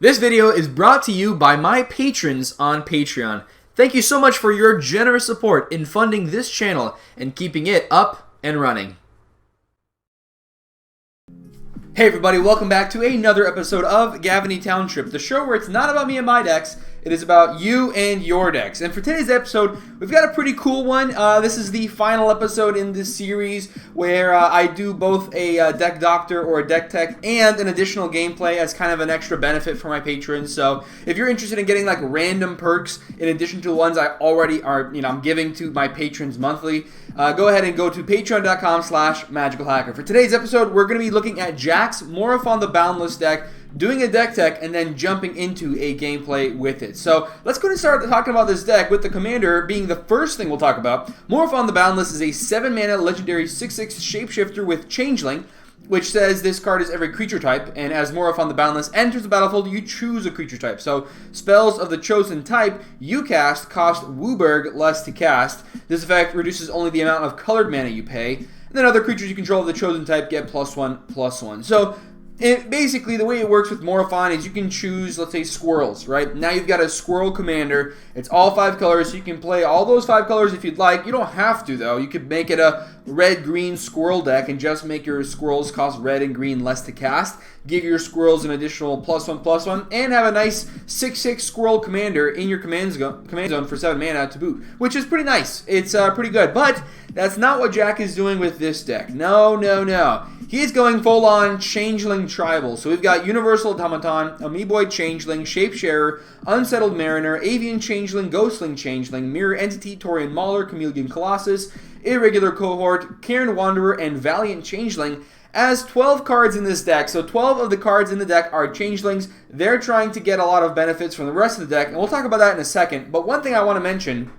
This video is brought to you by my patrons on Patreon. Thank you so much for your generous support in funding this channel and keeping it up and running. Hey everybody, welcome back to another episode of Gavony Township, the show where it's not about me and my decks, it is about you and your decks. And for today's episode, we've got a pretty cool one. This is the final episode in this series where I do both a deck doctor or a deck tech and an additional gameplay as kind of an extra benefit for my patrons. So if you're interested in getting like random perks in addition to the ones I already I'm giving to my patrons monthly, go ahead and go to patreon.com/magicalhacker. For today's episode, we're going to be looking at Jack's Morophon the Boundless deck, doing a deck tech, and then jumping into a gameplay with it. So let's go and start talking about this deck with the commander being the first thing we'll talk about. Morophon the Boundless is a 7-mana legendary 6/6 shapeshifter with changeling, which says this card is every creature type, and as Morophon the Boundless enters the battlefield, you choose a creature type. So spells of the chosen type you cast cost Wooburg less to cast. This effect reduces only the amount of colored mana you pay, and then other creatures you control of the chosen type get +1/+1. So basically, the way it works with Morophon is you can choose, let's say, squirrels, right? Now you've got a squirrel commander. It's all 5 colors, so you can play all those 5 colors if you'd like. You don't have to, though. You could make it a red-green squirrel deck and just make your squirrels cost red and green less to cast. Give your squirrels an additional +1/+1, and have a nice 6/6 squirrel commander in your command zone for 7 mana to boot, which is pretty nice. It's pretty good, but that's not what Jack is doing with this deck. No. He's going full-on Changeling Tribal. So we've got Universal Automaton, Amoeboid Changeling, Shapesharer, Unsettled Mariner, Avian Changeling, Ghostling Changeling, Mirror Entity, Taurian Mauler, Chameleon Colossus, Irregular Cohort, Cairn Wanderer, and Valiant Changeling as 12 cards in this deck. So 12 of the cards in the deck are Changelings. They're trying to get a lot of benefits from the rest of the deck, and we'll talk about that in a second. But one thing I want to mention,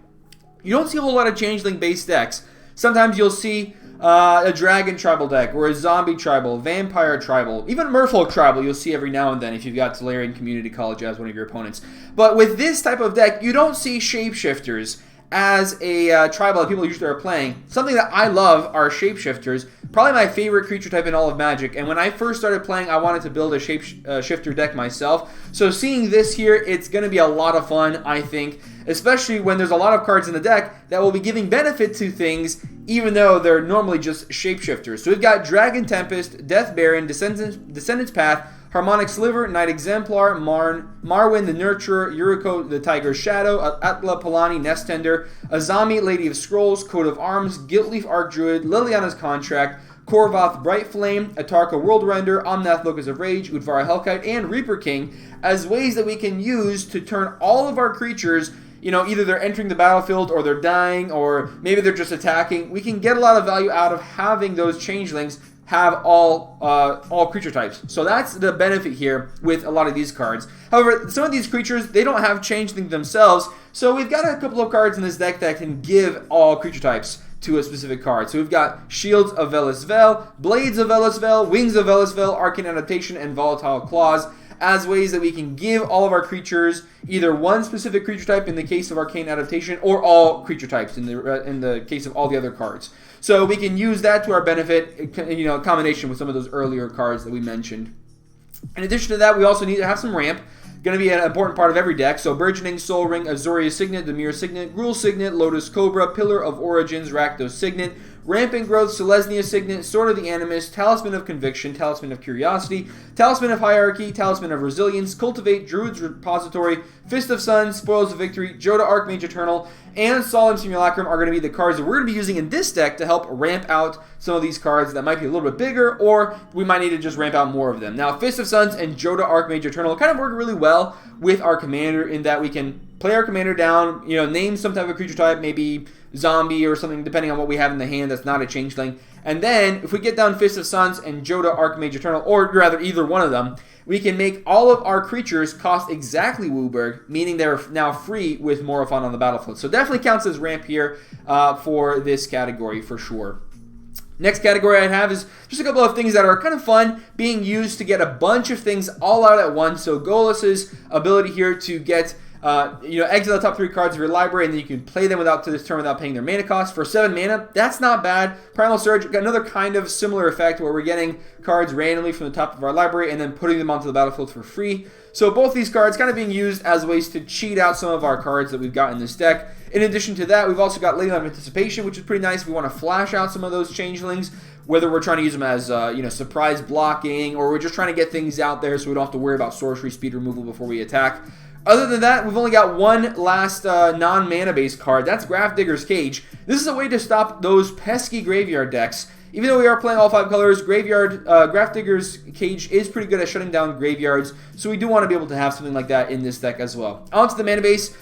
you don't see a whole lot of Changeling-based decks. Sometimes you'll see a Dragon Tribal deck, or a Zombie Tribal, Vampire Tribal, even Merfolk Tribal you'll see every now and then if you've got Tolarian Community College as one of your opponents. But with this type of deck, you don't see Shapeshifters as a tribal that people usually are playing. Something that I love are Shapeshifters, probably my favorite creature type in all of Magic, and when I first started playing, I wanted to build a Shapeshifter deck myself. So seeing this here, it's going to be a lot of fun, I think, especially when there's a lot of cards in the deck that will be giving benefit to things, even though they're normally just Shapeshifters. So we've got Dragon Tempest, Death Baron, Descendant's Path, Harmonic Sliver, Knight Exemplar, Marwyn the Nurturer, Yuriko the Tiger's Shadow, Atla Palani Nest Tender, Azami Lady of Scrolls, Coat of Arms, Guiltleaf Archdruid, Liliana's Contract, Korvoth Bright Flame, Atarka World Render, Omnath Locus of Rage, Udvara Hellkite, and Reaper King as ways that we can use to turn all of our creatures, either they're entering the battlefield or they're dying or maybe they're just attacking. We can get a lot of value out of having those changelings have all creature types. So that's the benefit here with a lot of these cards. However, some of these creatures, they don't have changeling themselves, so we've got a couple of cards in this deck that can give all creature types to a specific card. So we've got Shields of Velisvel, Blades of Velisvel, Wings of Velisvel, Arcane Adaptation, and Volatile Claws as ways that we can give all of our creatures either one specific creature type in the case of Arcane Adaptation or all creature types in the case of all the other cards. So we can use that to our benefit, in combination with some of those earlier cards that we mentioned. In addition to that, we also need to have some ramp. Going to be an important part of every deck. So Burgeoning Soul Ring, Azuria Signet, Dimir Signet, Gruul Signet, Lotus Cobra, Pillar of Origins, Rakdos Signet, Rampant Growth, Selesnya Signet, Sword of the Animus, Talisman of Conviction, Talisman of Curiosity, Talisman of Hierarchy, Talisman of Resilience, Cultivate, Druid's Repository, Fist of Sun, Spoils of Victory, Jodah Archmage Eternal, and Solemn Simulacrum are going to be the cards that we're going to be using in this deck to help ramp out some of these cards that might be a little bit bigger, or we might need to just ramp out more of them. Now, Fist of Suns and Jodah Archmage Eternal kind of work really well with our commander in that we can play our commander down, name some type of creature type, maybe zombie or something, depending on what we have in the hand that's not a changeling. And then, if we get down Fist of Suns and Jodah Archmage Eternal, or rather either one of them, we can make all of our creatures cost exactly Wooburg, meaning they're now free with Morophon on the battlefield. So definitely counts as ramp here for this category for sure. Next category I have is just a couple of things that are kind of fun being used to get a bunch of things all out at once. So Golus's ability here to get Exile the top 3 cards of your library, and then you can play them without to this turn without paying their mana cost. For 7 mana, that's not bad. Primal Surge got another kind of similar effect where we're getting cards randomly from the top of our library and then putting them onto the battlefield for free. So both these cards kind of being used as ways to cheat out some of our cards that we've got in this deck. In addition to that, we've also got Lady of Anticipation, which is pretty nice if we want to flash out some of those changelings, whether we're trying to use them as surprise blocking, or we're just trying to get things out there so we don't have to worry about sorcery speed removal before we attack. Other than that, we've only got one last non-mana based card. That's Grafdigger's Cage. This is a way to stop those pesky graveyard decks. Even though we are playing all 5 colors, Grafdigger's Cage is pretty good at shutting down graveyards, so we do want to be able to have something like that in this deck as well. On to the mana base.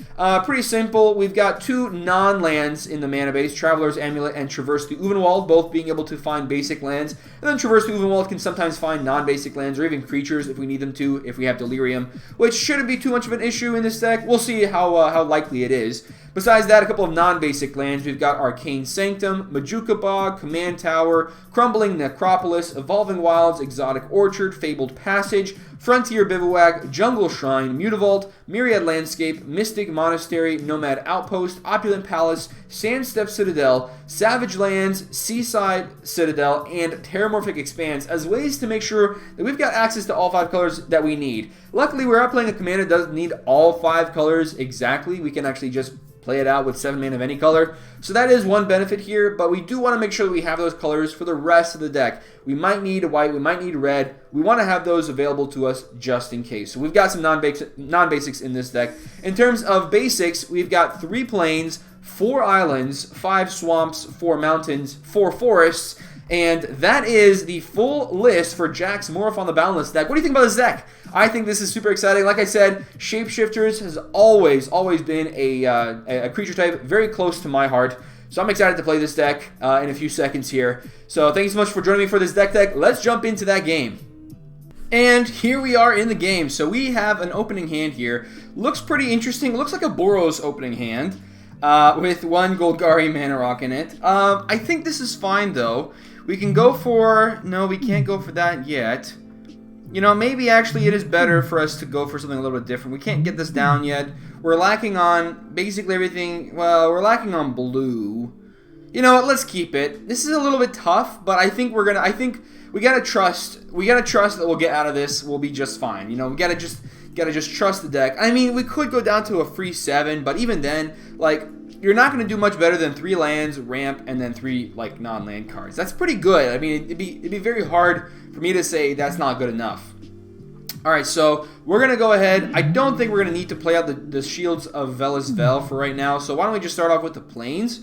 Pretty simple. We've got 2 non-lands in the mana base, Traveler's Amulet and Traverse the Uvenwald, both being able to find basic lands. And then Traverse the Uvenwald can sometimes find non-basic lands or even creatures if we need them to, if we have Delirium, which shouldn't be too much of an issue in this deck. We'll see how likely it is. Besides that, a couple of non-basic lands. We've got Arcane Sanctum, Majuka Bog, Command Tower, Crumbling Necropolis, Evolving Wilds, Exotic Orchard, Fabled Passage, Frontier Bivouac, Jungle Shrine, Mutavault, Myriad Landscape, Mystic Monastery, Nomad Outpost, Opulent Palace, Sandstep Citadel, Savage Lands, Seaside Citadel, and Terramorphic Expanse as ways to make sure that we've got access to all 5 colors that we need. Luckily, we're not playing a commander that doesn't need all 5 colors exactly. We can actually just play it out with 7 mana of any color. So that is one benefit here, but we do want to make sure that we have those colors for the rest of the deck. We might need white, we might need red. We want to have those available to us just in case. So we've got some non-basics in this deck. In terms of basics, we've got 3 plains, 4 islands, 5 swamps, 4 mountains, 4 forests, and that is the full list for Jack's Morophon the Boundless deck. What do you think about this deck? I think this is super exciting. Like I said, Shapeshifters has always been a creature type very close to my heart. So I'm excited to play this deck in a few seconds here. So thank you so much for joining me for this deck. Let's jump into that game. And here we are in the game. So we have an opening hand here. Looks pretty interesting. Looks like a Boros opening hand with 1 Golgari Mana Rock in it. I think this is fine though. We can go for... No, we can't go for that yet. You know, maybe actually it is better for us to go for something a little bit different. We can't get this down yet. We're lacking on basically everything. Well, we're lacking on blue. You know what? Let's keep it. This is a little bit tough, but I think we gotta trust. We gotta trust that we'll get out of this. We'll be just fine. You know, we gotta just trust the deck. I mean, we could go down to a free 7, but even then, like, you're not going to do much better than 3 lands, ramp, and then 3 like non-land cards. That's pretty good. I mean, it'd be very hard for me to say that's not good enough. All right, so we're going to go ahead. I don't think we're going to need to play out the Shields of Velis Vel for right now. So why don't we just start off with the Plains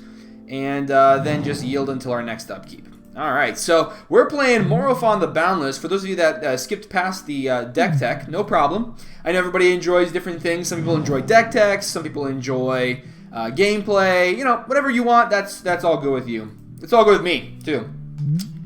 and then just yield until our next upkeep. All right, so we're playing Morophon the Boundless. For those of you that skipped past the deck tech, no problem. I know everybody enjoys different things. Some people enjoy deck techs. Some people enjoy... gameplay, you know, whatever you want, that's all good with you. It's all good with me, too.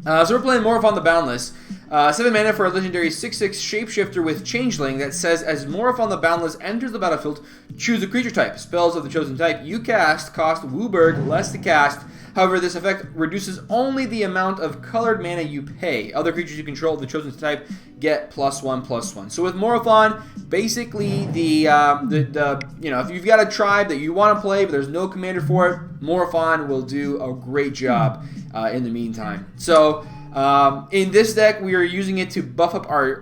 So we're playing Morophon the Boundless. 7 mana for a legendary 6/6 shapeshifter with changeling that says, as Morophon the Boundless enters the battlefield, choose a creature type. Spells of the chosen type you cast cost Wooburg less to cast. However, this effect reduces only the amount of colored mana you pay. Other creatures you control of the chosen type get +1/+1. So with Morophon, basically you know, if you've got a tribe that you want to play but there's no commander for it, Morophon will do a great job in the meantime. So in this deck, we are using it to buff up our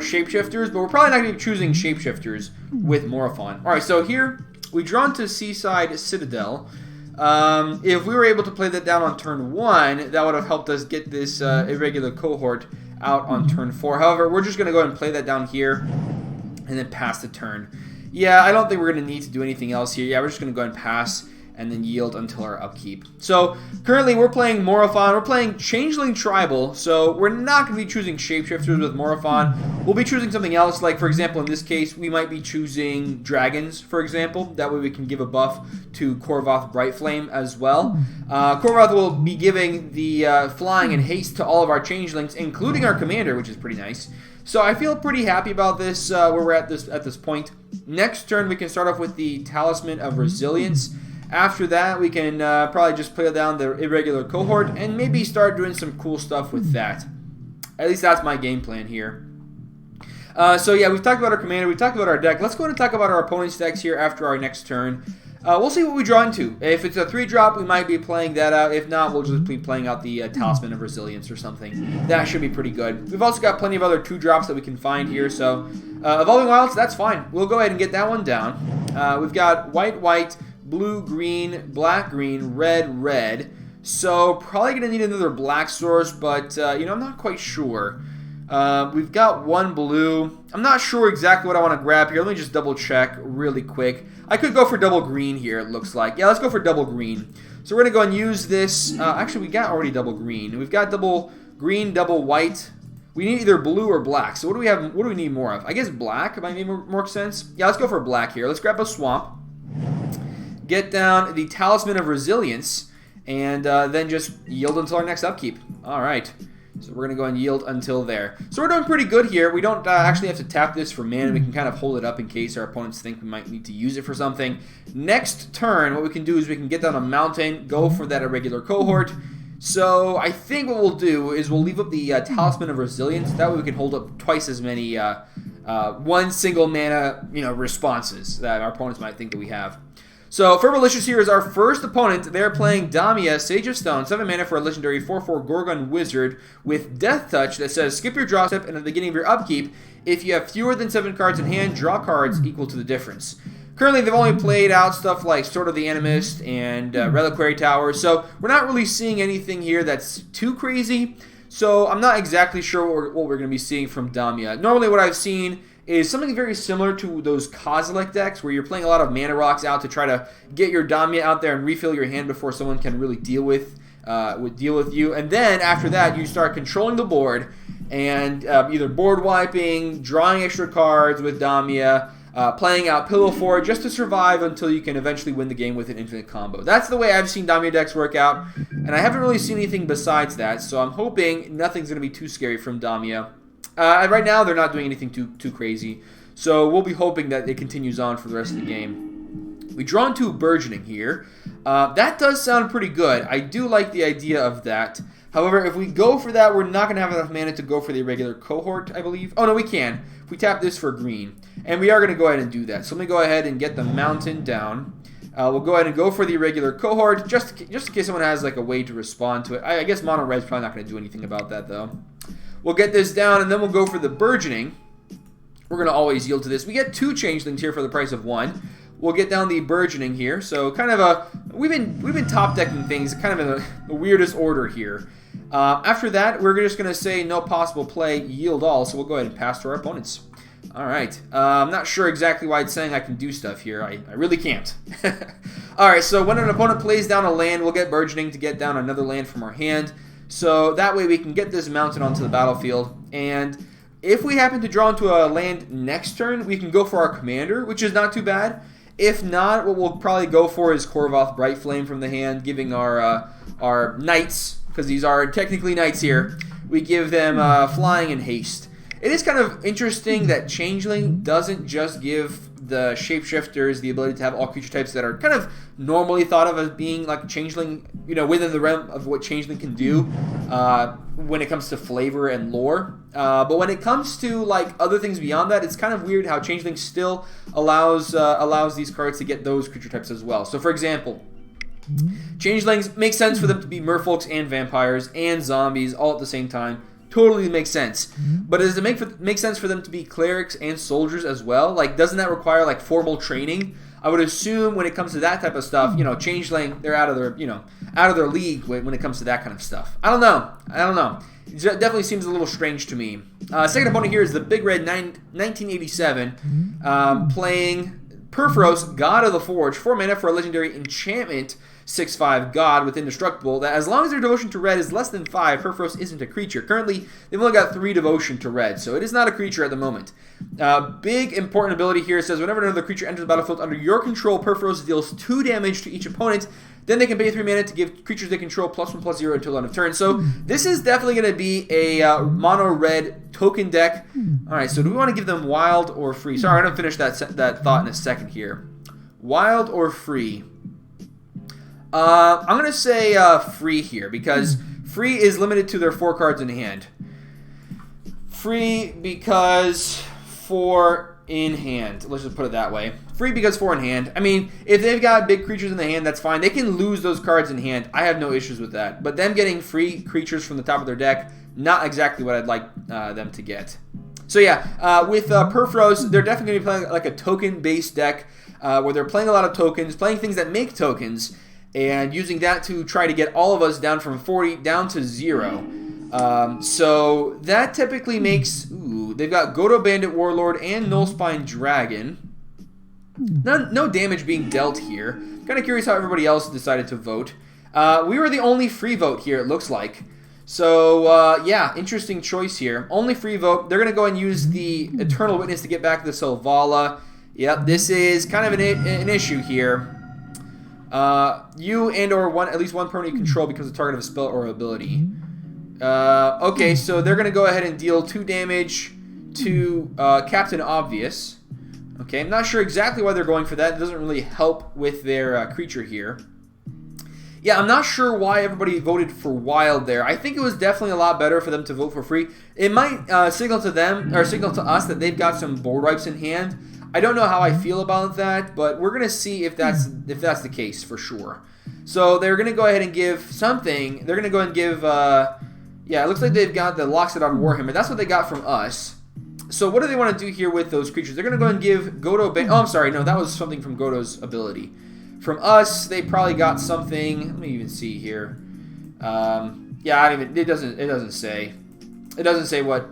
shapeshifters, but we're probably not going to be choosing shapeshifters with Morophon. All right, so here we draw into Seaside Citadel. If we were able to play that down on turn 1, that would have helped us get this irregular cohort out on turn 4. However, we're just going to go ahead and play that down here and then pass the turn. Yeah, I don't think we're going to need to do anything else here. Yeah, we're just going to go ahead and pass and then yield until our upkeep. So currently we're playing Morophon. We're playing Changeling Tribal, so we're not going to be choosing Shapeshifters with Morophon. We'll be choosing something else, like for example in this case we might be choosing Dragons, for example. That way we can give a buff to Korvoth Brightflame as well. Korvoth will be giving the flying and haste to all of our Changelings, including our Commander, which is pretty nice. So I feel pretty happy about this, where we're at this point. Next turn we can start off with the Talisman of Resilience. After that, we can probably just play down the irregular cohort and maybe start doing some cool stuff with that. At least that's my game plan here. So yeah, we've talked about our commander, we've talked about our deck. Let's go ahead and talk about our opponent's decks here after our next turn. We'll see what we draw into. If it's a 3-drop, we might be playing that out. If not, we'll just be playing out the Talisman of Resilience or something. That should be pretty good. We've also got plenty of other 2-drops that we can find here, so Evolving Wilds, that's fine. We'll go ahead and get that one down. We've got white, white, blue, green, black, green, red, red. So probably going to need another black source, but you know, I'm not quite sure. We've got one blue. I'm not sure exactly what I want to grab here. Let me just double check really quick. I could go for double green here, it looks like. Yeah, let's go for double green. So we're going to go and use this. Actually, we got already double green. We've got double green, double white. We need either blue or black. So what do we have? What do we need more of? I guess black might make more sense. Yeah, let's go for black here. Let's grab a swamp. Get down the Talisman of Resilience. And then just yield until our next upkeep. All right. So we're going to go and yield until there. So we're doing pretty good here. We don't actually have to tap this for mana. We can kind of hold it up in case our opponents think we might need to use it for something. Next turn, what we can do is we can get down a mountain, go for that irregular cohort. So I think what we'll do is we'll leave up the Talisman of Resilience. That way we can hold up twice as many one single mana responses that our opponents might think that we have. So, Ferbalicious here is our first opponent. They're playing Damia, Sage of Stone, 7 mana for a legendary 4/4 Gorgon Wizard with Death Touch that says skip your draw step and at the beginning of your upkeep. If you have fewer than 7 cards in hand, draw cards equal to the difference. Currently, they've only played out stuff like Sword of the Animist and Reliquary Tower, so we're not really seeing anything here that's too crazy. So, I'm not exactly sure what we're going to be seeing from Damia. Normally, what I've seen is something very similar to those Kozilek decks where you're playing a lot of mana rocks out to try to get your Damia out there and refill your hand before someone can really deal with you. And then after that, you start controlling the board and either board wiping, drawing extra cards with Damia, playing out Pillow Fort just to survive until you can eventually win the game with an infinite combo. That's the way I've seen Damia decks work out, and I haven't really seen anything besides that, so I'm hoping nothing's going to be too scary from Damia. Right now, they're not doing anything too crazy, so we'll be hoping that it continues on for the rest of the game. We draw into Burgeoning here. That does sound pretty good. I do like the idea of that. However, if we go for that, we're not going to have enough mana to go for the irregular cohort, I believe. Oh, no, we can. If we tap this for green. And we are going to go ahead and do that. So let me go ahead and get the mountain down. We'll go ahead and go for the irregular cohort, just in case someone has like a way to respond to it. I guess mono red's probably not going to do anything about that, though. We'll get this down, and then we'll go for the Burgeoning. We're going to always yield to this. We get 2 changelings here for the price of 1. We'll get down the Burgeoning here. So kind of a we've been top decking things kind of in the weirdest order here. After that, we're just going to say no possible play, yield all. So we'll go ahead and pass to our opponents. All right. I'm not sure exactly why it's saying I can do stuff here. I really can't. All right. So when an opponent plays down a land, we'll get Burgeoning to get down another land from our hand. So that way we can get this mountain onto the battlefield. And if we happen to draw into a land next turn, we can go for our commander, which is not too bad. If not, what we'll probably go for is Korvoth Brightflame from the hand, giving our knights, because these are technically knights here, we give them flying and haste. It is kind of interesting that Changeling doesn't just give the shapeshifters the ability to have all creature types that are kind of normally thought of as being like Changeling, within the realm of what Changeling can do when it comes to flavor and lore. But when it comes to like other things beyond that, it's kind of weird how Changeling still allows these cards to get those creature types as well. So for example, Changelings make sense for them to be merfolks and vampires and zombies all at the same time. Totally makes sense. But does it make sense for them to be clerics and soldiers as well? Like, doesn't that require like formal training? I would assume when it comes to that type of stuff, Changeling, they're out of their league when it comes to that kind of stuff. I don't know. It definitely seems a little strange to me. Second opponent here is the Big Red 1987, playing Purphoros God of the Forge, 4 mana for a legendary enchantment 6/5 God with Indestructible, that as long as their devotion to red is less than 5, Purphoros isn't a creature. Currently, they've only got 3 devotion to red, so it is not a creature at the moment. Big important ability here. It says whenever another creature enters the battlefield under your control, Purphoros deals 2 damage to each opponent. Then they can pay 3 mana to give creatures they control +1/+0 until end of turn. So this is definitely going to be a mono red token deck. All right, so do we want to give them wild or free? Sorry, I'm going to finish that thought in a second here. Wild or free? I'm going to say free here, because free is limited to their 4 cards in hand. Free because 4 in hand. Let's just put it that way. Free because 4 in hand. I mean, if they've got big creatures in the hand, that's fine. They can lose those cards in hand. I have no issues with that. But them getting free creatures from the top of their deck, not exactly what I'd like them to get. So yeah, with Purphoros, they're definitely going to be playing like a token-based deck where they're playing a lot of tokens, playing things that make tokens, and using that to try to get all of us down from 40 down to 0. So that typically makes... Ooh, they've got Godo Bandit Warlord and Nullspine Dragon. No damage being dealt here. Kind of curious how everybody else decided to vote. We were the only free vote here, it looks like. So, yeah, interesting choice here. Only free vote. They're going to go and use the Eternal Witness to get back the Selvala. Yep, this is kind of an issue here. You and or at least one permanent you control becomes the target of a spell or ability. Okay, so they're going to go ahead and deal 2 damage to Captain Obvious. Okay, I'm not sure exactly why they're going for that. It doesn't really help with their creature here. Yeah, I'm not sure why everybody voted for Wild there. I think it was definitely a lot better for them to vote for free. It might signal to them, or signal to us, that they've got some board wipes in hand. I don't know how I feel about that, but we're going to see if that's the case for sure. So they're going to go ahead and give something. They're going to go and give, yeah, it looks like they've got the Loxodon Warhammer. That's what they got from us. So what do they want to do here with those creatures? They're going to go and give Godo... Oh, I'm sorry. No, that was something from Godo's ability. From us, they probably got something. Let me even see here. Yeah, it doesn't say. It doesn't say where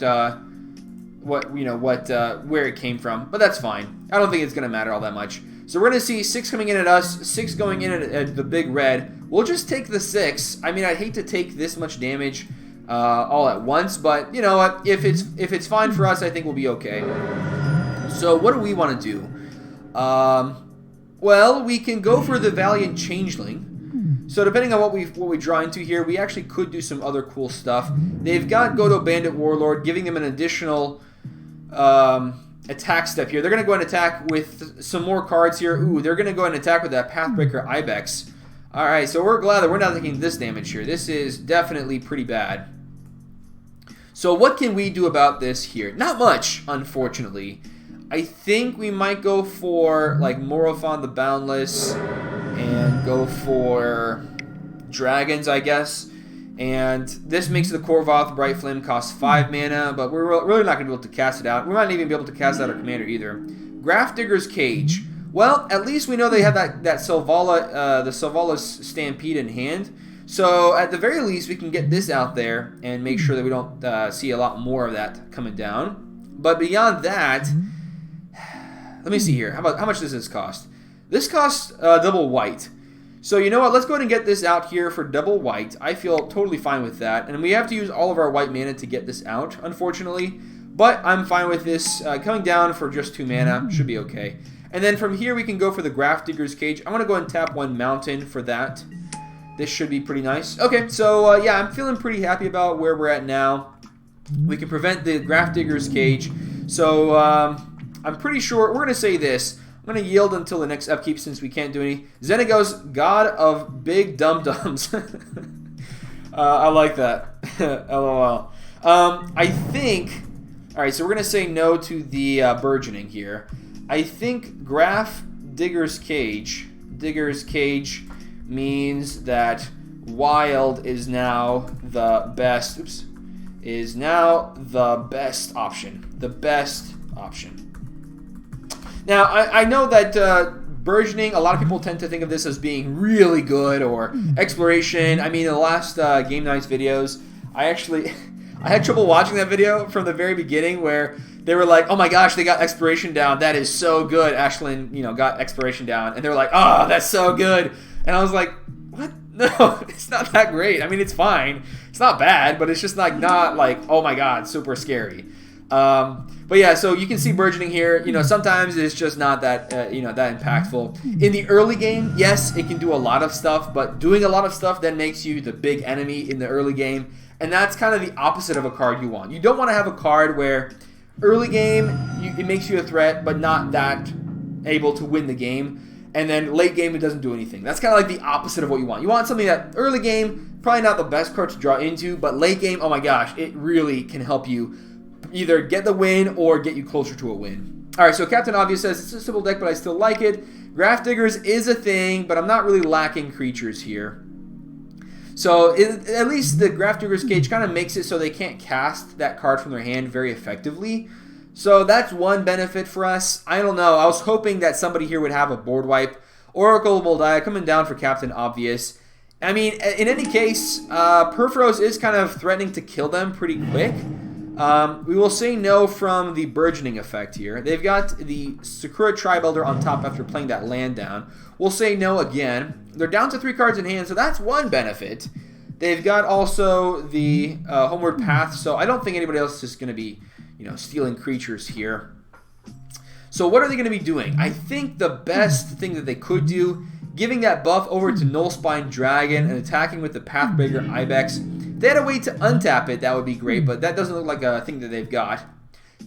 it came from, but that's fine. I don't think it's gonna matter all that much. So we're gonna see 6 coming in at us, 6 going in at the big red. We'll just take the 6. I mean, I'd hate to take this much damage all at once, but you know what? If it's fine for us, I think we'll be okay. So what do we want to do? Well, we can go for the Valiant Changeling. So depending on what we draw into here, we actually could do some other cool stuff. They've got Godo Bandit Warlord, giving them an additional attack step here. They're going to go and attack with some more cards here. Ooh, they're going to go and attack with that Pathbreaker Ibex. Alright, so we're glad that we're not taking this damage here. This is definitely pretty bad. So what can we do about this here? Not much, unfortunately. I think we might go for like Morophon the Boundless and go for dragons, I guess. And this makes the Korvoth Bright Flame cost 5 mana, but we're really not going to be able to cast it out. We might not even be able to cast out our commander either. Grafdigger's Cage. Well, at least we know they have that Selvala, the Selvala's Stampede in hand. So at the very least, we can get this out there and make sure that we don't see a lot more of that coming down. But beyond that, let me see here. How much does this cost? This costs double white. So you know what? Let's go ahead and get this out here for double white. I feel totally fine with that. And we have to use all of our white mana to get this out, unfortunately. But I'm fine with this coming down for just 2 mana. Should be okay. And then from here, we can go for the Grafdigger's Cage. I'm going to go ahead and tap 1 Mountain for that. This should be pretty nice. Okay, so yeah, I'm feeling pretty happy about where we're at now. We can prevent the Grafdigger's Cage. So I'm pretty sure we're going to say this. I'm going to yield until the next upkeep since we can't do any. Xenegos God of Big Dum-Dums. I like that. LOL. I think... Alright, so we're going to say no to the Burgeoning here. I think Digger's Cage means that Wild is now the best... Oops. Is now the best option. The best option. Now, I know that Burgeoning, a lot of people tend to think of this as being really good, or Exploration. I mean, in the last Game Nights videos, I had trouble watching that video from the very beginning where they were like, oh my gosh, they got Exploration down. That is so good. Ashlyn, got Exploration down. And they were like, oh, that's so good. And I was like, what? No, it's not that great. I mean, it's fine. It's not bad, but it's just not like, oh my god, super scary. But yeah, so you can see Burgeoning here. Sometimes it's just not that that impactful. In the early game, yes, it can do a lot of stuff, but doing a lot of stuff then makes you the big enemy in the early game, and that's kind of the opposite of a card you want. You don't want to have a card where early game it makes you a threat, but not that able to win the game. And then late game, it doesn't do anything. That's kind of like the opposite of what you want. You want something that early game, probably not the best card to draw into, but late game, oh my gosh, it really can help you either get the win or get you closer to a win. Alright, so Captain Obvious says, it's a simple deck, but I still like it. Grafdiggers is a thing, but I'm not really lacking creatures here. So, at least the Grafdigger's Cage kind of makes it so they can't cast that card from their hand very effectively. So, that's one benefit for us. I don't know. I was hoping that somebody here would have a board wipe. Oracle of Moldiah coming down for Captain Obvious. I mean, in any case, Purphoros is kind of threatening to kill them pretty quick. We will say no from the Burgeoning effect here. They've got the Sakura Tribe Elder on top after playing that land down. We'll say no again. They're down to 3 cards in hand, so that's one benefit. They've got also the Homeward Path, so I don't think anybody else is going to be, stealing creatures here. So what are they going to be doing? I think the best thing that they could do, giving that buff over to Nullspine Dragon and attacking with the Pathbreaker Ibex. If they had a way to untap it, that would be great, but that doesn't look like a thing that they've got.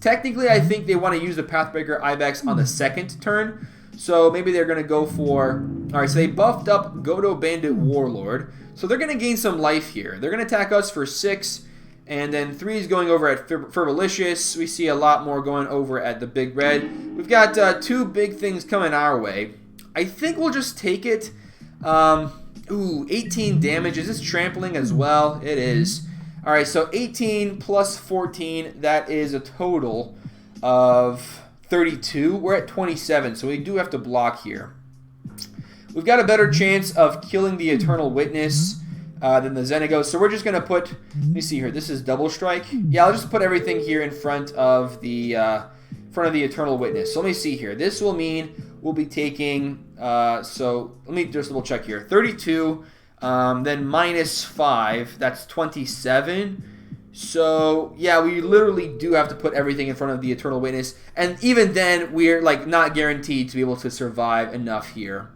Technically, I think they want to use the Pathbreaker Ibex on the second turn, so maybe they're going to go for... Alright, so they buffed up Godo Bandit Warlord, so they're going to gain some life here. They're going to attack us for 6, and then 3 is going over at Fergalicious. We see a lot more going over at the Big Red. We've got 2 big things coming our way. I think we'll just take it. 18 damage. Is this trampling as well? It is. Alright, so 18 plus 14, that is a total of 32. We're at 27, so we do have to block here. We've got a better chance of killing the Eternal Witness than the Xenegos, so we're just going to put, let me see here, this is double strike. Yeah, I'll just put everything here in front of the Eternal Witness. So let me see here. This will mean we'll be taking, so let me just double check here. 32, then minus 5, that's 27. So, yeah, we literally do have to put everything in front of the Eternal Witness. And even then, we're, not guaranteed to be able to survive enough here.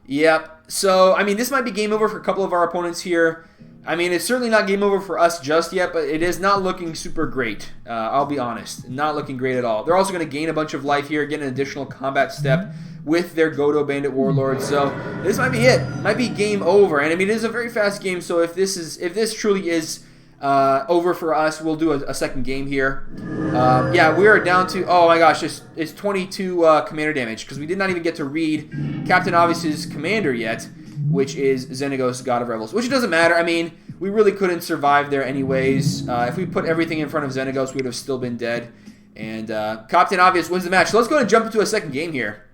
Yep. So, I mean, this might be game over for a couple of our opponents here. I mean, it's certainly not game over for us just yet, but it is not looking super great. I'll be honest. Not looking great at all. They're also going to gain a bunch of life here, get an additional combat step with their Godo Bandit Warlord. So, this might be it. Might be game over. And, I mean, it is a very fast game, so if this truly is over for us, we'll do a second game here. Yeah, we are down to, oh my gosh, it's 22 commander damage, because we did not even get to read Captain Obvious's commander yet, which is Xenegos God of Revels, which it doesn't matter. I mean, we really couldn't survive there anyways. If we put everything in front of Xenegos, we would have still been dead. And Captain Obvious wins the match. So let's go ahead and jump into a second game here.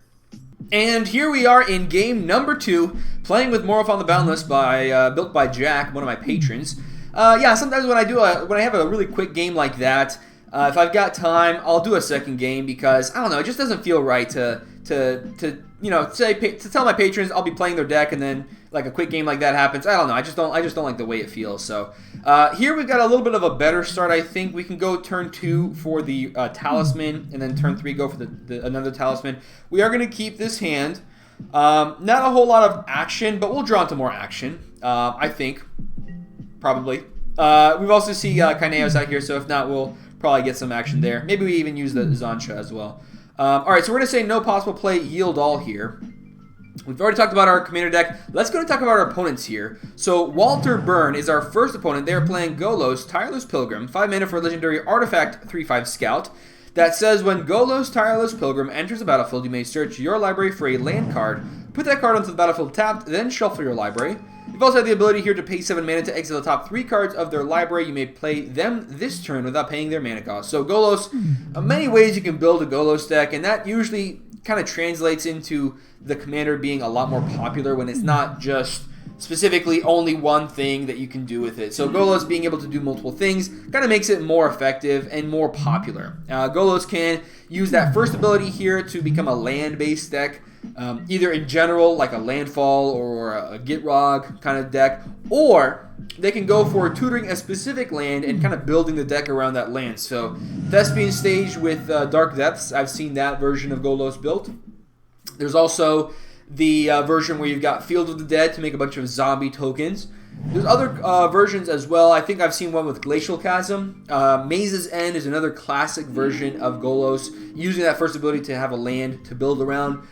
And here we are in game number 2, playing with Morophon the Boundless built by Jack, one of my patrons. Yeah, sometimes when I have a really quick game like that, if I've got time, I'll do a second game because I don't know, it just doesn't feel right to tell my patrons I'll be playing their deck and then like a quick game like that happens. I don't know, I just don't like the way it feels. So here we've got a little bit of a better start. I think we can go turn 2 for the Talisman and then turn 3 go for another Talisman. We are going to keep this hand. Not a whole lot of action, but we'll draw into more action. I think. Probably. We've also see Kaineos out here, so if not, we'll probably get some action there. Maybe we even use the Zansha as well. Alright, so we're going to say no possible play, yield all here. We've already talked about our commander deck. Let's go and talk about our opponents here. So Walter Byrne is our first opponent. They're playing Golos, Tireless Pilgrim, 5 mana for a legendary artifact, 3/5 scout. That says when Golos, Tireless Pilgrim enters the battlefield, you may search your library for a land card. Put that card onto the battlefield tapped, then shuffle your library. You've also had the ability here to pay 7 mana to exile the top 3 cards of their library. You may play them this turn without paying their mana cost. So Golos, many ways you can build a Golos deck, and that usually kind of translates into the commander being a lot more popular when it's not just specifically only one thing that you can do with it. So Golos being able to do multiple things kind of makes it more effective and more popular. Golos can use that first ability here to become a land-based deck, either in general, like a Landfall or a Gitrog kind of deck, or they can go for tutoring a specific land and kind of building the deck around that land. So Thespian Stage with Dark Depths, I've seen that version of Golos built. There's also the version where you've got Field of the Dead to make a bunch of zombie tokens. There's other versions as well. I think I've seen one with Glacial Chasm. Maze's End is another classic version of Golos, using that first ability to have a land to build around.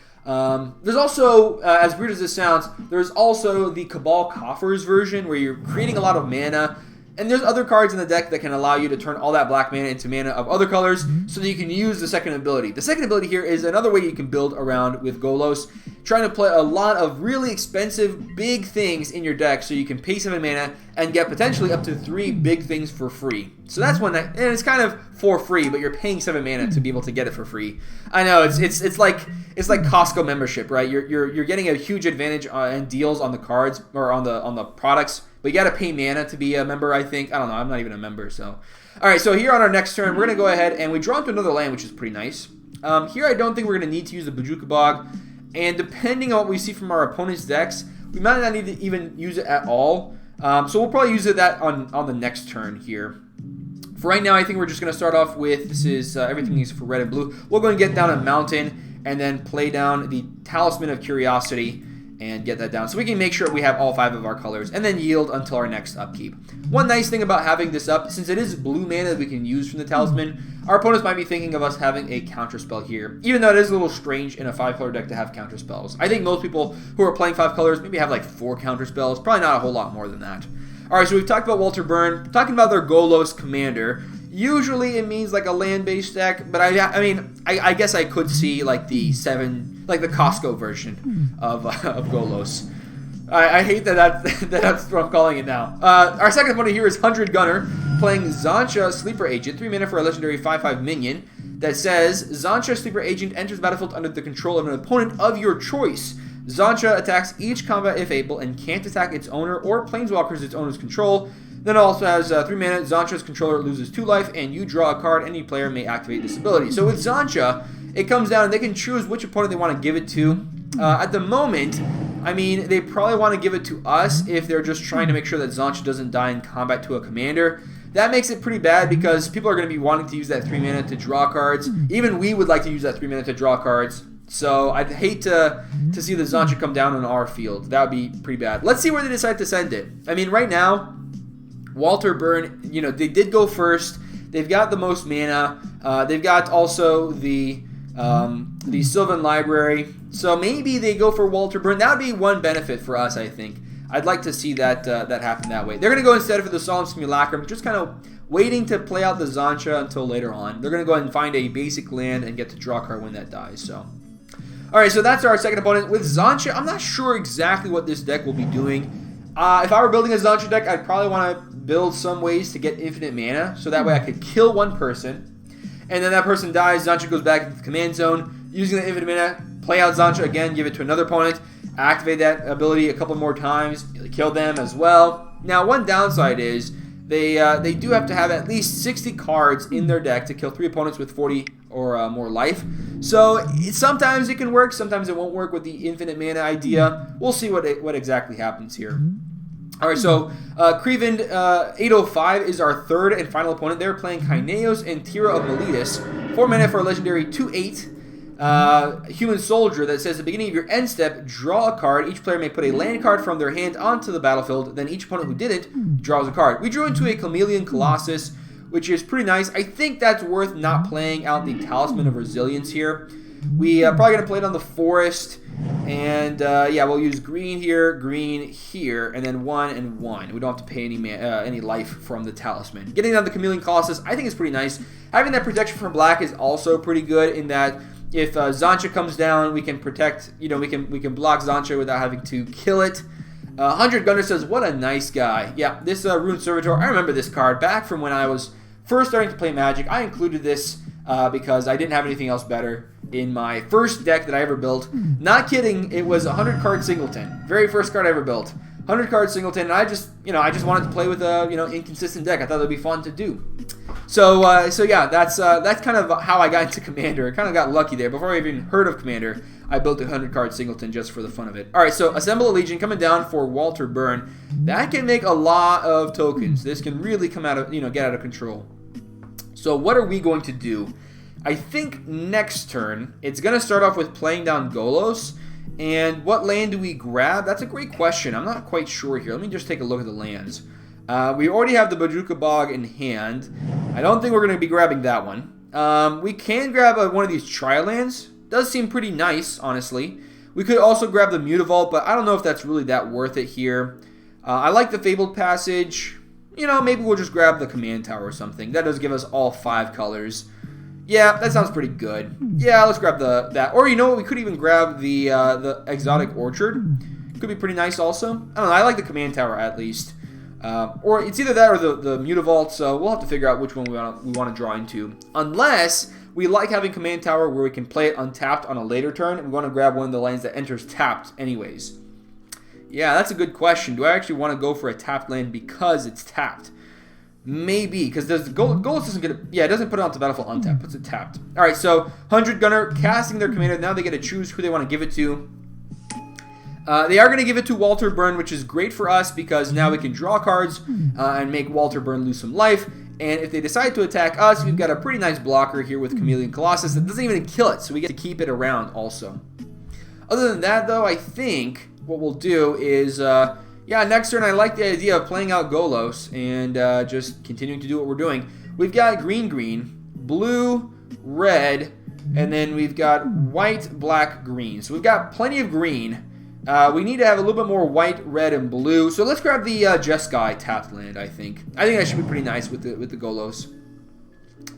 There's also, as weird as this sounds, there's also the Cabal Coffers version where you're creating a lot of mana, And there's other cards in the deck that can allow you to turn all that black mana into mana of other colors so that you can use the second ability. The second ability here is another way you can build around with Golos, trying to play a lot of really expensive big things in your deck so you can pay 7 mana and get potentially up to 3 big things for free. So that's one that, and it's kind of for free, but you're paying 7 mana to be able to get it for free. I know it's like Costco membership, right? You're getting a huge advantage and deals on the cards or on the products. But you got to pay mana to be a member, I think. I don't know. I'm not even a member, so. All right, so here on our next turn, we're going to go ahead and we draw into another land, which is pretty nice. Here, I don't think we're going to need to use the Boundless Bog. And depending on what we see from our opponent's decks, we might not need to even use it at all. So we'll probably use it on the next turn here. For right now, I think we're just going to start off with, this is everything is for red and blue. We'll go and get down a mountain and then play down the Talisman of Curiosity and get that down. So we can make sure we have all 5 of our colors and then yield until our next upkeep. One nice thing about having this up, since it is blue mana that we can use from the Talisman, our opponents might be thinking of us having a counterspell here, even though it is a little strange in a 5-color deck to have counterspells. I think most people who are playing 5 colors maybe have like 4 counterspells, probably not a whole lot more than that. Alright, so we've talked about Walter Byrne, talking about their Golos commander. Usually it means like a land-based deck, but I mean, I guess I could see like the Costco version of Golos. I hate that's what I'm calling it now. Our second opponent here is 100 Gunner, playing Xancha Sleeper Agent, 3 mana for a legendary 5/5 minion that says, Xancha Sleeper Agent enters the battlefield under the control of an opponent of your choice. Xancha attacks each combat if able and can't attack its owner or planeswalkers its owner's control. Then it also has 3 mana, Xancha's controller loses 2 life, and you draw a card. Any player may activate this ability. So with Xancha, it comes down and they can choose which opponent they want to give it to. At the moment, I mean, they probably want to give it to us if they're just trying to make sure that Xancha doesn't die in combat to a commander. That makes it pretty bad because people are going to be wanting to use that 3 mana to draw cards. Even we would like to use that 3 mana to draw cards. So I'd hate to see the Xancha come down on our field. That would be pretty bad. Let's see where they decide to send it. I mean, right now, Walter Byrne, they did go first. They've got the most mana. They've got also the Sylvan Library. So maybe they go for Walter Byrne. That would be one benefit for us, I think. I'd like to see that happen that way. They're going to go instead for the Solemn Simulacrum, just kind of waiting to play out the Xancha until later on. They're going to go ahead and find a basic land and get to draw a card when that dies. So, all right, so that's our second opponent. With Xancha, I'm not sure exactly what this deck will be doing. If I were building a Xancha deck, I'd probably want to build some ways to get infinite mana, so that way I could kill one person, and then that person dies, Xancha goes back into the command zone, using the infinite mana, play out Xancha again, give it to another opponent, activate that ability a couple more times, kill them as well. Now, one downside is they do have to have at least 60 cards in their deck to kill 3 opponents with 40 or more life. So sometimes it can work, sometimes it won't work with the infinite mana idea. We'll see what exactly happens here. Alright, so Creven 805 is our third and final opponent. They're playing Kaineos and Tira of Meletus. 4 mana for a legendary 2/8 human soldier that says at the beginning of your end step, draw a card. Each player may put a land card from their hand onto the battlefield. Then each opponent who didn't draws a card. We drew into a Chameleon Colossus, which is pretty nice. I think that's worth not playing out the Talisman of Resilience here. We probably going to play it on the Forest. And yeah, we'll use green here, and then 1 and 1. We don't have to pay any life from the Talisman. Getting down the Chameleon Colossus, I think is pretty nice. Having that protection from black is also pretty good in that if Xancha comes down, we can protect. We can block Xancha without having to kill it. 100 Gunner says, "What a nice guy." Yeah, this Rune Servitor. I remember this card back from when I was first starting to play Magic. I included this because I didn't have anything else better in my first deck that I ever built. Not kidding, it was a 100-card Singleton. Very first card I ever built. 100-card Singleton, and I just wanted to play with a, inconsistent deck. I thought it would be fun to do. So yeah, that's kind of how I got into Commander. I kind of got lucky there. Before I even heard of Commander, I built a 100-card Singleton just for the fun of it. All right, so Assemble a Legion coming down for Walter Byrne. That can make a lot of tokens. This can really come out of, get out of control. So what are we going to do? I think next turn, it's going to start off with playing down Golos. And what land do we grab? That's a great question. I'm not quite sure here. Let me just take a look at the lands. We already have the Boundless Bog in hand. I don't think we're going to be grabbing that one. We can grab one of these Tri-lands. Does seem pretty nice, honestly. We could also grab the Mutavault, but I don't know if that's really that worth it here. I like the Fabled Passage. you know, maybe we'll just grab the command tower or something. That does give us all 5 colors. Yeah, that sounds pretty good. Yeah, let's grab that. Or you know what? We could even grab the exotic orchard. Could be pretty nice also. I don't know. I like the command tower at least. Or it's either that or the Mutavault. So we'll have to figure out which one we want to draw into. Unless we like having command tower where we can play it untapped on a later turn, and we want to grab one of the lands that enters tapped anyways. Yeah, that's a good question. Do I actually want to go for a tapped land because it's tapped? Maybe, because the Golos doesn't get it. Yeah, it doesn't put it onto the battlefield untapped. Puts it tapped. All right, so 100 Gunner casting their commander. Now they get to choose who they want to give it to. They are going to give it to Walter Burn, which is great for us because now we can draw cards and make Walter Burn lose some life. And if they decide to attack us, we've got a pretty nice blocker here with Chameleon Colossus that doesn't even kill it, so we get to keep it around also. Other than that, though, I think what we'll do is... yeah, next turn I like the idea of playing out Golos and just continuing to do what we're doing. We've got green, blue, red, and then we've got white, black, green. So we've got plenty of green. We need to have a little bit more white, red, and blue. So let's grab the Jeskai tapped land, I think. I think that should be pretty nice with the Golos.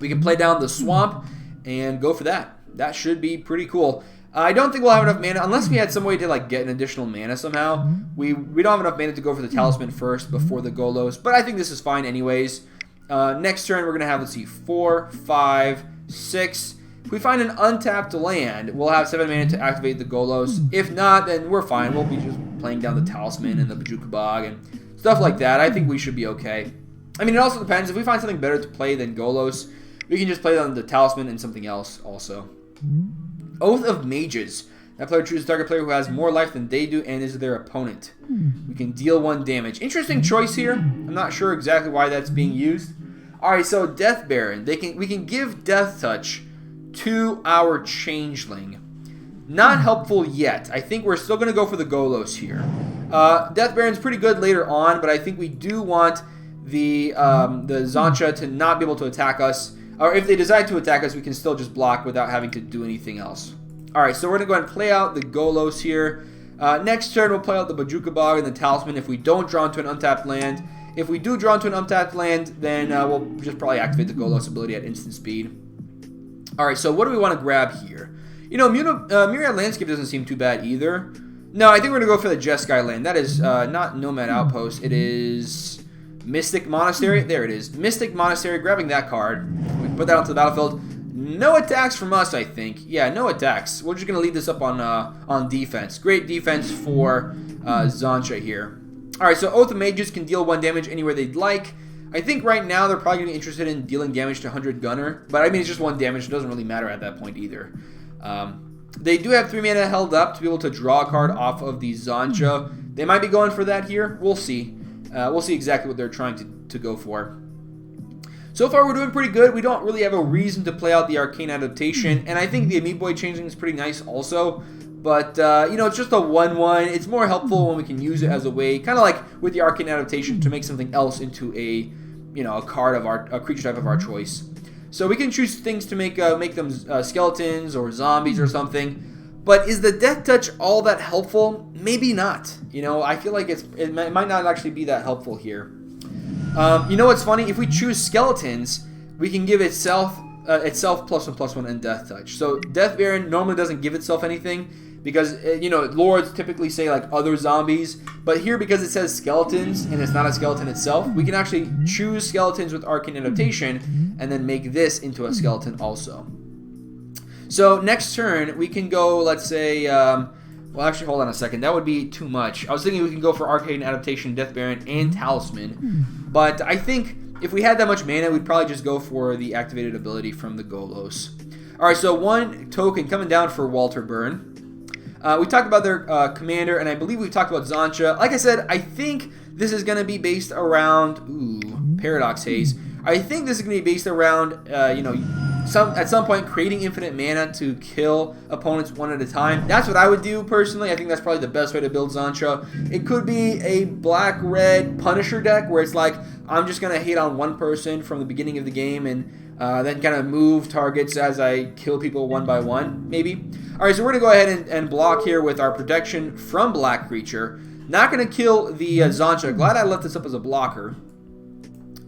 We can play down the swamp and go for that. That should be pretty cool. I don't think we'll have enough mana, unless we had some way to like get an additional mana somehow. We don't have enough mana to go for the Talisman first before the Golos, but I think this is fine anyways. Next turn, we're going to have, let's see, 4, 5, 6. If we find an untapped land, we'll have 7 mana to activate the Golos. If not, then we're fine. We'll be just playing down the Talisman and the Bojuka Bog and stuff like that. I think we should be okay. I mean, it also depends. If we find something better to play than Golos, we can just play on the Talisman and something else also. Oath of Mages. That player chooses a target player who has more life than they do and is their opponent. We can deal 1 damage. Interesting choice here. I'm not sure exactly why that's being used. Alright, so Death Baron. We can give Death Touch to our changeling. Not helpful yet. I think we're still going to go for the Golos here. Death Baron's pretty good later on, but I think we do want the Zancha to not be able to attack us. Or if they decide to attack us, we can still just block without having to do anything else. Alright, so we're going to go ahead and play out the Golos here. Next turn, we'll play out the Bojuka Bog and the Talisman if we don't draw into an untapped land. If we do draw into an untapped land, then we'll just probably activate the Golos ability at instant speed. Alright, so what do we want to grab here? You know, Myriad Landscape doesn't seem too bad either. No, I think we're going to go for the Jeskai land. That is not Nomad Outpost. It is... Mystic Monastery. There it is. Mystic Monastery. Grabbing that card. We put that onto the battlefield. No attacks from us, I think. Yeah, no attacks. We're just going to leave this up on defense. Great defense for Zancha here. Alright, so Oath of Mages can deal 1 damage anywhere they'd like. I think right now they're probably going to be interested in dealing damage to 100 Gunner. But I mean, it's just 1 damage. It doesn't really matter at that point either. They do have 3 mana held up to be able to draw a card off of the Zancha. They might be going for that here. We'll see. We'll see exactly what they're trying to go for. So far, we're doing pretty good. We don't really have a reason to play out the Arcane Adaptation, and I think the Amiiboid Changeling is pretty nice also. But, you know, it's just a 1/1. It's more helpful when we can use it as a way, kind of like with the Arcane Adaptation, to make something else into a, you know, a creature type of our choice. So we can choose things to make them skeletons or zombies or something. But is the Death Touch all that helpful? Maybe not. You know, I feel like it might not actually be that helpful here. You know what's funny? If we choose skeletons, we can give itself +1/+1 and Death Touch. So Death Baron normally doesn't give itself anything because, you know, lords typically say like other zombies. But here, because it says skeletons and it's not a skeleton itself, we can actually choose skeletons with Arcane Adaptation and then make this into a skeleton also. So next turn, we can go, let's say, well, actually, hold on a second. That would be too much. I was thinking we can go for Arcane Adaptation, Death Baron, and Talisman. But I think if we had that much mana, we'd probably just go for the activated ability from the Golos. Alright, so 1 token coming down for Walter Burn. We talked about their commander, and I believe we talked about Zancha. Like I said, I think this is going to be based around... Ooh, Paradox Haze. I think this is going to be based around, you know... at some point, creating infinite mana to kill opponents 1 at a time. That's what I would do, personally. I think that's probably the best way to build Zancha. It could be a black-red Punisher deck, where it's like, I'm just going to hate on 1 person from the beginning of the game, and then kind of move targets as I kill people 1 by 1, maybe. Alright, so we're going to go ahead and block here with our protection from Black Creature. Not going to kill the Zancha. Glad I left this up as a blocker.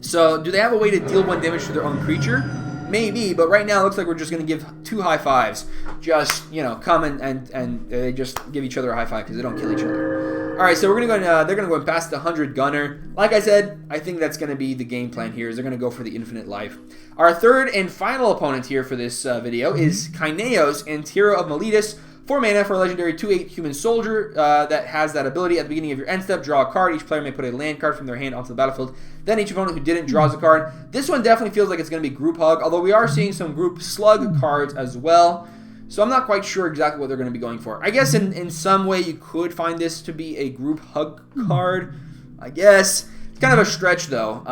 So, do they have a way to deal 1 damage to their own creature? Maybe, but right now it looks like we're just going to give 2 high fives. Just, you know, come and they just give each other a high five because they don't kill each other. Alright, so we're going to go and, they're going to go and pass the 100 gunner. Like I said, I think that's going to be the game plan here, is they're going to go for the infinite life. Our third and final opponent here for this video is Xenegos and Hero of Miletus. 4 mana for a legendary 2/8 human soldier that has that ability. At the beginning of your end step, draw a card. Each player may put a land card from their hand onto the battlefield. Then each opponent who didn't draws a card. This one definitely feels like it's going to be group hug, although we are seeing some group slug cards as well. So I'm not quite sure exactly what they're going to be going for. I guess in some way you could find this to be a group hug card. I guess. It's kind of a stretch though.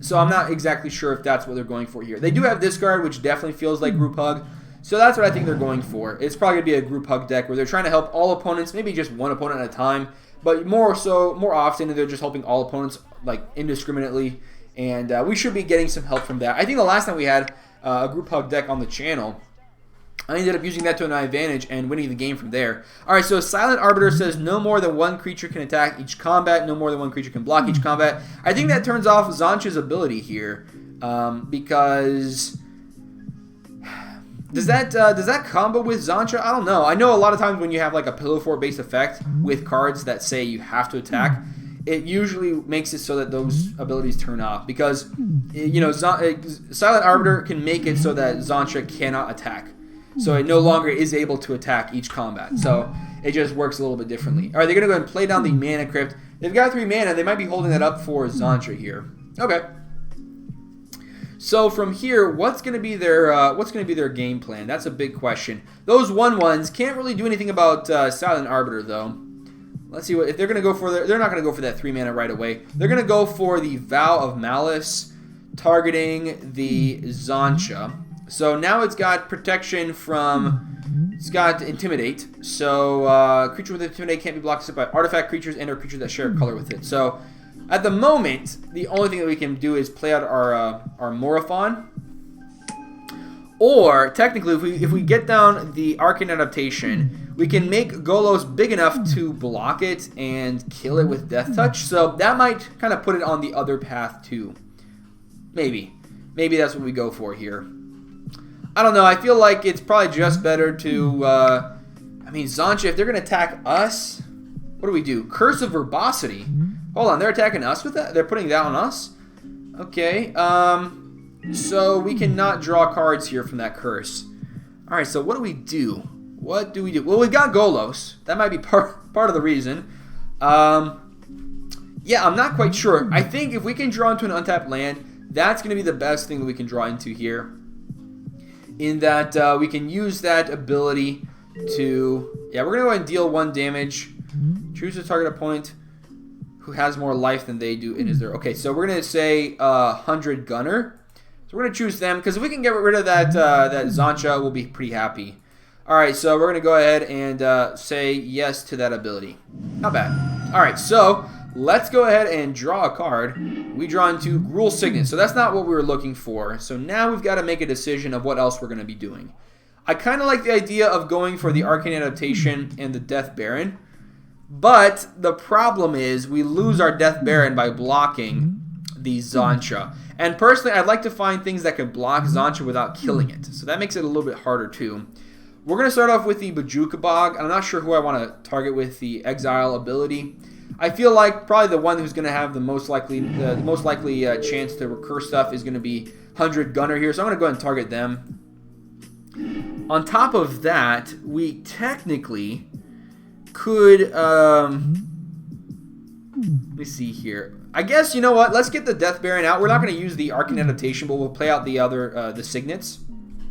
So I'm not exactly sure if that's what they're going for here. They do have this card, which definitely feels like group hug. So that's what I think they're going for. It's probably going to be a group hug deck where they're trying to help all opponents, maybe just one opponent at a time, but more often they're just helping all opponents like indiscriminately, and we should be getting some help from that. I think the last time we had a group hug deck on the channel, I ended up using that to my advantage and winning the game from there. Alright, so Silent Arbiter says no more than 1 creature can attack each combat, no more than 1 creature can block each combat. I think that turns off Xancha's ability here, because Does that combo with Xancha? I don't know. I know a lot of times when you have like a Pillow Fort based effect with cards that say you have to attack, it usually makes it so that those abilities turn off because, you know, Silent Arbiter can make it so that Xancha cannot attack. So it no longer is able to attack each combat. So it just works a little bit differently. All right, they're going to go ahead and play down the Mana Crypt. They've got 3 mana. They might be holding that up for Xancha here. Okay. So from here, what's going to be their game plan? That's a big question. Those 1/1s can't really do anything about Silent Arbiter though. Let's see what if they're going to go for. They're not going to go for that 3 mana right away. They're going to go for the Vow of Malice, targeting the Xancha. So now it's got protection from. It's got Intimidate. So creature with Intimidate can't be blocked except by artifact creatures and/or creatures that share a color with it. So at the moment, the only thing that we can do is play out our Morophon. Or, technically, if we get down the Arcane Adaptation, we can make Golos big enough to block it and kill it with Death Touch. So that might kind of put it on the other path, too. Maybe. Maybe that's what we go for here. I don't know. I feel like it's probably just better to... I mean, Xancha, if they're going to attack us, what do we do? Curse of Verbosity. Hold on, they're attacking us with that? They're putting that on us? Okay, so we cannot draw cards here from that curse. Alright, so what do we do? What do we do? Well, we've got Golos. That might be part of the reason. Yeah, I'm not quite sure. I think if we can draw into an untapped land, that's going to be the best thing that we can draw into here. In that we can use that ability to... Yeah, we're going to go ahead and deal 1 damage. Choose a target opponent who has more life than they do. It is there. Okay, so we're going to say 100 Gunner. So we're going to choose them, because if we can get rid of that Xancha, we'll be pretty happy. Alright, so we're going to go ahead and say yes to that ability. Not bad. Alright, so let's go ahead and draw a card. We draw into Gruul Signet, so that's not what we were looking for. So now we've got to make a decision of what else we're going to be doing. I kind of like the idea of going for the Arcane Adaptation and the Death Baron. But the problem is we lose our Death Baron by blocking the Xancha. And personally, I'd like to find things that can block Xancha without killing it. So that makes it a little bit harder too. We're going to start off with the Bojuka Bog. I'm not sure who I want to target with the Exile ability. I feel like probably the one who's going to have the most likely chance to recur stuff is going to be 100 Gunner here. So I'm going to go ahead and target them. On top of that, we technically... could, let me see here. I guess, you know what, let's get the Death Baron out. We're not going to use the Arcane Adaptation, but we'll play out the other, the Signets.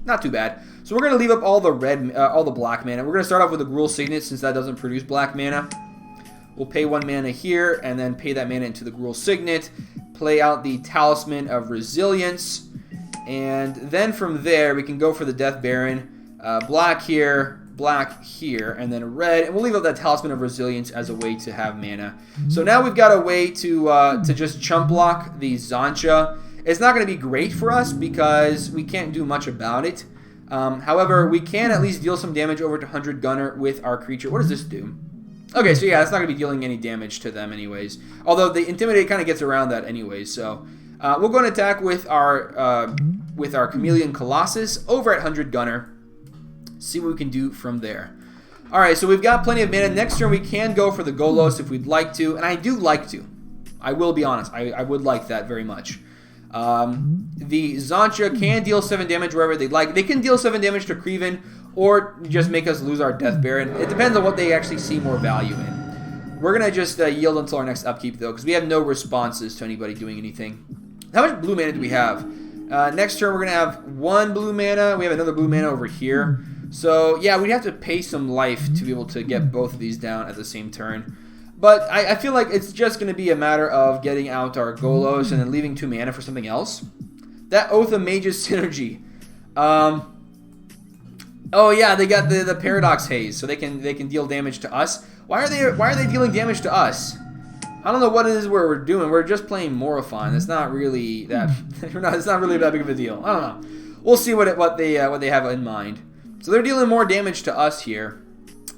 Not too bad. So we're going to leave up all the black mana. We're going to start off with the Gruul Signet, since that doesn't produce black mana. We'll pay 1 mana here, and then pay that mana into the Gruul Signet. Play out the Talisman of Resilience. And then from there, we can go for the Death Baron. Black here. Black here, and then red, and we'll leave up that Talisman of Resilience as a way to have mana. So now we've got a way to just chump block the Xancha. It's not going to be great for us because we can't do much about it. However, we can at least deal some damage over to 100 Gunner with our creature. What does this do? Okay, so yeah, it's not going to be dealing any damage to them anyways. Although the Intimidate kind of gets around that anyways, so... We'll go and attack with our Chameleon Colossus over at 100 Gunner. See what we can do from there. Alright, so we've got plenty of mana. Next turn we can go for the Golos if we'd like to, and I do like to. I will be honest, I would like that very much. The Xancha can deal 7 damage wherever they like. They can deal 7 damage to Creven, or just make us lose our Death Baron. It depends on what they actually see more value in. We're going to just yield until our next upkeep, though, because we have no responses to anybody doing anything. How much blue mana do we have? Next turn we're going to have 1 blue mana. We have another blue mana over here. So, yeah, we'd have to pay some life to be able to get both of these down at the same turn. But I feel like it's just going to be a matter of getting out our Golos and then leaving 2 mana for something else. That Oath of Mages synergy. Oh, yeah, they got the Paradox Haze, so they can deal damage to us. Why are they dealing damage to us? I don't know what it is we're doing. We're just playing Morophon. It's not really that. It's not really that big of a deal. I don't know. We'll see what they have in mind. So they're dealing more damage to us here,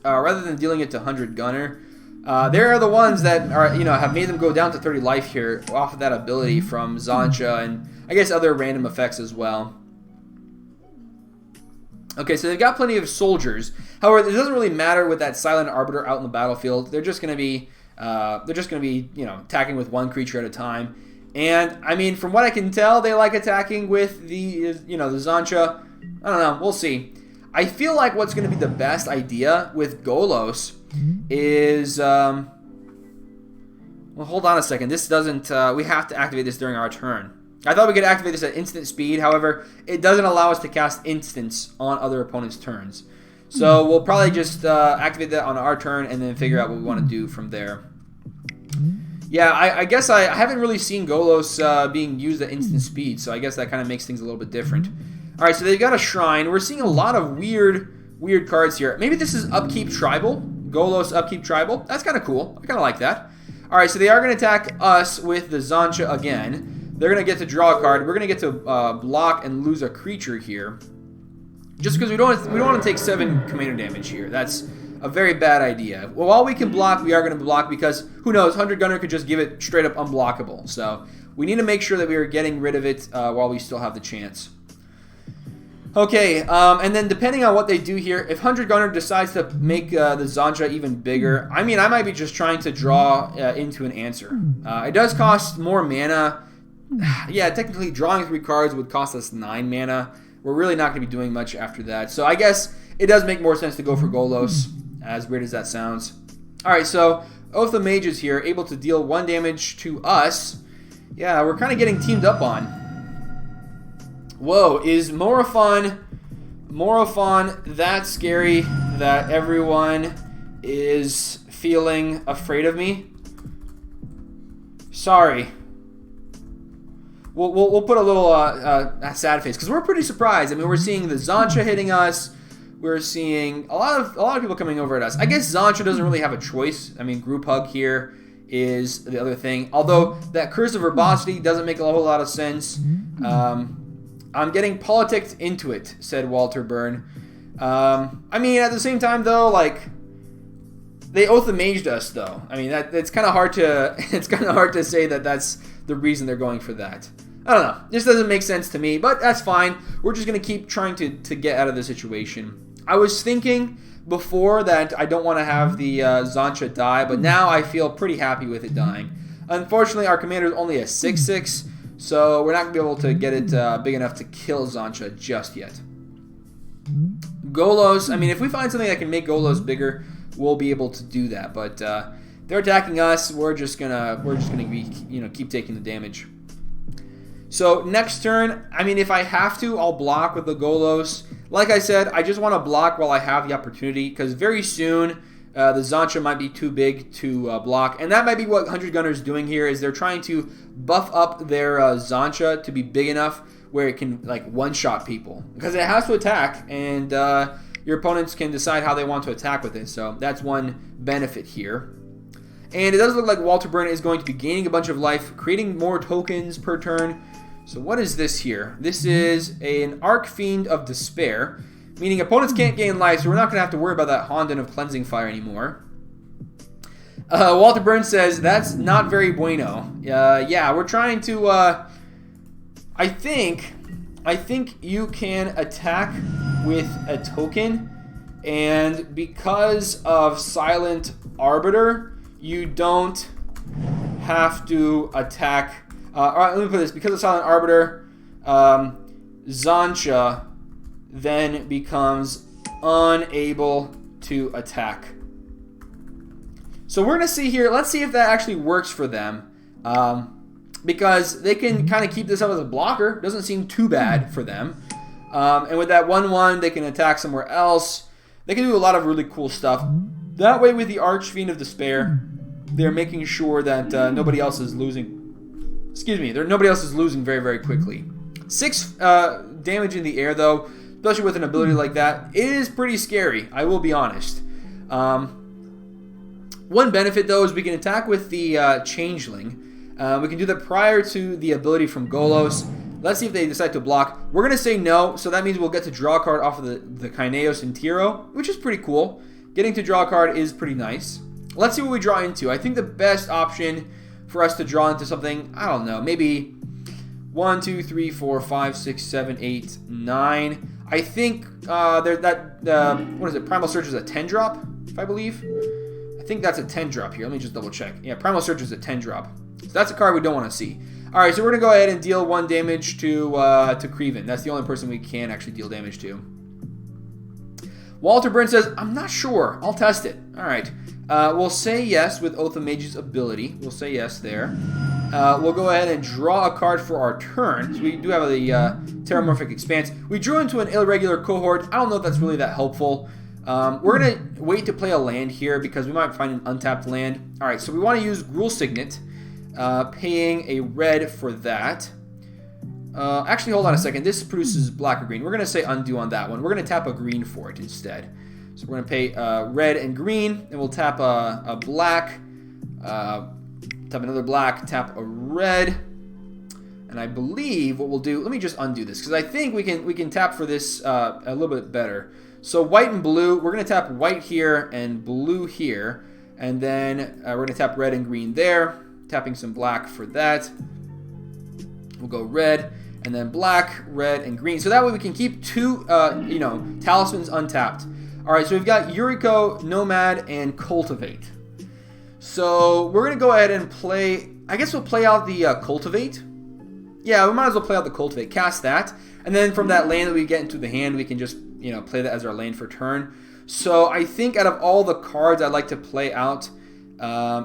rather than dealing it to 100 Gunner. They're the ones that are have made them go down to 30 life here off of that ability from Xancha and I guess other random effects as well. Okay, so they've got plenty of soldiers. However, it doesn't really matter with that Silent Arbiter out in the battlefield. They're just going to be attacking with 1 creature at a time. And I mean, from what I can tell, they like attacking with the the Xancha. I don't know. We'll see. I feel like what's going to be the best idea with Golos is, well, hold on a second. This doesn't, we have to activate this during our turn. I thought we could activate this at instant speed. However, it doesn't allow us to cast instants on other opponents' turns. So we'll probably just activate that on our turn and then figure out what we want to do from there. Yeah, I guess I haven't really seen Golos being used at instant speed, so I guess that kind of makes things a little bit different. Alright, so they've got a Shrine. We're seeing a lot of weird cards here. Maybe this is Upkeep Tribal. Golos Upkeep Tribal. That's kind of cool. I kind of like that. Alright, so they are going to attack us with the Xancha again. They're going to get to draw a card. We're going to get to block and lose a creature here. Just because we don't want to take 7 commander damage here. That's a very bad idea. Well, while we can block, we are going to block because, who knows, 100 Gunner could just give it straight up unblockable. So we need to make sure that we are getting rid of it while we still have the chance. Okay, and then depending on what they do here, if 100 Gunner decides to make the Xancha even bigger, I mean, I might be just trying to draw into an answer. It does cost more mana. Yeah, technically drawing 3 cards would cost us 9 mana. We're really not going to be doing much after that. So I guess it does make more sense to go for Golos, as weird as that sounds. Alright, so Oath of Mages here, able to deal 1 damage to us. Yeah, we're kind of getting teamed up on. Whoa, is Morophon that scary that everyone is feeling afraid of me? Sorry. We'll put a little sad face because we're pretty surprised. I mean, we're seeing the Xancha hitting us. We're seeing a lot of people coming over at us. I guess Xancha doesn't really have a choice. I mean, Group Hug here is the other thing. Although that Curse of Verbosity doesn't make a whole lot of sense. I'm getting politicked into it, said Walter Byrne. I mean, at the same time, though, like, they Oath of Maged us, though. I mean, it's kind of hard to say that that's the reason they're going for that. I don't know. This doesn't make sense to me, but that's fine. We're just going to keep trying to get out of the situation. I was thinking before that I don't want to have the Xancha die, but now I feel pretty happy with it dying. Unfortunately, our commander is only a 6/6, so we're not going to be able to get it big enough to kill Xancha just yet. Golos, I mean, if we find something that can make Golos bigger, we'll be able to do that. But they're attacking us. We're just gonna be, keep taking the damage. So next turn, I mean, if I have to, I'll block with the Golos. Like I said, I just want to block while I have the opportunity, because very soon the Xancha might be too big to block, and that might be what 100 Gunner is doing here. Is they're trying to buff up their Xancha to be big enough where it can like one-shot people, because it has to attack, and your opponents can decide how they want to attack with it. So that's one benefit here. And it does look like Walter Byrne is going to be gaining a bunch of life, creating more tokens per turn. So what is this here? This is an Archfiend of Despair, meaning opponents can't gain life, so we're not going to have to worry about that Honden of Cleansing Fire anymore. Walter Byrne says, that's not very bueno. Yeah, we're trying to I think you can attack with a token, and because of Silent Arbiter, you don't have to attack. Alright, let me put this. Because of Silent Arbiter, Zancha then becomes unable to attack. So we're going to see here. Let's see if that actually works for them. Because they can kind of keep this up as a blocker. Doesn't seem too bad for them. And with that 1/1, they can attack somewhere else. They can do a lot of really cool stuff. That way, with the Archfiend of Despair, they're making sure that nobody else is losing. Excuse me, nobody else is losing very, very quickly. 6 damage in the air, though, especially with an ability like that, it is pretty scary, I will be honest. One benefit, though, is we can attack with the changeling. We can do that prior to the ability from Golos. Let's see if they decide to block. We're going to say no, so that means we'll get to draw a card off of the Xenegos and Tiro, which is pretty cool. Getting to draw a card is pretty nice. Let's see what we draw into. I think the best option for us to draw into something, I don't know, maybe 1, 2, 3, 4, 5, 6, 7, 8, 9. I think what is it? Primal Surge is a 10 drop, if I believe. I think that's a 10 drop here. Let me just double check. Yeah, Primal Surge is a 10 drop. So that's a card we don't want to see. Alright, so we're going to go ahead and deal 1 damage to Creven. That's the only person we can actually deal damage to. Walter Burns says, I'm not sure. I'll test it. Alright. We'll say yes with Oath of Mage's ability. We'll say yes there. We'll go ahead and draw a card for our turn. So we do have the Terramorphic Expanse. We drew into an irregular cohort. I don't know if that's really that helpful. We're going to wait to play a land here because we might find an untapped land. Alright, so we want to use Gruul Signet. Paying a red for that. Actually, hold on a second. This produces black or green. We're going to say undo on that one. We're going to tap a green for it instead. So we're going to pay red and green, and we'll tap a black, tap another black, tap a red, and I believe what we'll do. Let me just undo this because I think we can tap for this a little bit better. So white and blue. We're going to tap white here and blue here, and then we're going to tap red and green there. Tapping some black for that. We'll go red and then black, red, and green. So that way we can keep 2, talismans untapped. All right, so we've got Yuriko, Nomad, and Cultivate. So we're going to go ahead and play. I guess we'll play out the Cultivate. Yeah, we might as well play out the Cultivate. Cast that. And then from that land that we get into the hand, we can just, play that as our land for turn. So I think out of all the cards I'd like to play out,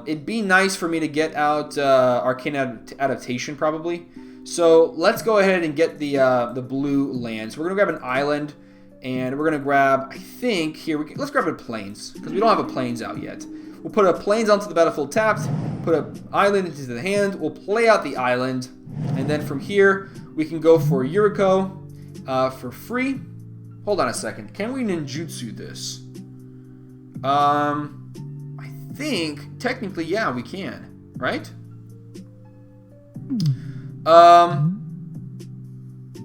it'd be nice for me to get out Arcane Adaptation probably. So let's go ahead and get the blue land. So we're gonna grab an island, and we're gonna grab. I think here let's grab a plains because we don't have a plains out yet. We'll put a plains onto the battlefield tapped. Put an island into the hand. We'll play out the island, and then from here we can go for Yuriko for free. Hold on a second. Can we ninjutsu this? I think technically, yeah, we can, right?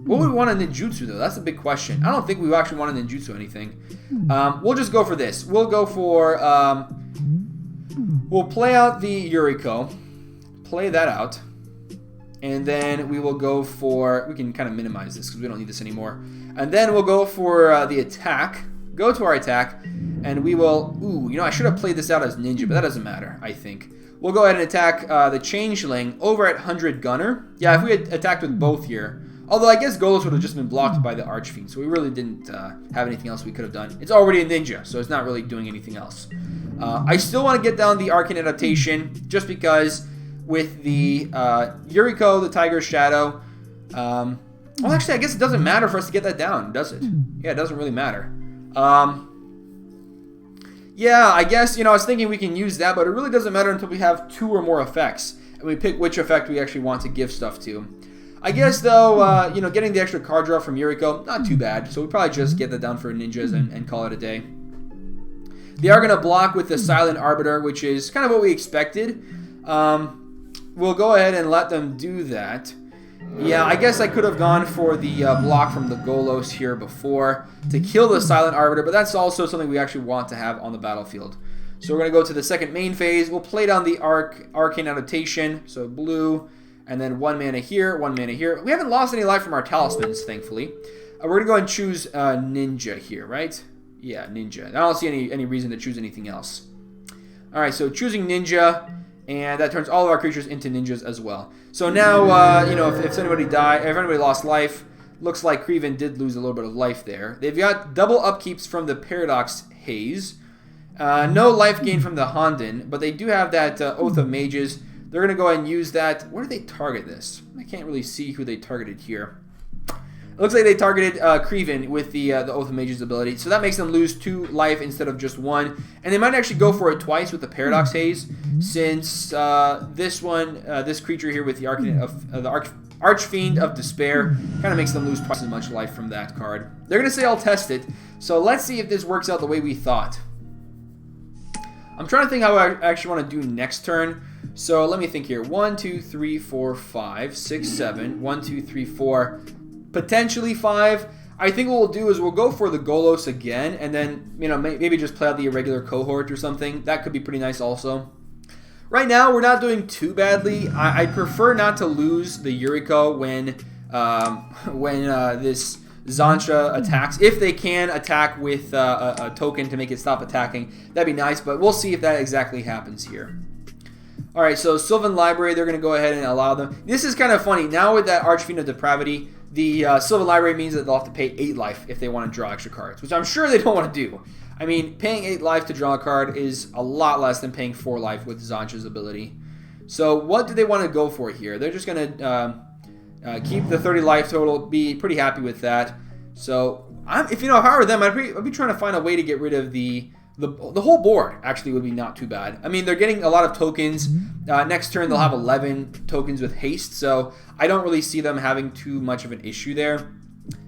What would we want to ninjutsu though? That's a big question. I don't think we actually want to ninjutsu anything. We'll just go for this. We'll go for we'll play out the Yuriko, play that out, and then we will go for. We can kind of minimize this because we don't need this anymore. And then we'll go for the attack. Go to our attack. And we will, I should have played this out as ninja, but that doesn't matter, I think. We'll go ahead and attack the changeling over at 100 gunner. Yeah, if we had attacked with both here. Although I guess Golos would have just been blocked by the Archfiend, so we really didn't have anything else we could have done. It's already a ninja, so it's not really doing anything else. I still want to get down the Arcane Adaptation, just because with the Yuriko, the Tiger's Shadow, well, actually, I guess it doesn't matter for us to get that down, does it? Yeah, it doesn't really matter. Yeah, I guess, I was thinking we can use that, but it really doesn't matter until we have 2 or more effects, and we pick which effect we actually want to give stuff to. I guess, though, getting the extra card draw from Yuriko, not too bad, so we probably just get that down for ninjas and call it a day. They are going to block with the Silent Arbiter, which is kind of what we expected. We'll go ahead and let them do that. Yeah, I guess I could have gone for the block from the Golos here before to kill the Silent Arbiter, but that's also something we actually want to have on the battlefield. So we're going to go to the second main phase. We'll play down the Arcane Adaptation, so blue, And then 1 mana here, 1 mana here. We haven't lost any life from our talismans, thankfully. We're going to go ahead and choose Ninja here, right? Yeah, Ninja. I don't see any reason to choose anything else. Alright, so choosing Ninja, and that turns all of our creatures into Ninjas as well. So now, you know, if anybody died, if anybody lost life, looks like Creven did lose a little bit of life there. They've got double upkeeps from the Paradox Haze. No life gain from the Honden, but they do have that Oath of Mages. They're going to go ahead and use that. Where do they target this? I can't really see who they targeted here. It looks like they targeted Creven with the Oath of Mages ability, so that makes them lose 2 life instead of just 1. And they might actually go for it twice with the Paradox Haze, since this creature here with the Archfiend of Despair kind of makes them lose twice as much life from that card. They're going to say, I'll test it, so let's see if this works out the way we thought. I'm trying to think how I actually want to do next turn. So let me think here. 1, 2, 3, 4, 5, 6, 7. 1, 2, 3, 4. Potentially 5. I think what we'll do is we'll go for the Golos again, and then, you know, maybe just play out the irregular cohort or something. That could be pretty nice also. Right now, we're not doing too badly. I prefer not to lose the Yuriko when this Zansha attacks. If they can attack with a token to make it stop attacking, that'd be nice, but we'll see if that exactly happens here. Alright, so Sylvan Library, they're going to go ahead and allow them. This is kind of funny. Now with that Archfiend of Depravity, the Sylvan Library means that they'll have to pay 8 life if they want to draw extra cards, which I'm sure they don't want to do. I mean, paying 8 life to draw a card is a lot less than paying 4 life with Zansha's ability. So what do they want to go for here? They're just going to keep the 30 life total, be pretty happy with that. So if I were them, I'd be trying to find a way to get rid of the whole board. Actually would be not too bad. I mean, they're getting a lot of tokens. Next turn they'll have 11 tokens with haste, so I don't really see them having too much of an issue there.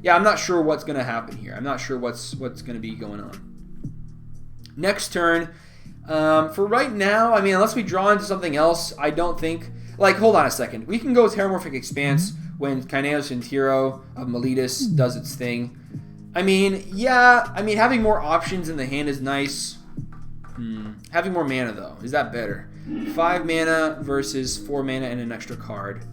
Yeah, I'm not sure what's going to happen here. I'm not sure what's going to be going on. Next turn, for right now, I mean, unless we draw into something else, I don't think... Like, hold on a second. We can go with Terramorphic Expanse when Kaineos and Tiro of Miletus does its thing. I mean, yeah, having more options in the hand is nice. Having more mana, though. Is that better? 5 mana versus 4 mana and an extra card.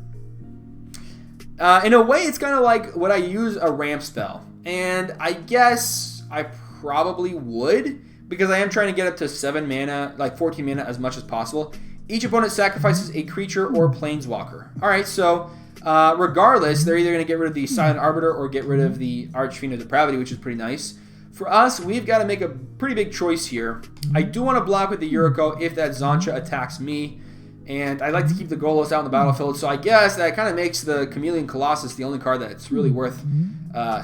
In a way, it's kind of like, would I use a ramp spell? And I guess I probably would, because I am trying to get up to 7 mana, like 14 mana as much as possible. Each opponent sacrifices a creature or planeswalker. Alright, so regardless, they're either going to get rid of the Silent Arbiter or get rid of the Archfiend of Depravity, which is pretty nice. For us, we've got to make a pretty big choice here. I do want to block with the Yuriko if that Zansha attacks me, and I'd like to keep the Golos out in the battlefield, so I guess that kind of makes the Chameleon Colossus the only card that's really worth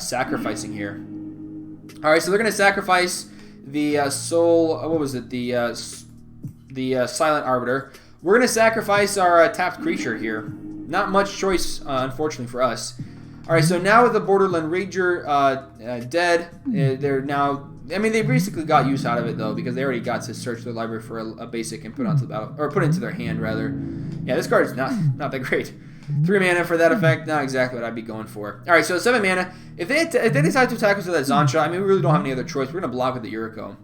sacrificing here. Alright, so they're going to sacrifice the the Silent Arbiter. We're going to sacrifice our tapped creature here. Not much choice, unfortunately, for us. Alright, so now with the Borderland Rager dead, they're now... I mean, they basically got use out of it, though, because they already got to search their library for a basic and put onto the battle... Or put into their hand, rather. Yeah, this card is not that great. 3 mana for that effect, not exactly what I'd be going for. Alright, so 7 mana. If they decide to attack us with that Zansha, I mean, we really don't have any other choice. We're going to block with the Yuriko.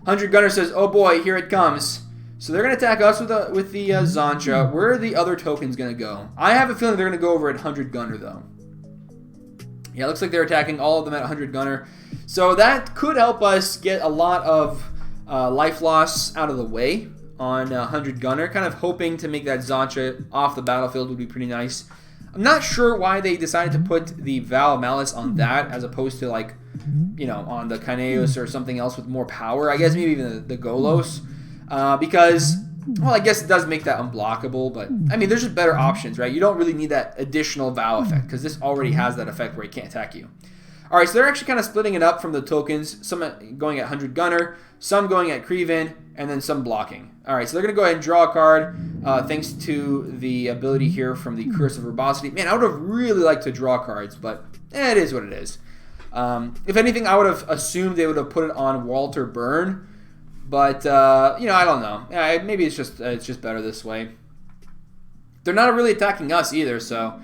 100 Gunner says, oh boy, here it comes. So they're going to attack us with the Zansha. Where are the other tokens going to go? I have a feeling they're going to go over at 100 Gunner, though. Yeah, it looks like they're attacking all of them at 100 Gunner. So that could help us get a lot of life loss out of the way on 100 Gunner. Kind of hoping to make that Zansha off the battlefield would be pretty nice. I'm not sure why they decided to put the Val of Malice on that as opposed to, like, you know, on the Kaineos or something else with more power. I guess maybe even the Golos. Because, well, I guess it does make that unblockable, but, I mean, there's just better options, right? You don't really need that additional Vow effect, because this already has that effect where it can't attack you. Alright, so they're actually kind of splitting it up from the tokens, some going at 100 Gunner, some going at Creven, and then some blocking. Alright, so they're going to go ahead and draw a card, thanks to the ability here from the Curse of Verbosity. Man, I would have really liked to draw cards, but it is what it is. If anything, I would have assumed they would have put it on Walter Byrne, but, you know, I don't know. Yeah, maybe it's just better this way. They're not really attacking us either, so,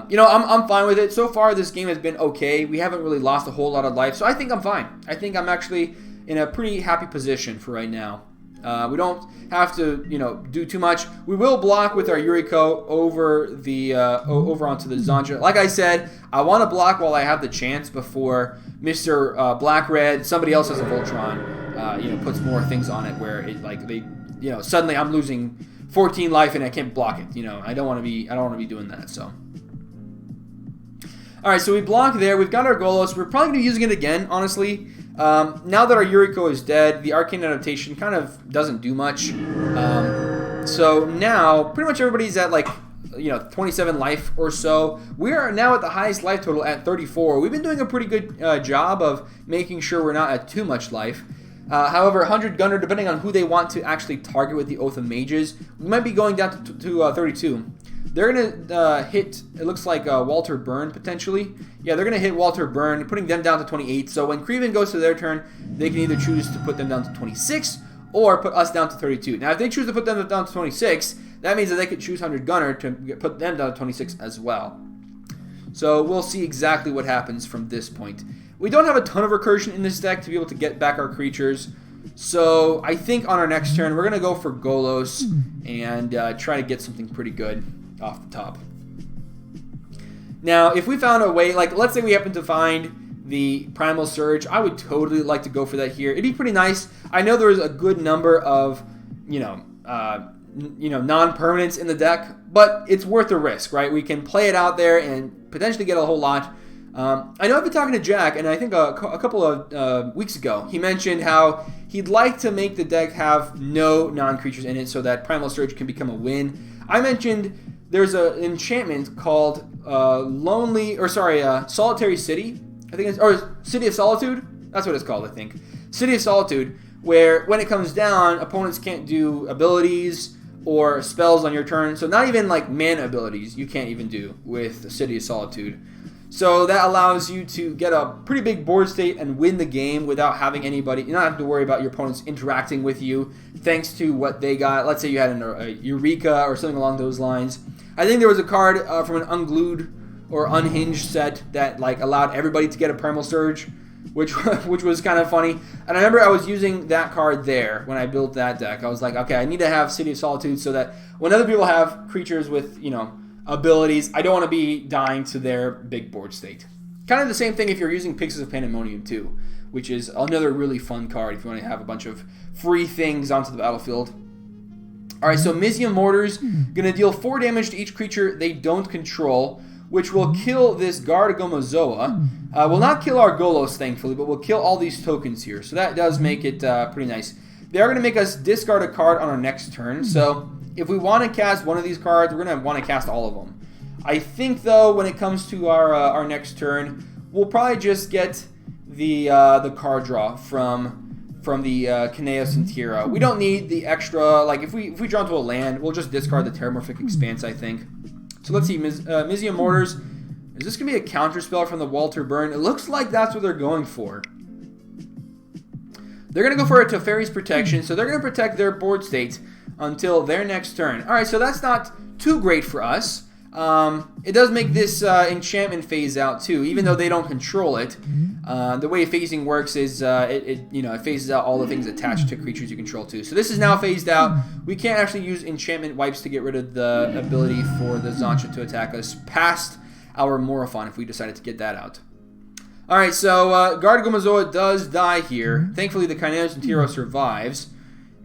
you know, I'm fine with it. So far, this game has been okay. We haven't really lost a whole lot of life, so I think I'm fine. I think I'm actually in a pretty happy position for right now. We don't have to, do too much. We will block with our Yuriko over the over onto the Zancha. Like I said, I want to block while I have the chance before Mr. Black Red, somebody else has a Voltron, puts more things on it where it suddenly I'm losing 14 life and I can't block it. I don't want to be doing that. So. All right, so we block there. We've got our Golos. We're probably going to be using it again, honestly. Now that our Yuriko is dead, the Arcane Adaptation kind of doesn't do much. So now, pretty much everybody's at 27 life or so. We are now at the highest life total at 34. We've been doing a pretty good job of making sure we're not at too much life. However, 100 Gunner, depending on who they want to actually target with the Oath of Mages, we might be going down to 32. They're going to hit, it looks like Walter Byrne, potentially. Yeah, they're going to hit Walter Byrne, putting them down to 28. So when Creven goes to their turn, they can either choose to put them down to 26 or put us down to 32. Now, if they choose to put them down to 26, that means that they could choose 100 Gunner to put them down to 26 as well. So we'll see exactly what happens from this point. We don't have a ton of recursion in this deck to be able to get back our creatures. So I think on our next turn, we're going to go for Golos and try to get something pretty good off the top. Now, if we found a way, let's say we happen to find the Primal Surge, I would totally like to go for that here. It'd be pretty nice. I know there's a good number of, non-permanents in the deck, but it's worth the risk, right? We can play it out there and potentially get a whole lot. I know I've been talking to Jack, and I think a couple of weeks ago, he mentioned how he'd like to make the deck have no non-creatures in it so that Primal Surge can become a win. I mentioned there's an enchantment called Solitary City. I think or City of Solitude. That's what it's called, I think. City of Solitude, where when it comes down, opponents can't do abilities or spells on your turn. So not even mana abilities you can't even do with the City of Solitude. So that allows you to get a pretty big board state and win the game without having anybody. You don't have to worry about your opponents interacting with you thanks to what they got. Let's say you had a Eureka or something along those lines. I think there was a card from an Unglued or Unhinged set that allowed everybody to get a Primal Surge, which was kind of funny. And I remember I was using that card there when I built that deck. I was like, okay, I need to have City of Solitude so that when other people have creatures with, abilities, I don't want to be dying to their big board state. Kind of the same thing if you're using Pixies of Pandemonium too, which is another really fun card if you want to have a bunch of free things onto the battlefield. Alright, so Mizzium Mortars going to deal 4 damage to each creature they don't control, which will kill this Gardegomazoa. Will not kill our Golos, thankfully, but will kill all these tokens here. So that does make it pretty nice. They are going to make us discard a card on our next turn, so if we want to cast one of these cards, we're going to want to cast all of them. I think, though, when it comes to our next turn, we'll probably just get the card draw from the Chaos and Tira. We don't need the extra, if we draw into a land, we'll just discard the Terramorphic Expanse, I think. So let's see, Mizzium Mortars. Is this going to be a counterspell from the Walter Byrne? It looks like that's what they're going for. They're going to go for a Teferi's Protection, so they're going to protect their board state until their next turn. Alright, so that's not too great for us. It does make this enchantment phase out too, even though they don't control it. The way phasing works is it phases out all the things attached to creatures you control too. So this is now phased out. We can't actually use enchantment wipes to get rid of the ability for the Zancha to attack us past our Morophon if we decided to get that out. Alright, so Gardegomazoa does die here. Thankfully the Kinetic Tiro survives.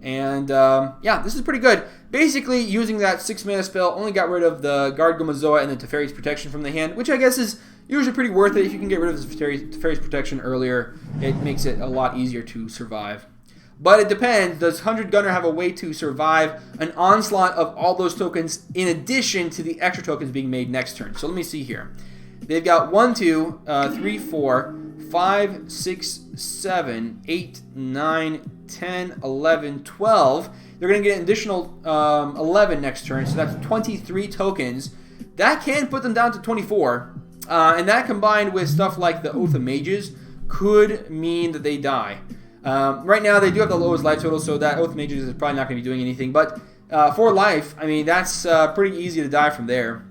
And, this is pretty good. Basically, using that 6-mana spell only got rid of the Gardegomazoa and the Teferi's Protection from the hand, which I guess is usually pretty worth it. If you can get rid of the Teferi's Protection earlier, it makes it a lot easier to survive. But it depends. Does 100 Gunner have a way to survive an onslaught of all those tokens in addition to the extra tokens being made next turn? So let me see here. They've got 1, 2, 3, 4, 5, 6, 7, 8, 9, 10, 11, 12. They're going to get an additional 11 next turn, so that's 23 tokens. That can put them down to 24, and that combined with stuff like the Oath of Mages could mean that they die. Right now, they do have the lowest life total, so that Oath of Mages is probably not going to be doing anything, but for life, I mean, that's pretty easy to die from there.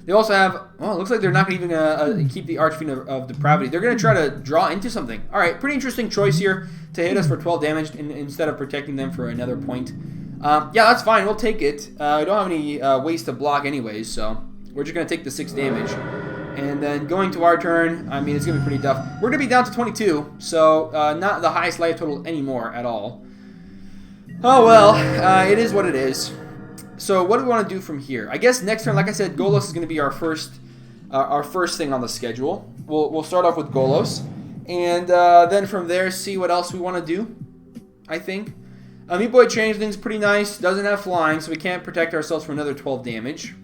They also have, well, it looks like they're not even going to keep the Archfiend of Depravity. They're going to try to draw into something. All right, pretty interesting choice here to hit us for 12 damage instead of protecting them for another point. Yeah, that's fine. We'll take it. We don't have any ways to block anyways, so we're just going to take the 6 damage. And then going to our turn, I mean, it's going to be pretty tough. We're going to be down to 22, so not the highest life total anymore at all. Oh, well, it is what it is. So what do we want to do from here? I guess next turn, like I said, Golos is going to be our first thing on the schedule. We'll start off with Golos, and then from there, see what else we want to do, I think. Meat Boy Changeling's pretty nice. Doesn't have flying, so we can't protect ourselves for another 12 damage.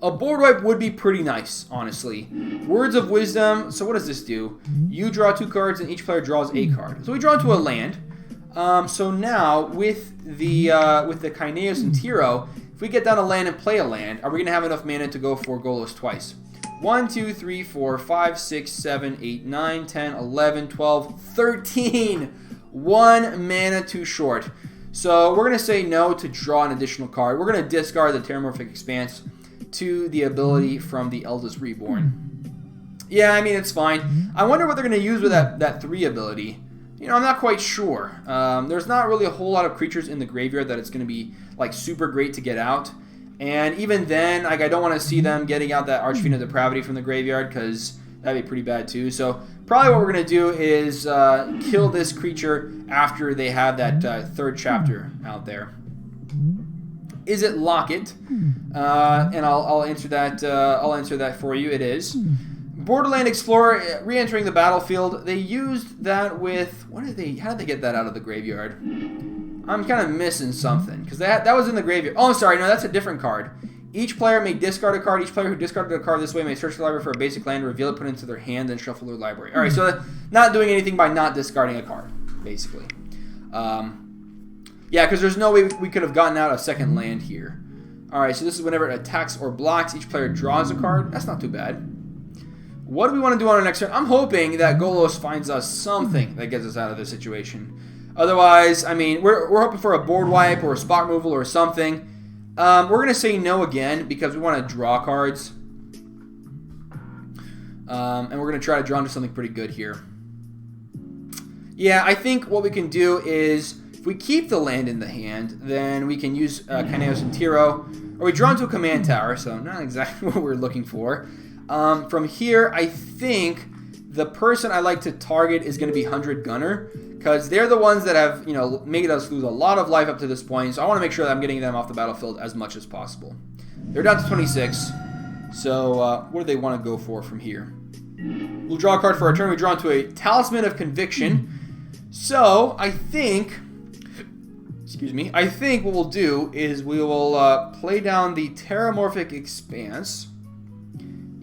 A board wipe would be pretty nice, honestly. Words of Wisdom. So what does this do? You draw 2 cards, and each player draws a card. So we draw into a land. So now with the Xenegos and Tiro, if we get down a land and play a land, are we gonna have enough mana to go for Golos twice? 1, 2, 3, 4, 5, 6, 7, 8, 9, 10, 11, 12, 13. 1 mana too short. So we're gonna say no to draw an additional card. We're gonna discard the Terramorphic Expanse to the ability from the Eldest Reborn. Yeah, I mean, it's fine. I wonder what they're going to use with that 3 ability. You know, I'm not quite sure. There's not really a whole lot of creatures in the graveyard that it's going to be, like, super great to get out. And even then, like, I don't want to see them getting out that Archfiend of Depravity from the graveyard, because that'd be pretty bad, too. So probably what we're going to do is kill this creature after they have that 3rd chapter out there. Is it Locket? And I'll answer that. I'll answer that for you. It is. Borderland Explorer re-entering the battlefield. They used that with what did they? How did they get that out of the graveyard? I'm kind of missing something because that was in the graveyard. Oh, I'm sorry. No, that's a different card. Each player may discard a card. Each player who discarded a card this way may search the library for a basic land, reveal it, put it into their hand, then shuffle their library. All right, so not doing anything by not discarding a card, basically. Yeah, because there's no way we could have gotten out a second land here. Alright, so this is whenever it attacks or blocks, each player draws a card. That's not too bad. What do we want to do on our next turn? I'm hoping that Golos finds us something that gets us out of this situation. Otherwise, I mean, we're hoping for a board wipe or a spot removal or something. We're going to say no again because we want to draw cards. And we're going to try to draw into something pretty good here. Yeah, I think what we can do is, if we keep the land in the hand, then we can use Xenegos and Tiro. Or we draw into a command tower, so not exactly what we're looking for. From here, I think the person I like to target is going to be 100 Gunner, because they're the ones that have, you know, made us lose a lot of life up to this point. So I want to make sure that I'm getting them off the battlefield as much as possible. They're down to 26. So what do they want to go for from here? We'll draw a card for our turn. We draw into a Talisman of Conviction. So I think... Excuse me. I think what we'll do is we will play down the Terramorphic Expanse.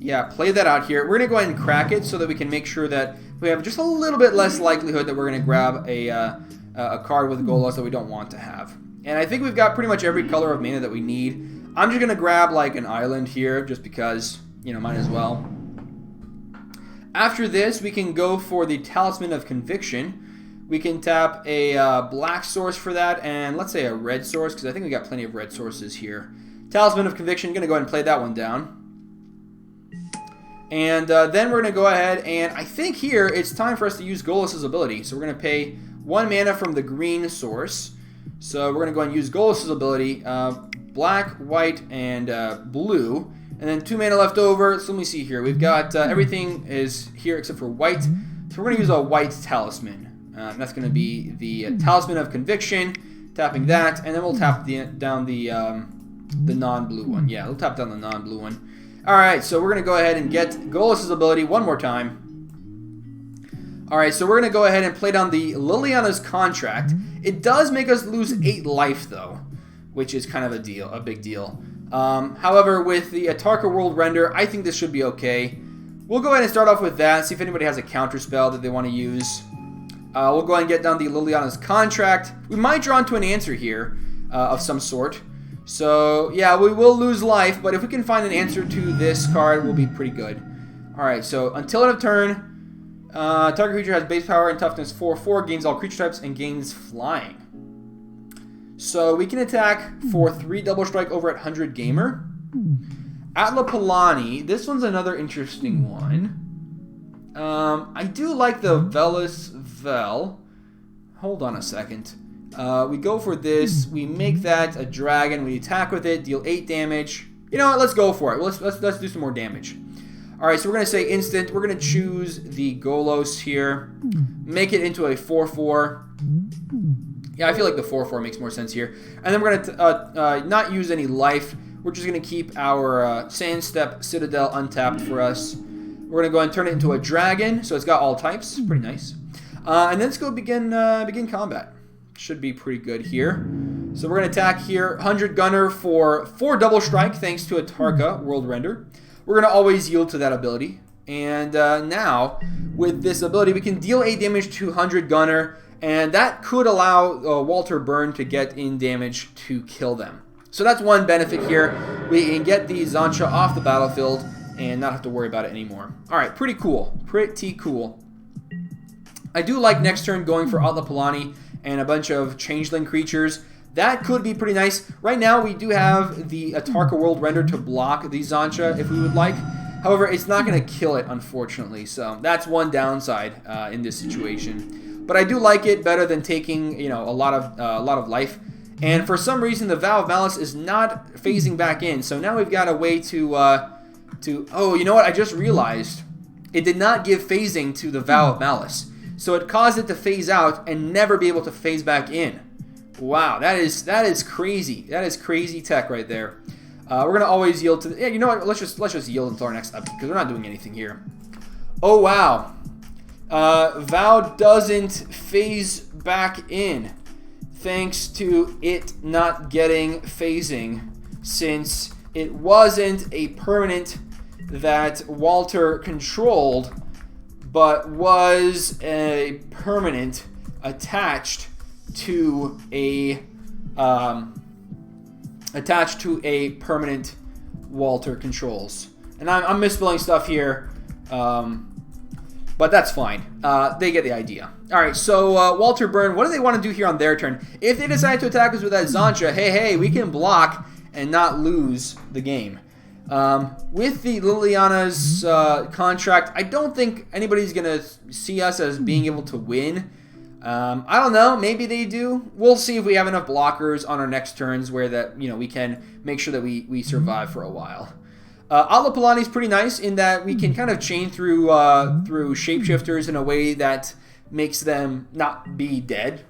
Yeah, play that out here. We're going to go ahead and crack it so that we can make sure that we have just a little bit less likelihood that we're going to grab a card with Golos that we don't want to have. And I think we've got pretty much every color of mana that we need. I'm just going to grab like an island here just because, you know, might as well. After this, we can go for the Talisman of Conviction. We can tap a black source for that, and let's say a red source, because I think we got plenty of red sources here. Talisman of Conviction, going to go ahead and play that one down. And then we're going to go ahead, and I think here it's time for us to use Golos' ability. So we're going to pay 1 mana from the green source. So we're going to go ahead and use Golos' ability, black, white, and blue. And then 2 mana left over. So let me see here. We've got everything is here except for white. So we're going to use a white talisman. That's going to be the Talisman of Conviction, tapping that, and then we'll tap down the non-blue one. Yeah, we'll tap down the non-blue one. All right, so we're going to go ahead and get Golos' ability one more time. All right, so we're going to go ahead and play down the Liliana's Contract. It does make us lose 8 life, though, which is kind of a big deal. However, with the Atarka World Render, I think this should be okay. We'll go ahead and start off with that, see if anybody has a counter spell that they want to use. We'll go ahead and get down the Liliana's Contract. We might draw into an answer here of some sort. So, yeah, we will lose life, but if we can find an answer to this card, we'll be pretty good. Alright, so until end of turn, target creature has base power and toughness 4/4, gains all creature types, and gains flying. So we can attack for 3 double strike over at 100 Gamer. Atlapalani. This one's another interesting one. I do like the Velis Vel. Hold on a second. We go for this. We make that a dragon. We attack with it. Deal 8 damage. You know what? Let's go for it. Let's do some more damage. All right, so we're going to say instant. We're going to choose the Golos here. Make it into a 4/4. Yeah, I feel like the 4/4 makes more sense here. And then we're going to not use any life. We're just going to keep our Sandstep Citadel untapped for us. We're going to go and turn it into a dragon. So it's got all types. Pretty nice. And then let's go begin combat. Should be pretty good here. So we're going to attack here. 100 Gunner for 4 double strike thanks to a Tarka World Render. We're going to always yield to that ability. And now, with this ability, we can deal 8 damage to 100 Gunner. And that could allow Walter Burn to get in damage to kill them. So that's one benefit here. We can get the Zancha off the battlefield and not have to worry about it anymore. Alright, pretty cool. Pretty cool. I do like next turn going for Atlapalani and a bunch of changeling creatures. That could be pretty nice. Right now, we do have the Atarka World Render to block the Zancha if we would like. However, it's not going to kill it, unfortunately. So that's one downside in this situation. But I do like it better than taking, you know, a lot of life. And for some reason, the Vow of Malice is not phasing back in. So now we've got a way to oh, you know what? I just realized it did not give phasing to the Vow of Malice. So it caused it to phase out and never be able to phase back in. Wow, that is crazy. That is crazy tech right there. We're gonna always yield to. Yeah, you know what? Let's just yield until our next update because we're not doing anything here. Oh wow, Vow doesn't phase back in, thanks to it not getting phasing, since it wasn't a permanent that Walter controlled, but was a permanent attached to a permanent Walter controls. And I'm misspelling stuff here, but that's fine. They get the idea. All right, so Walter Burn, what do they want to do here on their turn? If they decide to attack us with that Zancha, hey, we can block and not lose the game. With the Liliana's contract, I don't think anybody's going to see us as being able to win. I don't know. Maybe they do. We'll see if we have enough blockers on our next turns where that, you know, we can make sure that we survive for a while. Atlapalani is pretty nice in that we can kind of chain through shapeshifters in a way that makes them not be dead.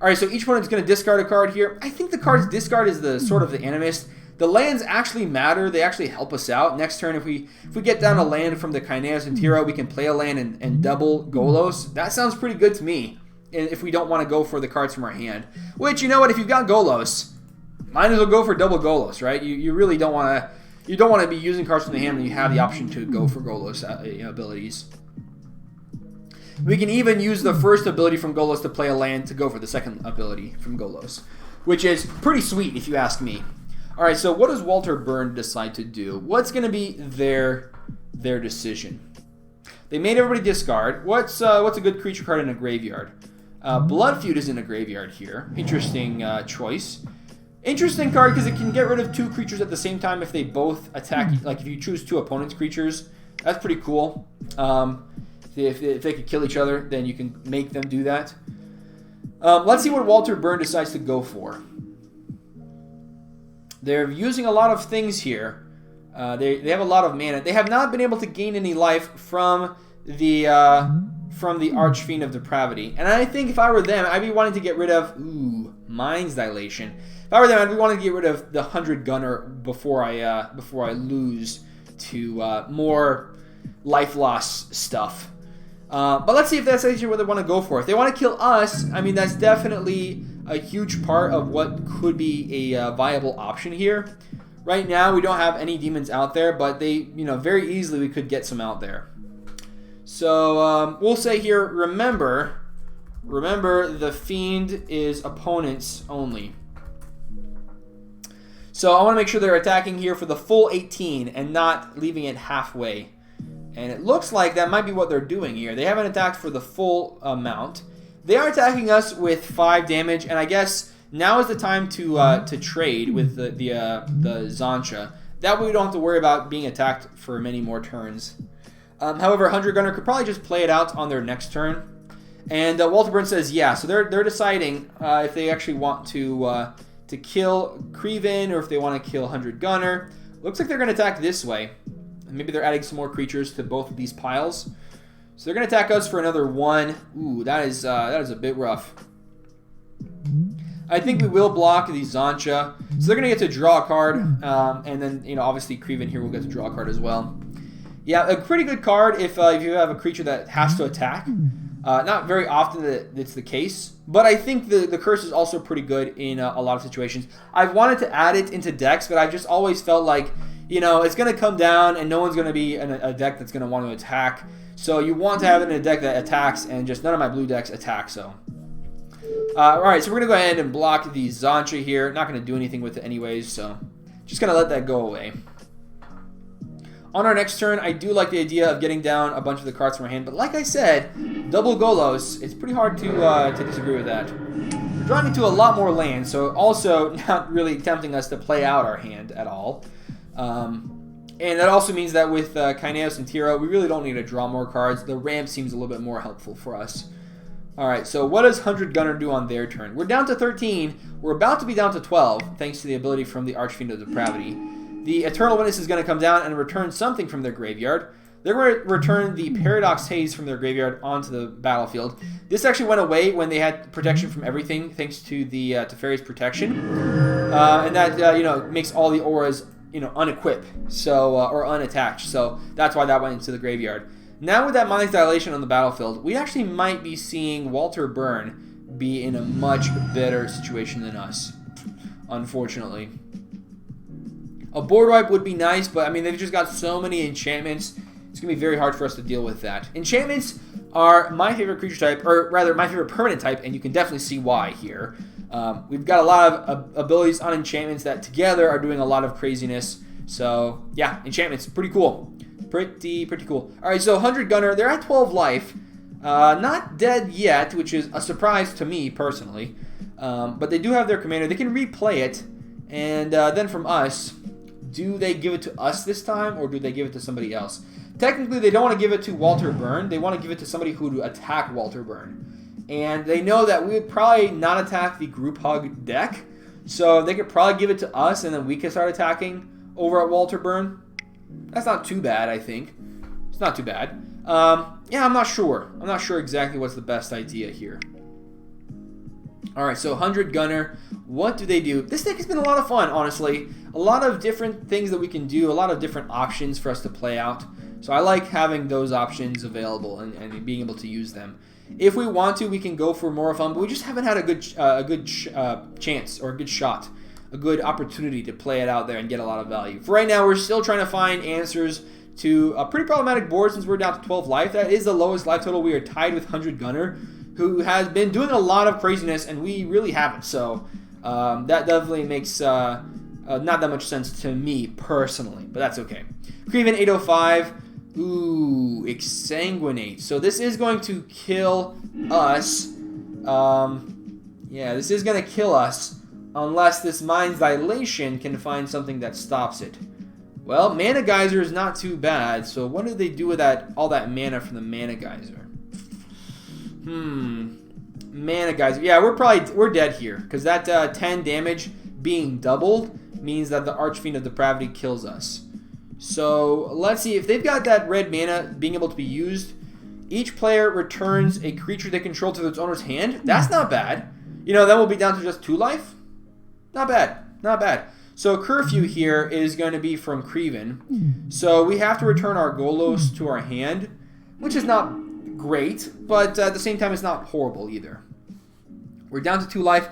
All right, so each one is going to discard a card here. I think the card's discard is the sort of the animist. The lands actually matter. They actually help us out. Next turn, if we get down a land from the Kaineas and Tira, we can play a land and double Golos. That sounds pretty good to me. And if we don't want to go for the cards from our hand. Which, you know what, if you've got Golos, might as well go for double Golos, right? You really don't want to... You don't want to be using cards from the hand when you have the option to go for Golos abilities. We can even use the first ability from Golos to play a land to go for the second ability from Golos, which is pretty sweet if you ask me. All right, so what does Walter Burn decide to do? What's going to be their decision? They made everybody discard. What's a good creature card in a graveyard? Blood Feud is in a graveyard here. Interesting choice. Interesting card because it can get rid of 2 creatures at the same time if they both attack. Like if you choose 2 opponents' creatures, that's pretty cool. If they could kill each other, then you can make them do that. Let's see what Walter Burn decides to go for. They're using a lot of things here. They have a lot of mana. They have not been able to gain any life from the Archfiend of Depravity. And I think if I were them, I'd be wanting to get rid of Mind's Dilation. If I were them, I'd be wanting to get rid of the 100 Gunner before I lose to more life loss stuff. But let's see if that's actually what they want to go for. If they want to kill us, I mean, that's definitely a huge part of what could be a viable option here. Right now, we don't have any demons out there, but they, very easily we could get some out there. So we'll say here, remember, the Fiend is opponents only. So I want to make sure they're attacking here for the full 18 and not leaving it halfway. And it looks like that might be what they're doing here. They haven't attacked for the full amount. They are attacking us with 5 damage, and I guess now is the time to trade with the Zancha. That way we don't have to worry about being attacked for many more turns. However, 100 Gunner could probably just play it out on their next turn. And Walter Burns says, yeah, so they're deciding if they actually want to kill Creven or if they want to kill 100 Gunner. Looks like they're going to attack this way. Maybe they're adding some more creatures to both of these piles. So they're going to attack us for another 1. Ooh, that is a bit rough. I think we will block the Zancha. So they're going to get to draw a card. And then, obviously Creven here will get to draw a card as well. Yeah, a pretty good card if you have a creature that has to attack. Not very often that it's the case, but I think the curse is also pretty good in a lot of situations. I've wanted to add it into decks, but I've just always felt like, it's going to come down and no one's going to be in a deck that's going to want to attack. So you want to have it in a deck that attacks, and just none of my blue decks attack, so. Alright, so we're going to go ahead and block the Zancha here. Not going to do anything with it anyways, so just going to let that go away. On our next turn, I do like the idea of getting down a bunch of the cards from our hand, but like I said, double Golos, it's pretty hard to disagree with that. We're drawing into a lot more land, so also not really tempting us to play out our hand at all. And that also means that with Kaineos and Tiro, we really don't need to draw more cards. The ramp seems a little bit more helpful for us. Alright, so what does 100 Gunner do on their turn? We're down to 13. We're about to be down to 12, thanks to the ability from the Archfiend of Depravity. The Eternal Witness is going to come down and return something from their graveyard. They're going to return the Paradox Haze from their graveyard onto the battlefield. This actually went away when they had protection from everything, thanks to the Teferi's protection. And that, makes all the auras, unequip, so, or unattached. So that's why that went into the graveyard. Now with that Mind's Dilation on the battlefield, we actually might be seeing Walter Byrne be in a much better situation than us, unfortunately. A board wipe would be nice, but I mean, they've just got so many enchantments. It's going to be very hard for us to deal with that. Enchantments are my favorite creature type, or rather my favorite permanent type, and you can definitely see why here. We've got a lot of abilities on enchantments that together are doing a lot of craziness. So yeah, enchantments, pretty cool. Pretty cool. Alright, so 100 Gunner, they're at 12 life. Not dead yet, which is a surprise to me personally. But they do have their commander. They can replay it, and then from us, do they give it to us this time, or do they give it to somebody else? Technically, they don't want to give it to Walter Byrne. They want to give it to somebody who would attack Walter Byrne. And they know that we would probably not attack the Group Hug deck, so they could probably give it to us, and then we could start attacking over at Walter Byrne. That's not too bad, I think. It's not too bad. Yeah, I'm not sure. I'm not sure exactly what's the best idea here. Alright, so 100 Gunner, what do they do? This deck has been a lot of fun, honestly. A lot of different things that we can do, a lot of different options for us to play out. So I like having those options available and being able to use them. If we want to, we can go for Morophon, but we just haven't had a good chance or a good shot, a good opportunity to play it out there and get a lot of value. For right now, we're still trying to find answers to a pretty problematic board since we're down to 12 life. That is the lowest life total. We are tied with 100 Gunner, who has been doing a lot of craziness, and we really haven't. So that definitely makes not that much sense to me personally, but that's okay. Creven 805. Ooh, Exsanguinate. So this is going to kill us. Yeah, this is going to kill us unless this Mind's Dilation can find something that stops it. Well, Mana Geyser is not too bad. So what do they do with all that mana from the Mana Geyser? Mana Geyser. Yeah, we're dead here because that 10 damage being doubled means that the Archfiend of Depravity kills us. So let's see if they've got that red mana being able to be used. Each player returns a creature they control to its owner's hand. That's not bad. Then we'll be down to just 2 life. Not bad. Not bad. So Curfew here is going to be from Creven. So we have to return our Golos to our hand, which is not great, but at the same time it's not horrible either. We're down to 2 life.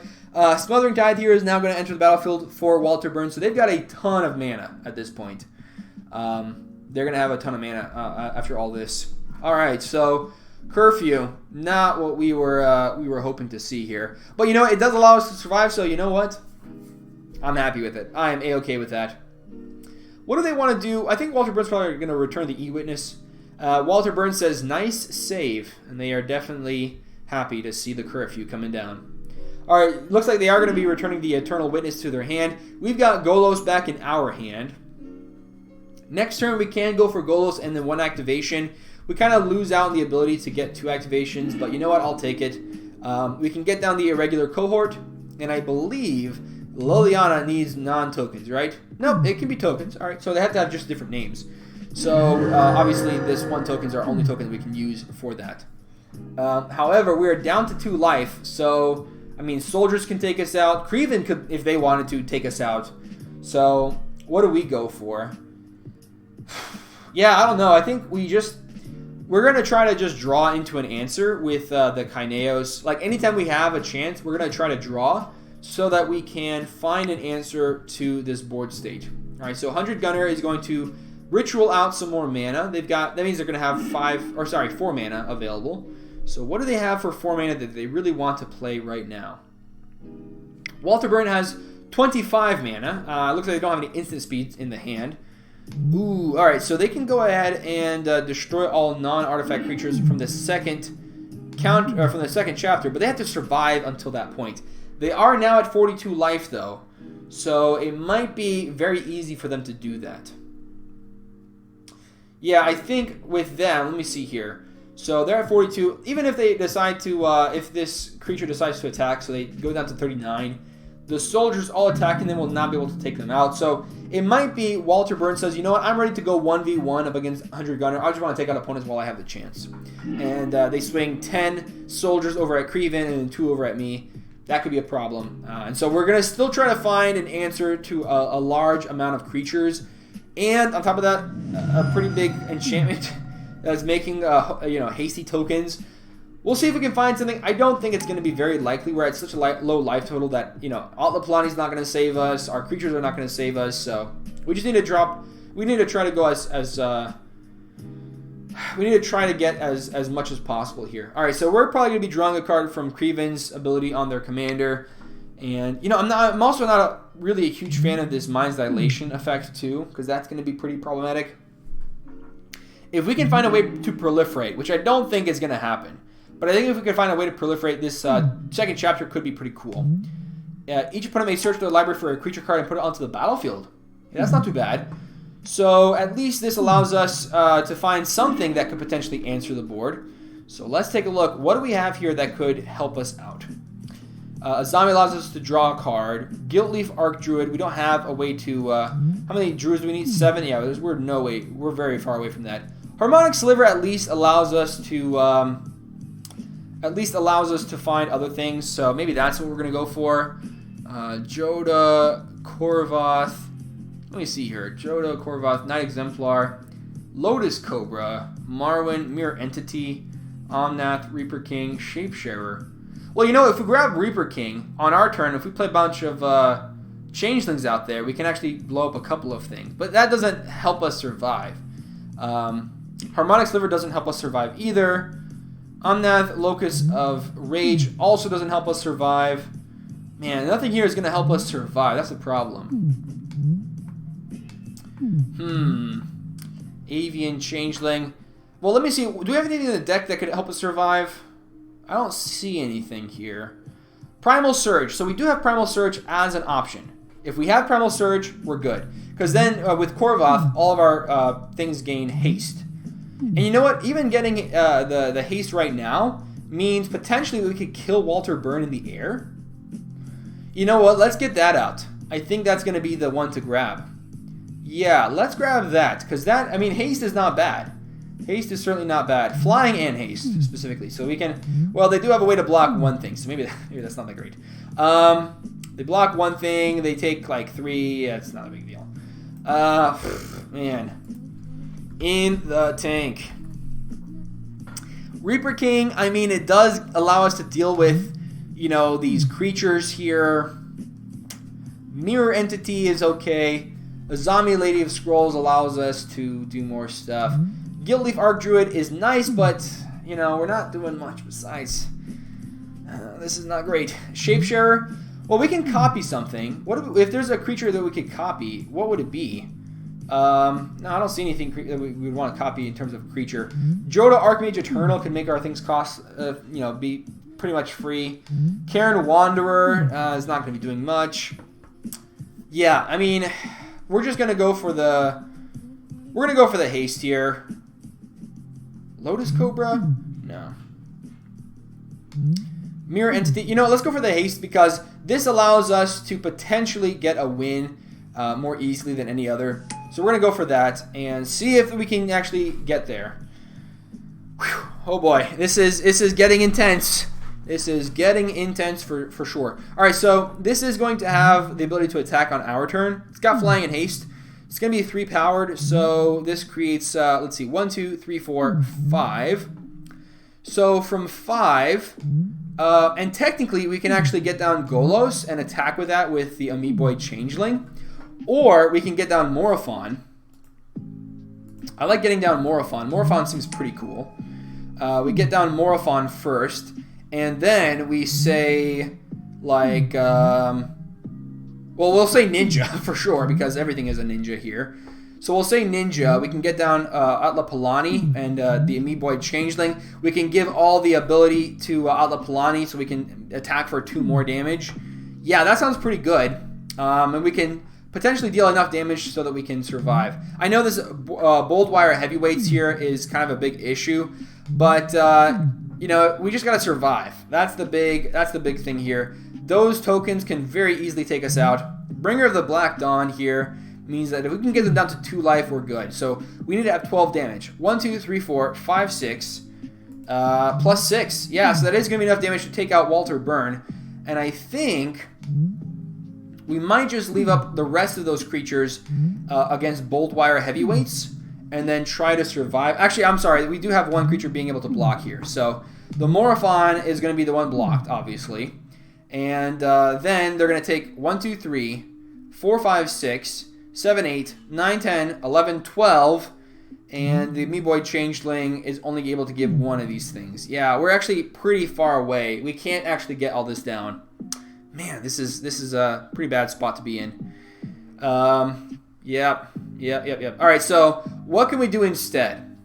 Smothering Tide here is now going to enter the battlefield for Walter Byrne. So they've got a ton of mana at this point. They're going to have a ton of mana after all this. All right, so Curfew, not what we were hoping to see here. But it does allow us to survive, so you know what? I'm happy with it. I am A-okay with that. What do they want to do? I think Walter Byrne's probably going to return the E-Witness. Walter Byrne says, nice save, and they are definitely happy to see the Curfew coming down. All right, looks like they are going to be returning the Eternal Witness to their hand. We've got Golos back in our hand. Next turn, we can go for Golos and then 1 activation. We kind of lose out on the ability to get 2 activations, but you know what? I'll take it. We can get down the irregular cohort, and I believe Liliana needs non-tokens, right? Nope, it can be tokens. All right, so they have to have just different names. So obviously, this 1 token is our only token we can use for that. However, we're down to 2 life, so I mean, soldiers can take us out. Creven could, if they wanted to, take us out. So what do we go for? Yeah, I don't know. I think we're going to try to just draw into an answer with the Xenagos. Like, anytime we have a chance, we're going to try to draw so that we can find an answer to this board state. All right, so 100 Gunner is going to ritual out some more mana. That means they're going to have 4 mana available. So what do they have for 4 mana that they really want to play right now? Walter Burn has 25 mana. It looks like they don't have any instant speeds in the hand. Ooh, alright, so they can go ahead and destroy all non-artifact creatures from the second chapter, but they have to survive until that point. They are now at 42 life, though, so it might be very easy for them to do that. Yeah, I think with them, let me see here. So they're at 42. Even if they decide to, if this creature decides to attack, so they go down to 39, the soldiers all attacking them will not be able to take them out. So it might be Walter Burns says, you know what, I'm ready to go 1v1 up against 100 Gunner. I just want to take out opponents while I have the chance. And they swing 10 soldiers over at Creven and then 2 over at me. That could be a problem. And so we're going to still try to find an answer to a large amount of creatures. And on top of that, a pretty big enchantment that's making hasty tokens. We'll see if we can find something. I don't think it's going to be very likely. We're at such a low life total that Altlaplani's not going to save us. Our creatures are not going to save us. So we just need to drop. We need to try to go we need to try to get as much as possible here. All right, so we're probably going to be drawing a card from Creven's ability on their commander. And I'm also not really a huge fan of this Mind's Dilation effect too, because that's going to be pretty problematic. If we can find a way to proliferate, which I don't think is going to happen, but I think if we can find a way to proliferate, this second chapter could be pretty cool. Each opponent may search their library for a creature card and put it onto the battlefield. Yeah, that's not too bad. So at least this allows us to find something that could potentially answer the board. So let's take a look. What do we have here that could help us out? Azami allows us to draw a card. Guiltleaf Archdruid. We don't have a way to... how many druids do we need? 7? Yeah, we're no way. We're very far away from that. Harmonic Sliver at least allows us to... find other things. So maybe that's what we're going to go for. Joda, Korvoth. Let me see here. Joda, Korvoth, Knight Exemplar, Lotus Cobra, Marwyn, Mirror Entity, Omnath, Reaper King, Shapesharer. Well, if we grab Reaper King on our turn, if we play a bunch of changelings out there, we can actually blow up a couple of things. But that doesn't help us survive. Harmonic Sliver doesn't help us survive either. Omnath, Locus of Rage also doesn't help us survive. Man, nothing here is going to help us survive. That's the problem. Avian Changeling. Well, let me see. Do we have anything in the deck that could help us survive? I don't see anything here. Primal Surge. So we do have Primal Surge as an option. If we have Primal Surge, we're good. Because then with Korvoth, all of our things gain haste. And you know what? Even getting the haste right now means potentially we could kill Walter Burn in the air. You know what? Let's get that out. I think that's going to be the one to grab. Yeah, let's grab that. Because haste is not bad. Haste is certainly not bad. Flying and haste, specifically. So we can... Well, they do have a way to block one thing. So maybe that's not that great. They block one thing. They take like 3. Yeah, it's not a big deal. Man. In the tank. Reaper King, it does allow us to deal with, these creatures here. Mirror Entity is okay. Azami Lady of Scrolls allows us to do more stuff. Guiltleaf Archdruid is nice, but, we're not doing much besides. This is not great. Shapesharer, well, we can copy something. If there's a creature that we could copy, what would it be? No, I don't see anything that we would want to copy in terms of creature. Joda Archmage Eternal can make our things cost, be pretty much free. Karen Wanderer is not going to be doing much. Yeah, we're just going to go for the We're going to go for the haste here. Lotus Cobra? No. Mirror Entity. You know, let's go for the haste because this allows us to potentially get a win more easily than any other. So we're going to go for that and see if we can actually get there. Whew. Oh boy, this is getting intense. This is getting intense for sure. All right, so this is going to have the ability to attack on our turn. It's got flying and haste. It's going to be 3 powered, so this creates, let's see, 1, 2, 3, 4, 5. So from 5, and technically we can actually get down Golos and attack with that with the Amoeboid Changeling. Or we can get down Morophon. I like getting down Morophon. Morophon seems pretty cool. We get down Morophon first, and then we say, like, well, we'll say Ninja for sure, because everything is a Ninja here. So we'll say Ninja. We can get down Atlapalani and the Amoeboid Changeling. We can give all the ability to Atlapalani so we can attack for 2 more damage. Yeah, that sounds pretty good. And we can potentially deal enough damage so that we can survive. I know this Bold Wire Heavyweights here is kind of a big issue, but you know, we just gotta survive. That's the big thing here. Those tokens can very easily take us out. Bringer of the Black Dawn here means that if we can get them down to 2 life, we're good. So we need to have 12 damage. 1, 2, 3, 4, 5, 6, plus 6. Yeah, so that is gonna be enough damage to take out Walter Byrne. And I think we might just leave up the rest of those creatures against Bold Wire Heavyweights and then try to survive. Actually, I'm sorry. We do have one creature being able to block here. So the Morophon is going to be the one blocked, obviously. And then they're going to take 1, 2, 3, 4, 5, 6, 7, 8, 9, 10, 11, 12. And the Amoeboid Changeling is only able to give one of these things. Yeah, we're actually pretty far away. We can't actually get all this down. Man, this is a pretty bad spot to be in. Yep. All right, so what can we do instead?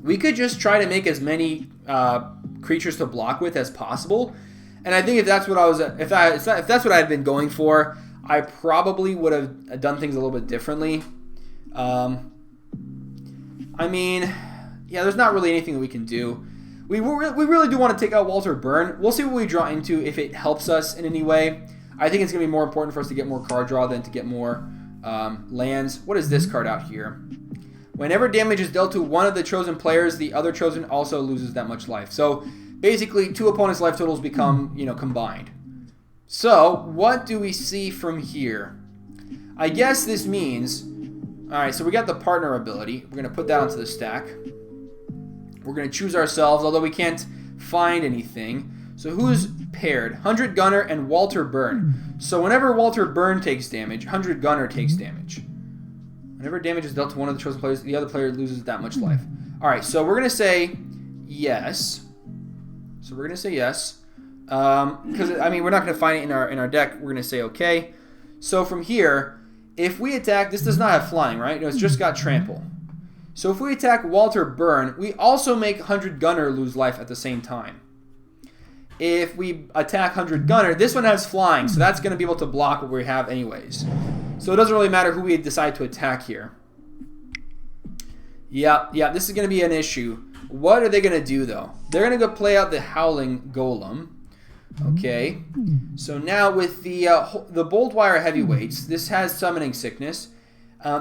We could just try to make as many creatures to block with as possible. And I think if that's what if that's what I had been going for, I probably would have done things a little bit differently. I mean, yeah, there's not really anything that we can do. We really do want to take out Walter Byrne. We'll see what we draw into if it helps us in any way. I think it's going to be more important for us to get more card draw than to get more lands. What is this card out here? Whenever damage is dealt to one of the chosen players, the other chosen also loses that much life. So basically, 2 opponents' life totals become, you know, combined. So what do we see from here? I guess this means, all right, so we got the partner ability. We're going to put that onto the stack. We're going to choose ourselves, although we can't find anything. So who's paired? 100 Gunner and Walter Byrne. So whenever Walter Byrne takes damage, 100 Gunner takes damage. Whenever damage is dealt to one of the chosen players, the other player loses that much life. All right, so we're going to say yes. Because, I mean, we're not going to find it in our deck. We're going to say okay. So from here, if we attack, this does not have flying, right? No, it's just got trample. So if we attack Walter Byrne, we also make 100 Gunner lose life at the same time. If we attack 100 Gunner, this one has flying, so that's going to be able to block what we have anyways. So it doesn't really matter who we decide to attack here. Yeah, this is going to be an issue. What are they going to do, though? They're going to go play out the Howling Golem. Okay. So now with the Bold Wire Heavyweights, this has Summoning Sickness.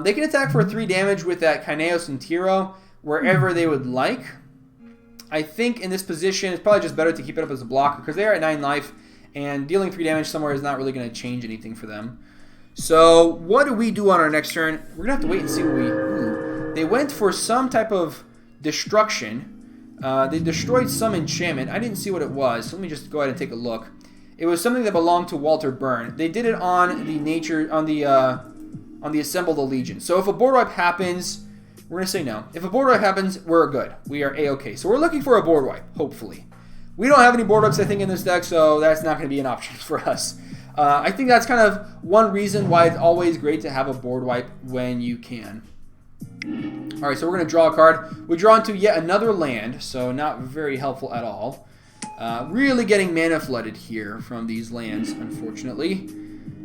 They can attack for 3 damage with that Kineos and Tiro wherever they would like. I think in this position, it's probably just better to keep it up as a blocker because they are at 9 life, and dealing 3 damage somewhere is not really going to change anything for them. So what do we do on our next turn? We're going to have to wait and see what we... They went for some type of destruction. They destroyed some enchantment. I didn't see what it was, so let me just go ahead and take a look. It was something that belonged to Walter Byrne. They did it on the Assemble the Legion. So if a board wipe happens, we're going to say no. If a board wipe happens, we're good. We are A-okay. So we're looking for a board wipe, hopefully. We don't have any board wipes, I think, in this deck, so that's not going to be an option for us. I think that's kind of one reason why it's always great to have a board wipe when you can. All right, so we're going to draw a card. We draw into yet another land, so not very helpful at all. Really getting mana flooded here from these lands, unfortunately.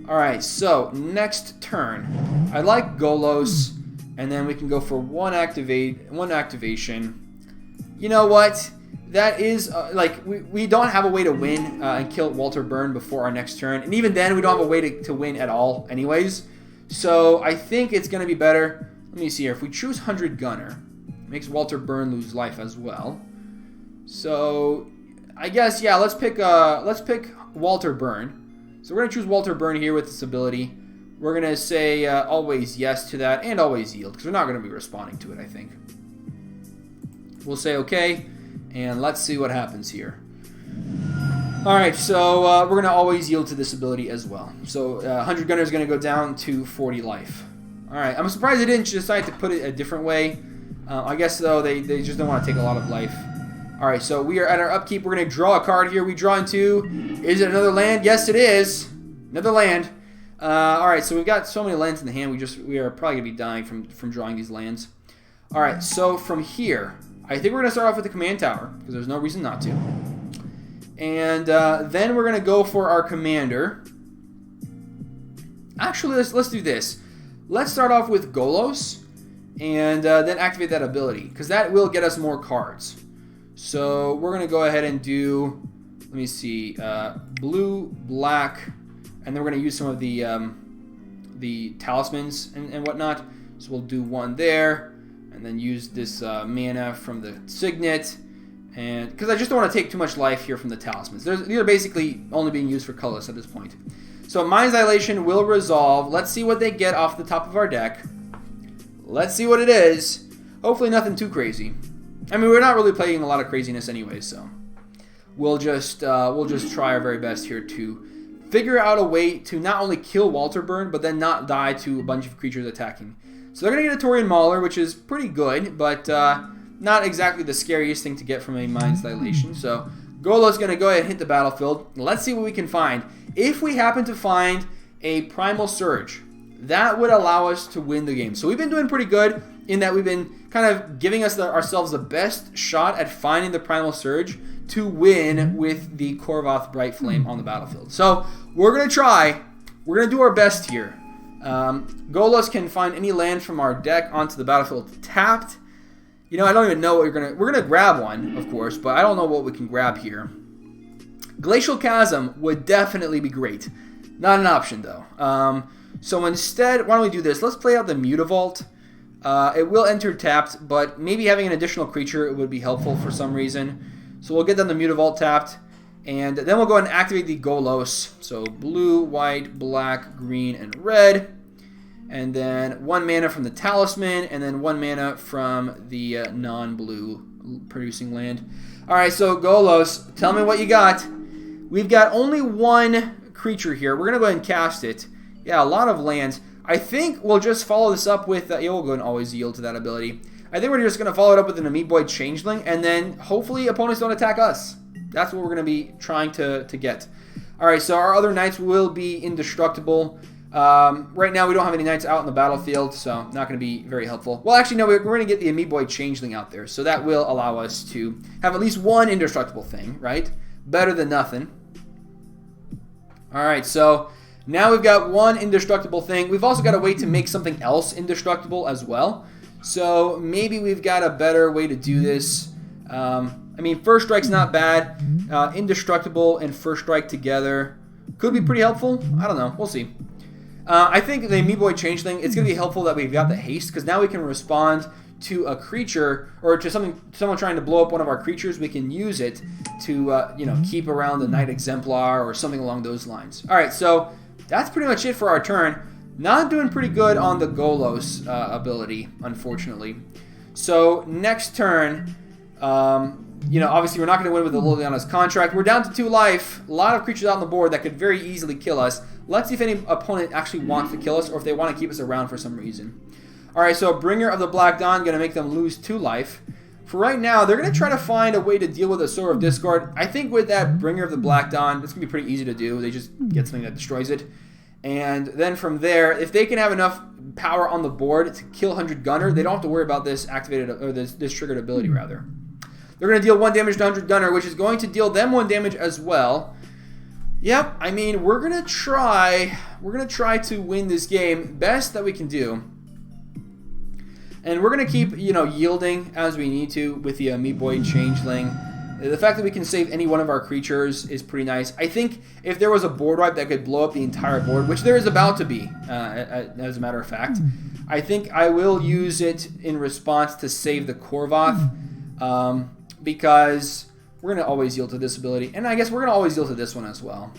All right, so next turn. I like Golos, And then we can go for one activation. You know what? That is, we don't have a way to win and kill Walter Byrne before our next turn. And even then, we don't have a way to win at all anyways. So I think it's going to be better. Let me see here. If we choose 100 Gunner, it makes Walter Byrne lose life as well. So I guess, yeah, let's pick Walter Byrne. So we're going to choose Walter Byrne here with this ability. We're going to say always yes to that and always yield, because we're not going to be responding to it, I think. We'll say okay, and let's see what happens here. Alright, so we're going to always yield to this ability as well. So 100 Gunner is going to go down to 40 life. Alright, I'm surprised they didn't decide to put it a different way. I guess, though, they just don't want to take a lot of life. Alright, so we are at our upkeep. We're going to draw a card here. We draw into... Is it another land? Yes, it is. Another land. Alright, so we've got so many lands in the hand. We are probably going to be dying from drawing these lands. Alright, so from here, I think we're going to start off with the command tower, because there's no reason not to. And then we're going to go for our commander. Actually, let's do this. Let's start off with Golos, and then activate that ability, because that will get us more cards. So we're going to go ahead and do, let me see, blue, black, and then we're going to use some of the talismans and whatnot. So we'll do one there, and then use this mana from the signet. And because I just don't want to take too much life here from the talismans. These are basically only being used for colorless at this point. So Mind's Dilation will resolve. Let's see what they get off the top of our deck. Let's see what it is. Hopefully nothing too crazy. I mean, we're not really playing a lot of craziness anyway, so we'll just try our very best here to figure out a way to not only kill Walter Byrne, but then not die to a bunch of creatures attacking. So they're going to get a Taurian Mauler, which is pretty good, but not exactly the scariest thing to get from a Mind's Dilation. So Golos going to go ahead and hit the battlefield. Let's see what we can find. If we happen to find a Primal Surge, that would allow us to win the game. So we've been doing pretty good in that we've been kind of giving ourselves the best shot at finding the Primal Surge to win with the Korvoth Bright Flame on the battlefield. So we're going to try. We're going to do our best here. Golos can find any land from our deck onto the battlefield tapped. You know, I don't even know what we're gonna grab one, of course, but I don't know what we can grab here. Glacial Chasm would definitely be great. Not an option, though. So instead, why don't we do this? Let's play out the Mutavault. It will enter tapped, but maybe having an additional creature would be helpful for some reason. So we'll get down the Mutavault tapped, and then we'll go ahead and activate the Golos. So blue, white, black, green, and red. And then 1 mana from the Talisman, and then 1 mana from the non-blue producing land. Alright, so Golos, tell me what you got. We've got only 1 creature here. We're going to go ahead and cast it. Yeah, a lot of lands. I think we'll just follow this up with, yeah, we'll go and always yield to that ability. I think we're just going to follow it up with an Amoeboid Changeling, and then hopefully opponents don't attack us. That's what we're going to be trying to get. Alright, so our other knights will be indestructible. Right now we don't have any knights out in the battlefield, so not going to be very helpful. Well, actually, no, we're going to get the Amoeboid Changeling out there, so that will allow us to have at least 1 indestructible thing, right? Better than nothing. Alright, so now we've got 1 indestructible thing. We've also got a way to make something else indestructible as well. So maybe we've got a better way to do this. I mean, First Strike's not bad. Indestructible and First Strike together could be pretty helpful. I don't know. We'll see. I think the Amoeboid Changeling, it's going to be helpful that we've got the haste, because now we can respond to a creature, or to someone trying to blow up one of our creatures. We can use it to, keep around the Knight Exemplar or something along those lines. Alright, so that's pretty much it for our turn. Not doing pretty good on the Golos ability, unfortunately. So next turn, obviously we're not going to win with the Liliana's Contract. We're down to 2 life. A lot of creatures out on the board that could very easily kill us. Let's see if any opponent actually wants to kill us, or if they want to keep us around for some reason. Alright, so Bringer of the Black Dawn going to make them lose 2 life. For right now, they're going to try to find a way to deal with a Sower of Discord. I think with that Bringer of the Black Dawn, it's going to be pretty easy to do. They just get something that destroys it. And then from there, if they can have enough power on the board to kill 100 Gunner, they don't have to worry about this activated, or this triggered ability, rather. They're going to deal 1 damage to 100 Gunner, which is going to deal them 1 damage as well. Yep, I mean, we're going to try to win this game best that we can do. And we're going to keep, yielding as we need to with the Meat Boy Changeling. The fact that we can save any one of our creatures is pretty nice. I think if there was a board wipe that could blow up the entire board, which there is about to be, as a matter of fact, I think I will use it in response to save the Korvoth, because we're going to always yield to this ability. And I guess we're going to always yield to this one as well.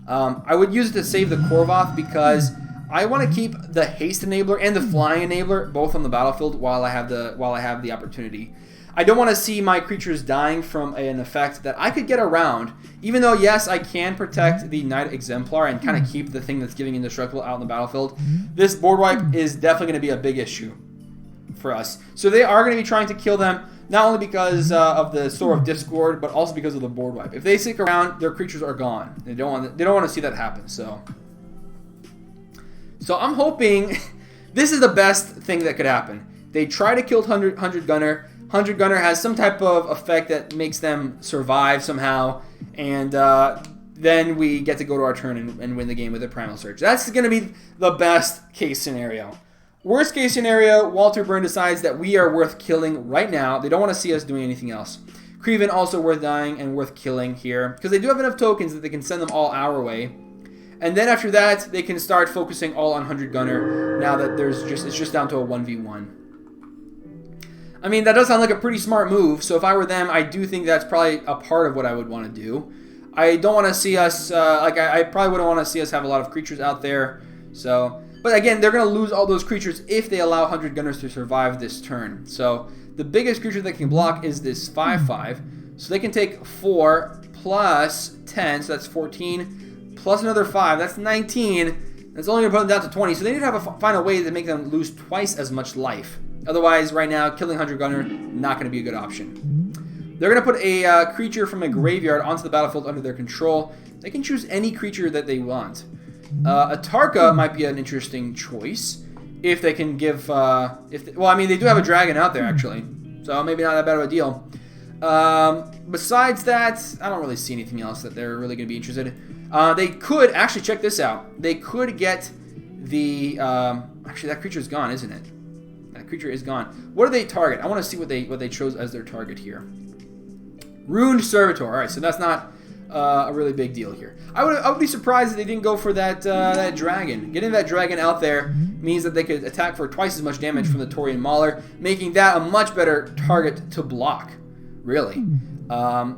I would use it to save the Korvoth because I want to keep the haste enabler and the flying enabler both on the battlefield while I have the opportunity. I don't want to see my creatures dying from an effect that I could get around, even though, yes, I can protect the Knight Exemplar and kind of keep the thing that's giving indestructible out on the battlefield. This board wipe is definitely going to be a big issue for us. So they are going to be trying to kill them, not only because of the Sword of Discord, but also because of the board wipe. If they stick around, their creatures are gone. They don't want to see that happen. So I'm hoping this is the best thing that could happen. They try to kill 100 Gunner. 100 Gunner has some type of effect that makes them survive somehow, and then we get to go to our turn and win the game with a Primal Surge. That's going to be the best case scenario. Worst case scenario, Walter Byrne decides that we are worth killing right now. They don't want to see us doing anything else. Creven also worth dying and worth killing here, because they do have enough tokens that they can send them all our way. And then after that, they can start focusing all on 100 Gunner now that it's just down to a 1v1. I mean, that does sound like a pretty smart move, so if I were them, I do think that's probably a part of what I would want to do. I don't want to see us, I probably wouldn't want to see us have a lot of creatures out there, so... But again, they're going to lose all those creatures if they allow 100 Gunners to survive this turn. So, the biggest creature they can block is this 5/5, so they can take 4 plus 10, so that's 14, plus another 5, that's 19, that's only going to put them down to 20, so they need to find a way to make them lose twice as much life. Otherwise, right now, killing 100 Gunner, not going to be a good option. They're going to put a creature from a graveyard onto the battlefield under their control. They can choose any creature that they want. A Tarka might be an interesting choice if they can give... they do have a dragon out there, actually. So maybe not that bad of a deal. Besides that, I don't really see anything else that they're really going to be interested in. They could... Actually, check this out. They could get the... actually, that creature's gone, isn't it? That creature is gone. What do they target? I want to see what they chose as their target here. Ruined Servitor. All right, so that's not a really big deal here. I would be surprised if they didn't go for that that dragon. Getting that dragon out there means that they could attack for twice as much damage from the Taurian Mauler, making that a much better target to block. Really.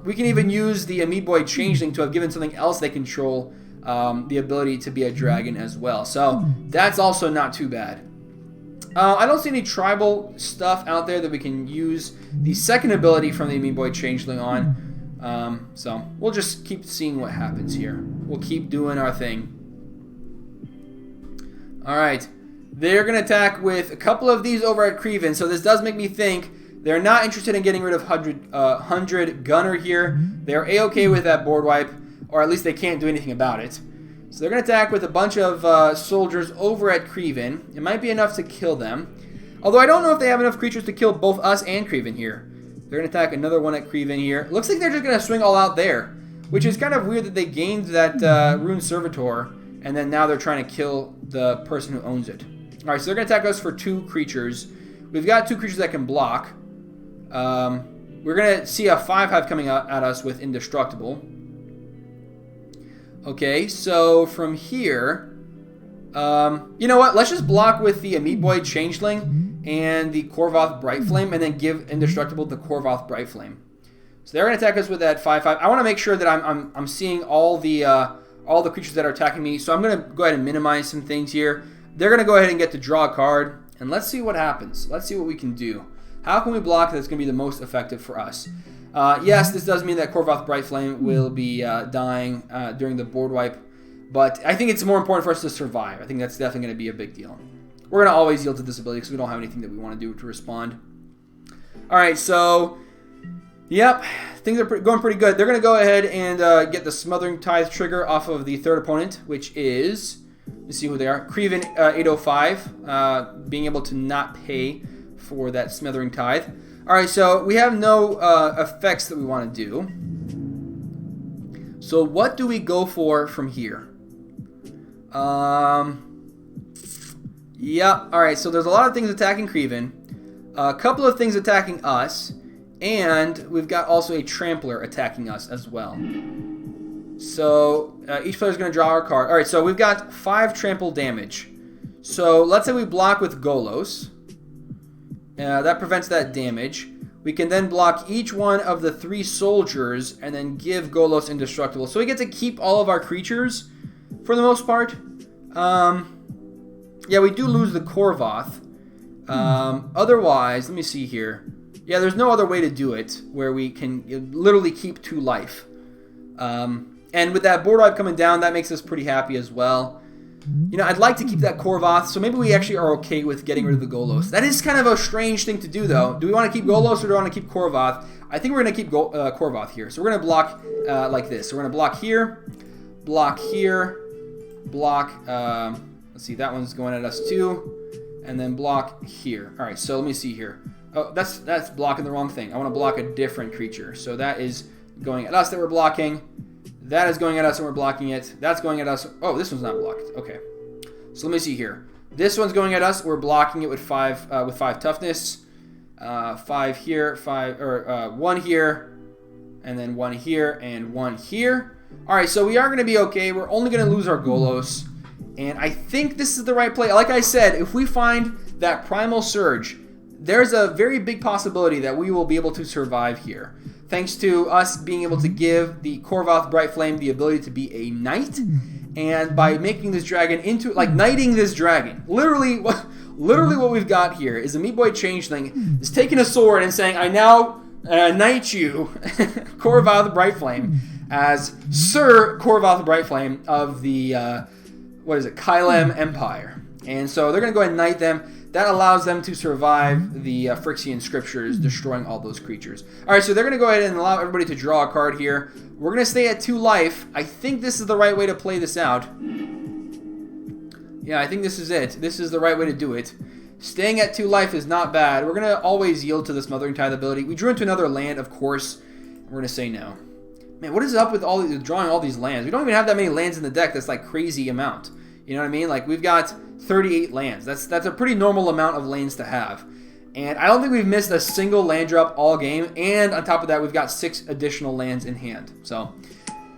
We can even use the Meat Boy Changeling to have given something else they control the ability to be a dragon as well. So that's also not too bad. I don't see any tribal stuff out there that we can use the second ability from the Meat Boy Changeling on. So we'll just keep seeing what happens here. We'll keep doing our thing. Alright. They're going to attack with a couple of these over at Creven. So this does make me think they're not interested in getting rid of 100 Gunner here. They're A-okay with that board wipe. Or at least they can't do anything about it. So they're going to attack with a bunch of soldiers over at Creven. It might be enough to kill them. Although I don't know if they have enough creatures to kill both us and Creven here. They're going to attack another one at Creven here. Looks like they're just going to swing all out there. Which is kind of weird that they gained that Ruined Servitor. And then now they're trying to kill the person who owns it. Alright, so they're going to attack us for 2 creatures. We've got 2 creatures that can block. We're going to see a 5/5 coming at us with Indestructible. Okay, so from here, you know what? Let's just block with the Meat Boy Changeling and the Korvoth Brightflame, and then give Indestructible the Korvoth Brightflame. So they're going to attack us with that 5/5. I want to make sure that I'm seeing all the creatures that are attacking me. So I'm going to go ahead and minimize some things here. They're going to go ahead and get to draw a card, and let's see what happens. Let's see what we can do. How can we block that's going to be the most effective for us? Yes, this does mean that Korvoth Brightflame will be dying during the board wipe, but I think it's more important for us to survive. I think that's definitely going to be a big deal. We're going to always yield to this ability because we don't have anything that we want to do to respond. Alright, so, yep, things are going pretty good. They're going to go ahead and get the Smothering Tithe trigger off of the third opponent, which is, let's see who they are, Creven 805, being able to not pay for that Smothering Tithe. Alright, so we have no effects that we want to do. So what do we go for from here? Yeah, alright, so there's a lot of things attacking Creven. a couple of things attacking us, and we've got also a trampler attacking us as well. So each player is going to draw our card. All right, so we've got 5 trample damage. So let's say we block with Golos. That prevents that damage. We can then block each one of the 3 soldiers and then give Golos indestructible. So we get to keep all of our creatures for the most part. Yeah, we do lose the Korvoth. Otherwise, let me see here. Yeah, there's no other way to do it where we can literally keep 2 life. And with that board wipe coming down, that makes us pretty happy as well. You know, I'd like to keep that Korvoth, so maybe we actually are okay with getting rid of the Golos. That is kind of a strange thing to do, though. Do we want to keep Golos or do we want to keep Korvoth? I think we're going to keep Korvoth here. So we're going to block like this. So we're going to block here, block, let's see, that one's going at us too, and then block here. All right, so let me see here. Oh, that's blocking the wrong thing. I want to block a different creature. So that is going at us that we're blocking. That is going at us and we're blocking it. That's going at us. Oh, this one's not blocked. Okay. So let me see here. This one's going at us. We're blocking it with 5 toughness. 5 here, 1 here, and then 1 here and 1 here. All right, so we are going to be okay. We're only going to lose our Golos, and I think this is the right play. Like I said, if we find that Primal Surge, there's a very big possibility that we will be able to survive here. Thanks to us being able to give the Korvoth Bright Flame the ability to be a knight, and by making this dragon into, like, knighting this dragon. Literally what we've got here is a Meat Boy Changeling is taking a sword and saying, I now knight you, Korvoth Bright Flame, as Sir Korvoth Bright Flame of the, Kylem Empire. And so they're going to go ahead and knight them. That allows them to survive the Phyrexian Scriptures, destroying all those creatures. All right, so they're going to go ahead and allow everybody to draw a card here. We're going to stay at 2 life. I think this is the right way to play this out. Yeah, I think this is it. This is the right way to do it. Staying at 2 life is not bad. We're going to always yield to this Mothering Tithe ability. We drew into another land, of course. We're going to say no. Man, what is up with drawing all these lands? We don't even have that many lands in the deck. That's like crazy amount. You know what I mean? Like, we've got 38 lands. That's a pretty normal amount of lands to have. And I don't think we've missed a single land drop all game. And on top of that, we've got 6 additional lands in hand. So,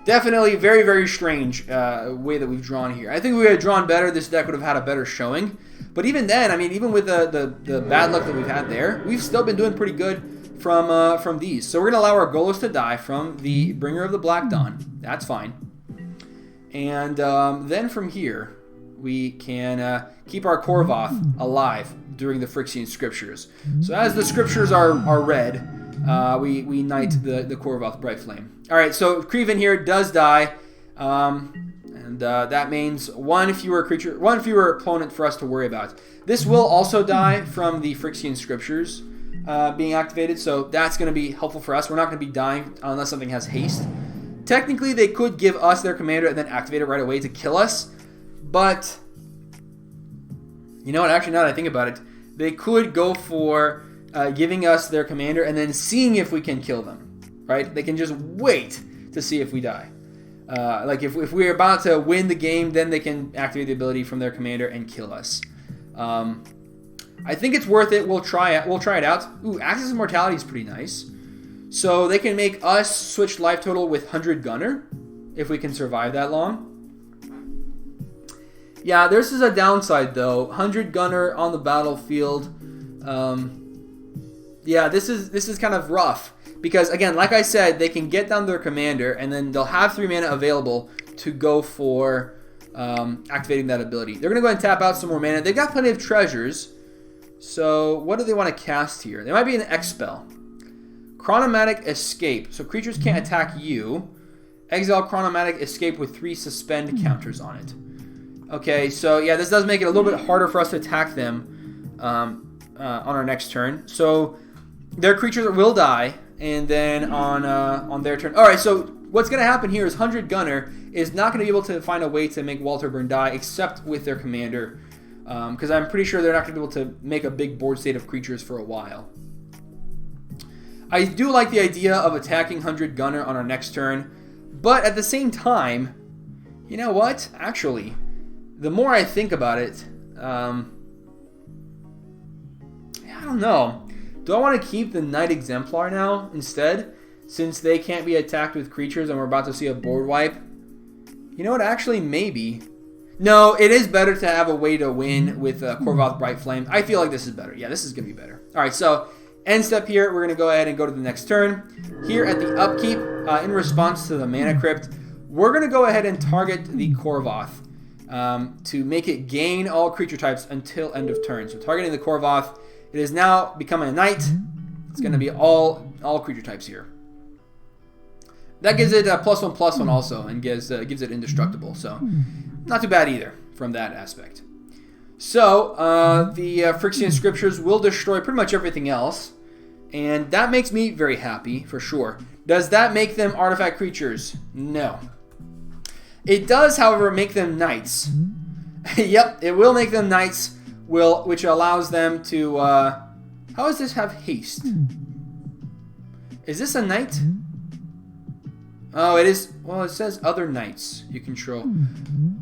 definitely very, very strange way that we've drawn here. I think if we had drawn better, this deck would have had a better showing. But even then, I mean, even with the bad luck that we've had there, we've still been doing pretty good from these. So we're going to allow our Golos to die from the Bringer of the Black Dawn. That's fine. And then from here, we can keep our Korvoth alive during the Phyrexian Scriptures. So as the Scriptures are read, we knight the Korvoth Bright Flame. All right, so Creven here does die, and that means one fewer opponent for us to worry about. This will also die from the Phyrexian Scriptures being activated, so that's going to be helpful for us. We're not going to be dying unless something has haste. Technically, they could give us their commander and then activate it right away to kill us. But, you know what, actually now that I think about it, they could go for giving us their commander and then seeing if we can kill them, right? They can just wait to see if we die. Like if we're about to win the game, then they can activate the ability from their commander and kill us. I think it's worth it. We'll try it out. Ooh, Access Immortality is pretty nice. So they can make us switch life total with 100 Gunner if we can survive that long. Yeah, this is a downside though. 100 Gunner on the battlefield. Yeah, this is kind of rough because again, like I said, they can get down their commander and then they'll have 3 mana available to go for activating that ability. They're gonna go ahead and tap out some more mana. They've got plenty of treasures. So what do they want to cast here? They might be an X spell. Chronomatic Escape. So creatures can't attack you. Exile Chronomatic Escape with 3 suspend counters on it. Okay, so yeah, this does make it a little bit harder for us to attack them on our next turn. So their creatures will die, and then on their turn. All right, so what's going to happen here is 100 Gunner is not going to be able to find a way to make Walter Burn die except with their commander, because I'm pretty sure they're not going to be able to make a big board state of creatures for a while. I do like the idea of attacking 100 Gunner on our next turn, but at the same time, you know what? Actually, the more I think about it, I don't know. Do I want to keep the Knight Exemplar now instead? Since they can't be attacked with creatures and we're about to see a board wipe? You know what? Actually, maybe. No, it is better to have a way to win with Korvoth Bright Flame. I feel like this is better. Yeah, this is going to be better. All right, so end step here. We're going to go ahead and go to the next turn. Here at the upkeep, in response to the Mana Crypt, we're going to go ahead and target the Korvoth to make it gain all creature types until end of turn. So targeting the Korvoth, it is now becoming a knight. It's going to be all creature types here. That gives it a +1/+1 also, and gives it indestructible. So not too bad either from that aspect. So the Phyrexian Scriptures will destroy pretty much everything else, and that makes me very happy for sure. Does that make them artifact creatures? No. It does, however, make them knights. Yep, it will make them knights, which allows them to... how does this have haste? Is this a knight? Oh, it is... Well, it says other knights you control.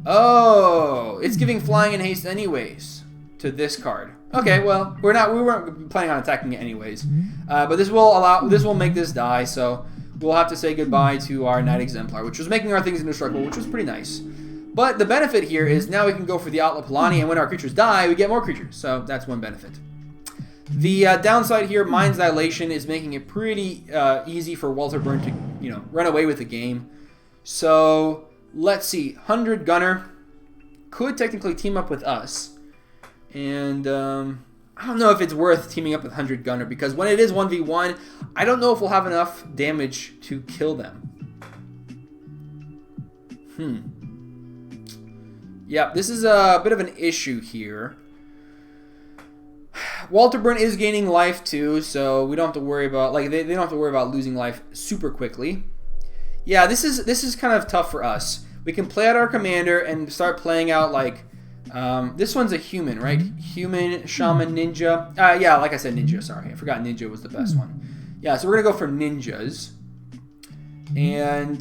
Oh, it's giving flying and haste anyways to this card. Okay, well, we weren't planning on attacking it anyways. But this will make this die, so we'll have to say goodbye to our Knight Exemplar, which was making our things indestructible, which was pretty nice. But the benefit here is now we can go for the Outlaw Polani, and when our creatures die, we get more creatures. So that's one benefit. The downside here, Mind's Dilation, is making it pretty easy for Walter Byrne to, run away with the game. So let's see. 100 Gunner could technically team up with us, and I don't know if it's worth teaming up with 100 Gunner, because when it is 1v1, I don't know if we'll have enough damage to kill them. Yeah, this is a bit of an issue here. Walter Byrne is gaining life too, so we don't have to worry about they don't have to worry about losing life super quickly. Yeah, this is kind of tough for us. We can play out our commander and start playing out this one's a human, right? Human, shaman, ninja. Yeah, like I said, ninja. Sorry, I forgot ninja was the best one. Yeah, so we're gonna go for ninjas, and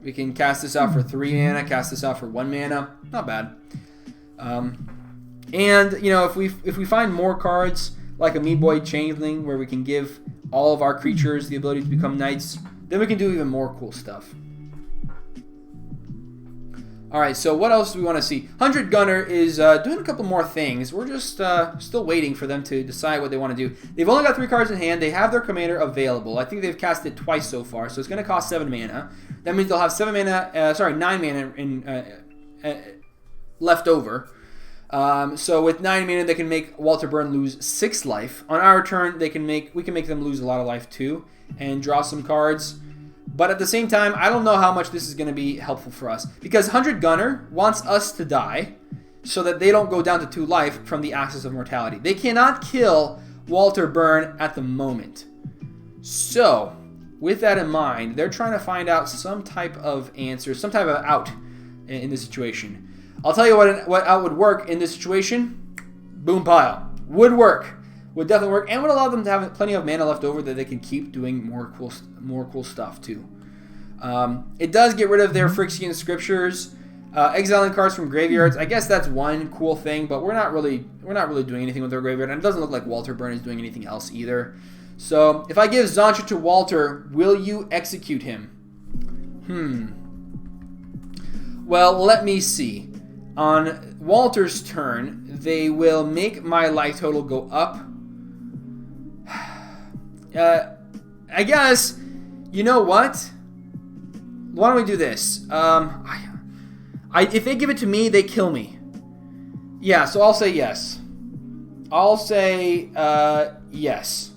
we can cast this out for 3 mana, cast this out for 1 mana. Not bad. And if we find more cards like a Meat Boy Changeling, where we can give all of our creatures the ability to become knights, then we can do even more cool stuff. Alright, so what else do we want to see? 100 Gunner is doing a couple more things. We're just still waiting for them to decide what they want to do. They've only got 3 cards in hand. They have their commander available. I think they've cast it twice so far, so it's going to cost 7 mana. That means they'll have 9 mana left over. So with 9 mana, they can make Walter Byrne lose 6 life. On our turn, we can make them lose a lot of life too, and draw some cards. But at the same time, I don't know how much this is going to be helpful for us, because 100 Gunner wants us to die so that they don't go down to 2 life from the Axis of Mortality. They cannot kill Walter Byrne at the moment. So, with that in mind, they're trying to find out some type of answer, some type of out in this situation. I'll tell you what out would work in this situation. Boom Pile. Would work. Would definitely work, and would allow them to have plenty of mana left over that they can keep doing more cool stuff too. It does get rid of their Phyrexian Scriptures, exiling cards from graveyards. I guess that's one cool thing, but we're not really doing anything with their graveyard, and it doesn't look like Walter Byrne is doing anything else either. So if I give Zontra to Walter, will you execute him? Well, let me see. On Walter's turn, they will make my life total go up. I guess, you know what? Why don't we do this? If they give it to me, they kill me. Yeah, so I'll say yes. I'll say yes.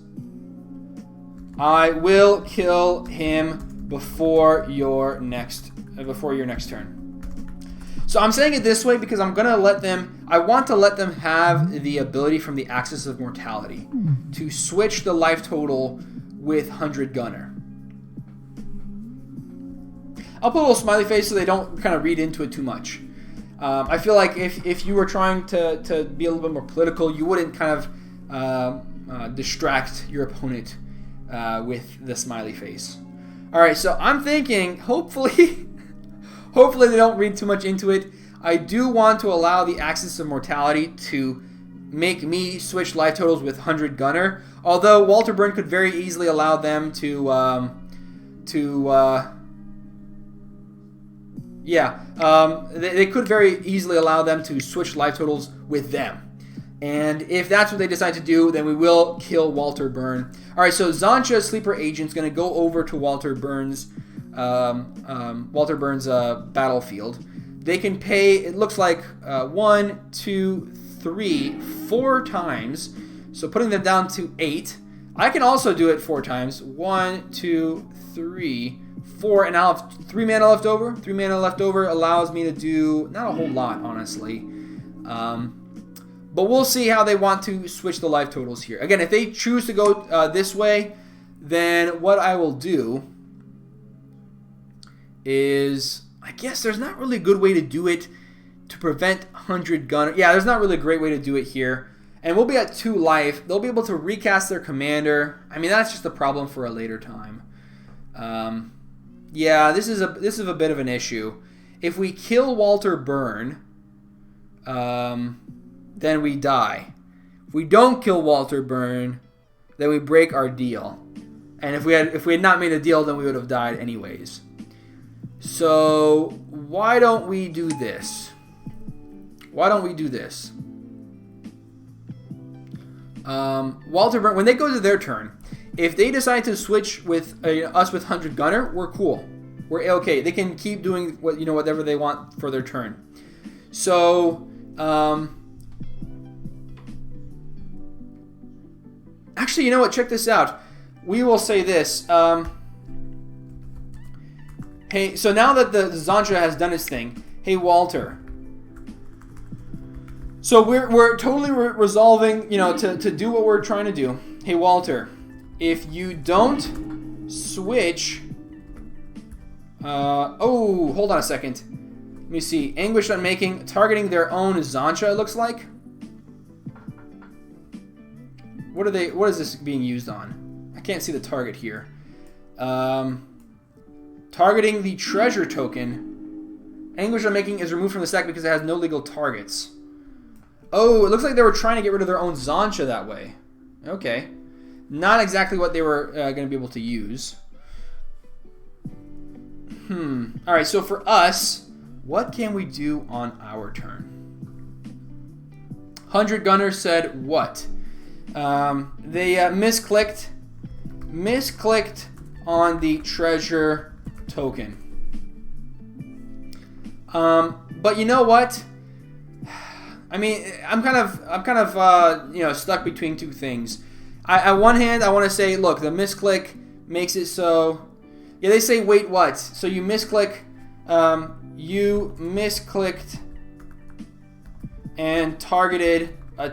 I will kill him before your next turn. So I'm saying it this way because I want to let them have the ability from the Axis of Mortality to switch the life total with 100 Gunner. I'll put a little smiley face so they don't kind of read into it too much. I feel like if you were trying to be a little bit more political, you wouldn't kind of distract your opponent with the smiley face. Alright, so I'm thinking, hopefully they don't read too much into it. I do want to allow the Axis of Mortality to make me switch life totals with 100 Gunner. Although Walter Burn could very easily allow them they could very easily allow them to switch life totals with them. And if that's what they decide to do, then we will kill Walter Burn. All right, so Zancha Sleeper Agent's going to go over to Walter Burn's battlefield. They can pay, it looks like 1, 2, 3, 4 times. So putting them down to 8. I can also do it 4 times. 1, 2, 3, 4, and I'll have 3 mana left over. 3 mana left over allows me to do not a whole lot, honestly. But we'll see how they want to switch the life totals here. Again, if they choose to go this way, then what I will do is, I guess there's not really a good way to do it to prevent 100 Gunner. Yeah, there's not really a great way to do it here. And we'll be at 2 life. They'll be able to recast their commander. I mean, that's just a problem for a later time. Yeah, this is a bit of an issue. If we kill Walter Burn, then we die. If we don't kill Walter Burn, then we break our deal. And if we had not made a deal, then we would have died anyways. So why don't we do this? Walter Burn, when they go to their turn, if they decide to switch with us with 100 Gunner, we're cool. We're okay. They can keep doing whatever they want for their turn. So actually, you know what? Check this out. We will say this. Hey, so now that the Zancha has done its thing, hey Walter. So we're totally resolving, to do what we're trying to do. Hey Walter, if you don't switch, hold on a second. Let me see. Anguish Unmaking, targeting their own Zancha. It looks like. What is this being used on? I can't see the target here. Targeting the treasure token. Anguish Unmaking is removed from the stack because it has no legal targets. Oh, it looks like they were trying to get rid of their own Zancha that way. Okay. Not exactly what they were going to be able to use. Alright, so for us, what can we do on our turn? 100 Gunner said what? They misclicked on the treasure token. But you know what? I mean, I'm kind of stuck between two things. On one hand, I want to say, look, the misclick makes it so. Yeah, they say wait what? So you misclick. You misclicked and targeted a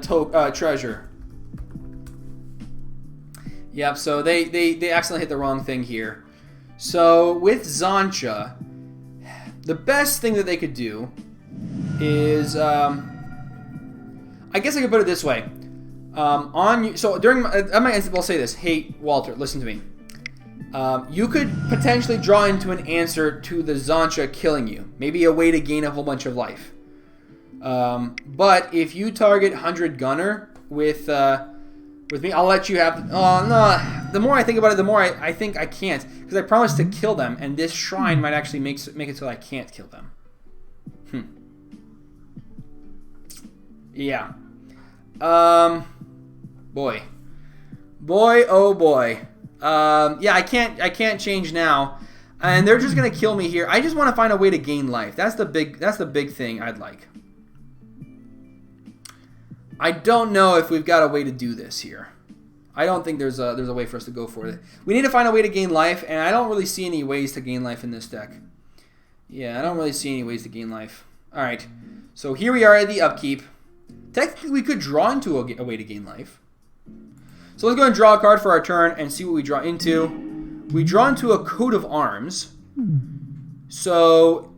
treasure. Yep. So they accidentally hit the wrong thing here. So with Zancha, the best thing that they could do is, I guess I could put it this way. So during at my end, I'll say this. Hey, Walter, listen to me. You could potentially draw into an answer to the Zancha killing you. Maybe a way to gain a whole bunch of life. But if you target 100 Gunner with me, I'll let you have. Oh no! The more I think about it, the more I think I can't, because I promised to kill them, and this shrine might actually make it so I can't kill them. Yeah. Boy, oh boy. Yeah, I can't change now, and they're just gonna kill me here. I just want to find a way to gain life. That's the big thing I'd like. I don't know if we've got a way to do this here. I don't think there's a way for us to go for it. We need to find a way to gain life, and I don't really see any ways to gain life in this deck. Yeah, I don't really see any ways to gain life. All right, so here we are at the upkeep. Technically, we could draw into a way to gain life. So let's go and draw a card for our turn and see what we draw into. We draw into a coat of arms. So,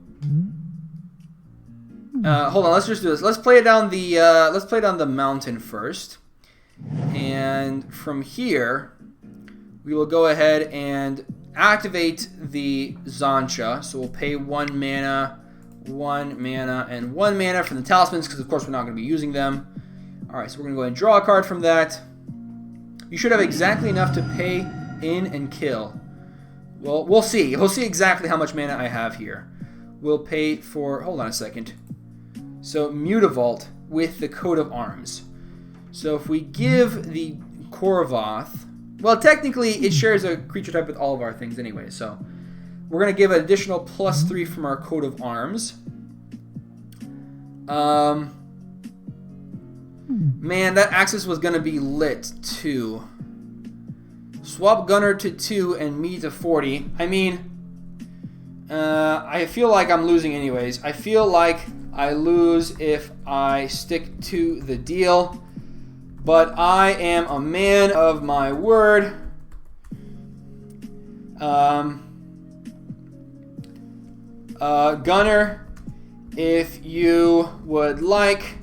hold on. Let's just do this. Let's play it down the mountain first, and from here, we will go ahead and activate the Zancha. So we'll pay 1 mana, and 1 mana from the talismans, because of course we're not going to be using them. All Alright, so we're going to go ahead and draw a card from that. You should have exactly enough to pay in and kill. Well, we'll see. We'll see exactly how much mana I have here. We'll pay for... Hold on a second. So, Mutavault with the Coat of Arms. So, if we give the Korvoth... Well, technically, it shares a creature type with all of our things anyway, so... We're going to give an additional +3 from our Coat of Arms. Man, that Axis was going to be lit, too. Swap Gunner to 2 and me to 40. I mean, I feel like I'm losing anyways. I feel like I lose if I stick to the deal. But I am a man of my word. Gunner, if you would like,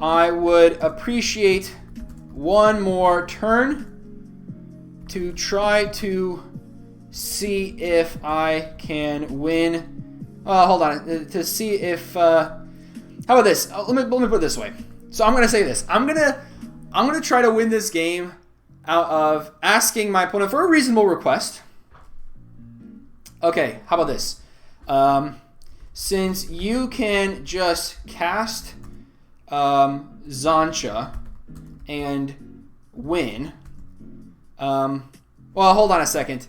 I would appreciate one more turn to try to see if I can win. Hold on, to see if. How about this? Let me put it this way. So I'm gonna say this. I'm gonna try to win this game out of asking my opponent for a reasonable request. Okay, how about this? Since you can just cast Zancha and win. Well, hold on a second.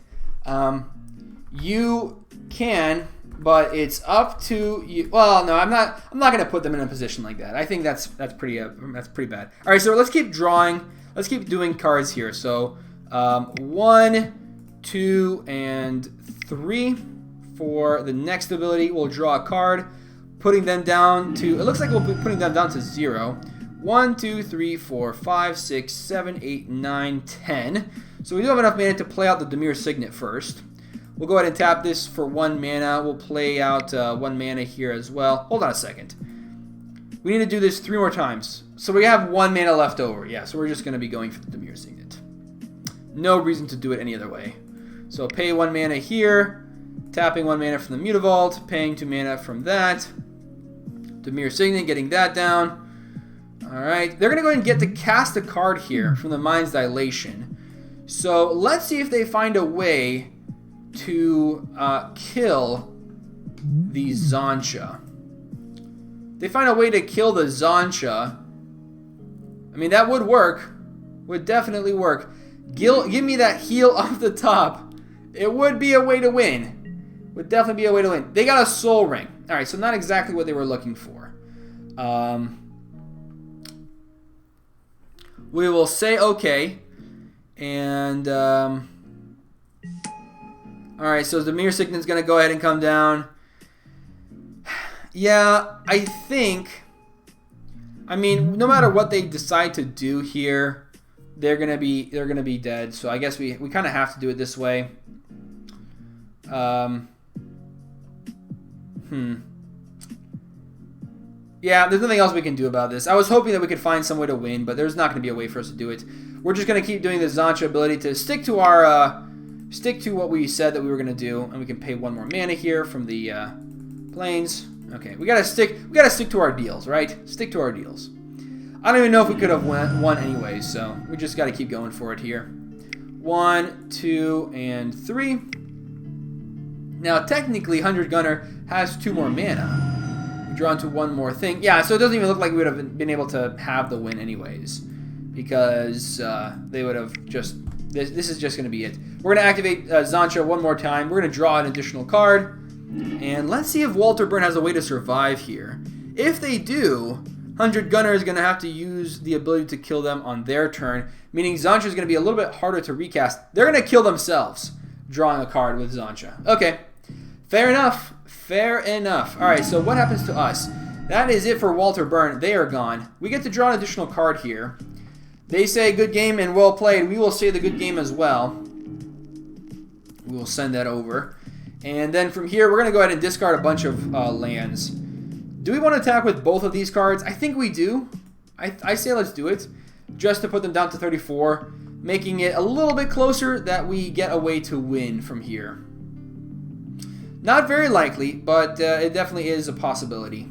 You can, but it's up to you. Well, no, I'm not going to put them in a position like that. I think that's pretty bad. All right, so let's keep drawing. Let's keep doing cards here. So 1, 2, and 3. For the next ability, we'll draw a card, putting them down to, it looks like we'll be putting them down to 0. 1, 2, 3, 4, 5, 6, 7, 8, 9, 10. So we do have enough mana to play out the Damia Signet first. We'll go ahead and tap this for 1 mana. We'll play out 1 mana here as well. Hold on a second. We need to do this 3 more times. So we have 1 mana left over. Yeah, so we're just going to be going for the Damia Signet. No reason to do it any other way. So pay 1 mana here. Tapping 1 mana from the Mutavault, paying 2 mana from that. Damia Signet, getting that down. Alright, they're going to go ahead and get to cast a card here from the Mind's Dilation. So let's see if they find a way to kill the Zancha. They find a way to kill the Zancha. I mean, that would work. Would definitely work. Give me that heal off the top. It would be a way to win. Would definitely be a way to win. They got a Soul Ring. Alright, so not exactly what they were looking for. We will say okay. And, alright, so Damia Signet's going to go ahead and come down. Yeah, I think... I mean, no matter what they decide to do here, they're gonna be dead. So I guess we kind of have to do it this way. Yeah, there's nothing else we can do about this. I was hoping that we could find some way to win, but there's not going to be a way for us to do it. We're just going to keep doing the Zancha ability to stick to our stick to what we said that we were going to do, and we can pay 1 more mana here from the planes. Okay, we gotta stick to our deals, right? Stick to our deals. I don't even know if we could have won anyway, so we just got to keep going for it here. 1, 2, and 3. Now, technically, 100 Gunner has 2 more mana. We draw into 1 more thing. Yeah, so it doesn't even look like we would have been able to have the win anyways. Because they would have just... This is just going to be it. We're going to activate Zancha 1 more time. We're going to draw an additional card. And let's see if Walter Byrne has a way to survive here. If they do, 100 Gunner is going to have to use the ability to kill them on their turn. Meaning Zancha is going to be a little bit harder to recast. They're going to kill themselves drawing a card with Zancha. Okay. Fair enough. Fair enough. Alright, so what happens to us? That is it for Walter Byrne. They are gone. We get to draw an additional card here. They say good game and well played. We will say the good game as well. We will send that over. And then from here, we're going to go ahead and discard a bunch of lands. Do we want to attack with both of these cards? I think we do. I say let's do it. Just to put them down to 34. Making it a little bit closer that we get a way to win from here. Not very likely, but it definitely is a possibility.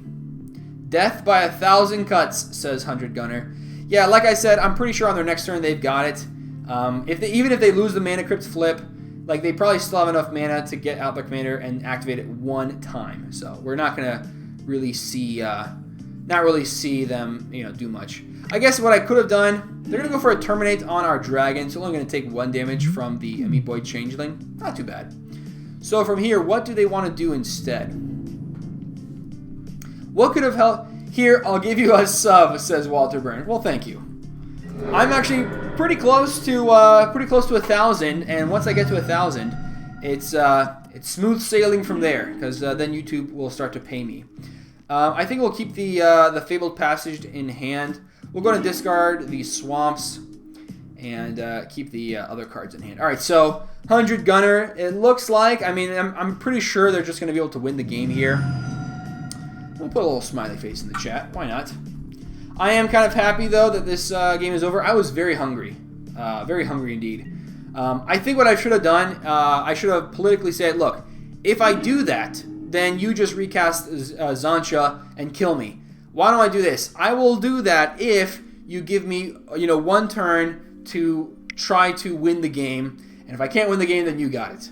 Death by 1,000 cuts, says 100 Gunner. Yeah, like I said, I'm pretty sure on their next turn they've got it. Even if they lose the Mana Crypt flip, like they probably still have enough mana to get out their commander and activate it one time. So we're not gonna really see, them, do much. I guess what I could have done, they're gonna go for a Terminate on our dragon, so only gonna take 1 damage from the Amoeboid Changeling. Not too bad. So from here, what do they want to do instead? What could have helped? Here, I'll give you a sub, says Walter Byrne. Well, thank you. I'm actually pretty close to 1,000, and once I get to 1,000, it's smooth sailing from there, because then YouTube will start to pay me. I think we'll keep the Fabled Passage in hand. We're going to discard the Swamps and keep the other cards in hand. All right, so 100 Gunner. It looks like, I'm pretty sure they're just going to be able to win the game here. We'll put a little smiley face in the chat. Why not? I am kind of happy, though, that this game is over. I was very hungry. Very hungry indeed. I think what I should have done, I should have politically said, look, if I do that, then you just recast Xancha and kill me. Why don't I do this? I will do that if you give me, 1 turn to try to win the game. And if I can't win the game, then you got it,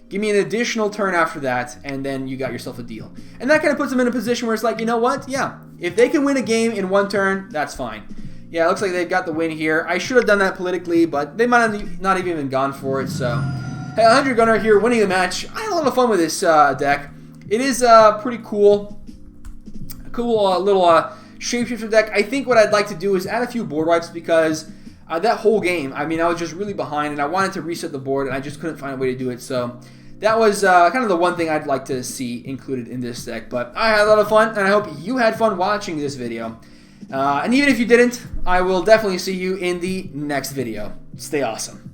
Give me an additional turn after that, and then you got yourself a deal. And that kind of puts them in a position where it's like, you know what? Yeah, if they can win a game in 1 turn, that's fine. Yeah, it looks like they've got the win here. I should have done that politically, but they might have not even gone for it. So, hey, 100 Gunner here winning the match. I had a lot of fun with this deck. It is pretty cool. Cool little shapeshifter deck. I think what I'd like to do is add a few board wipes because that whole game, I was just really behind, and I wanted to reset the board, and I just couldn't find a way to do it. So that was kind of the one thing I'd like to see included in this deck. But I had a lot of fun, and I hope you had fun watching this video. And even if you didn't, I will definitely see you in the next video. Stay awesome.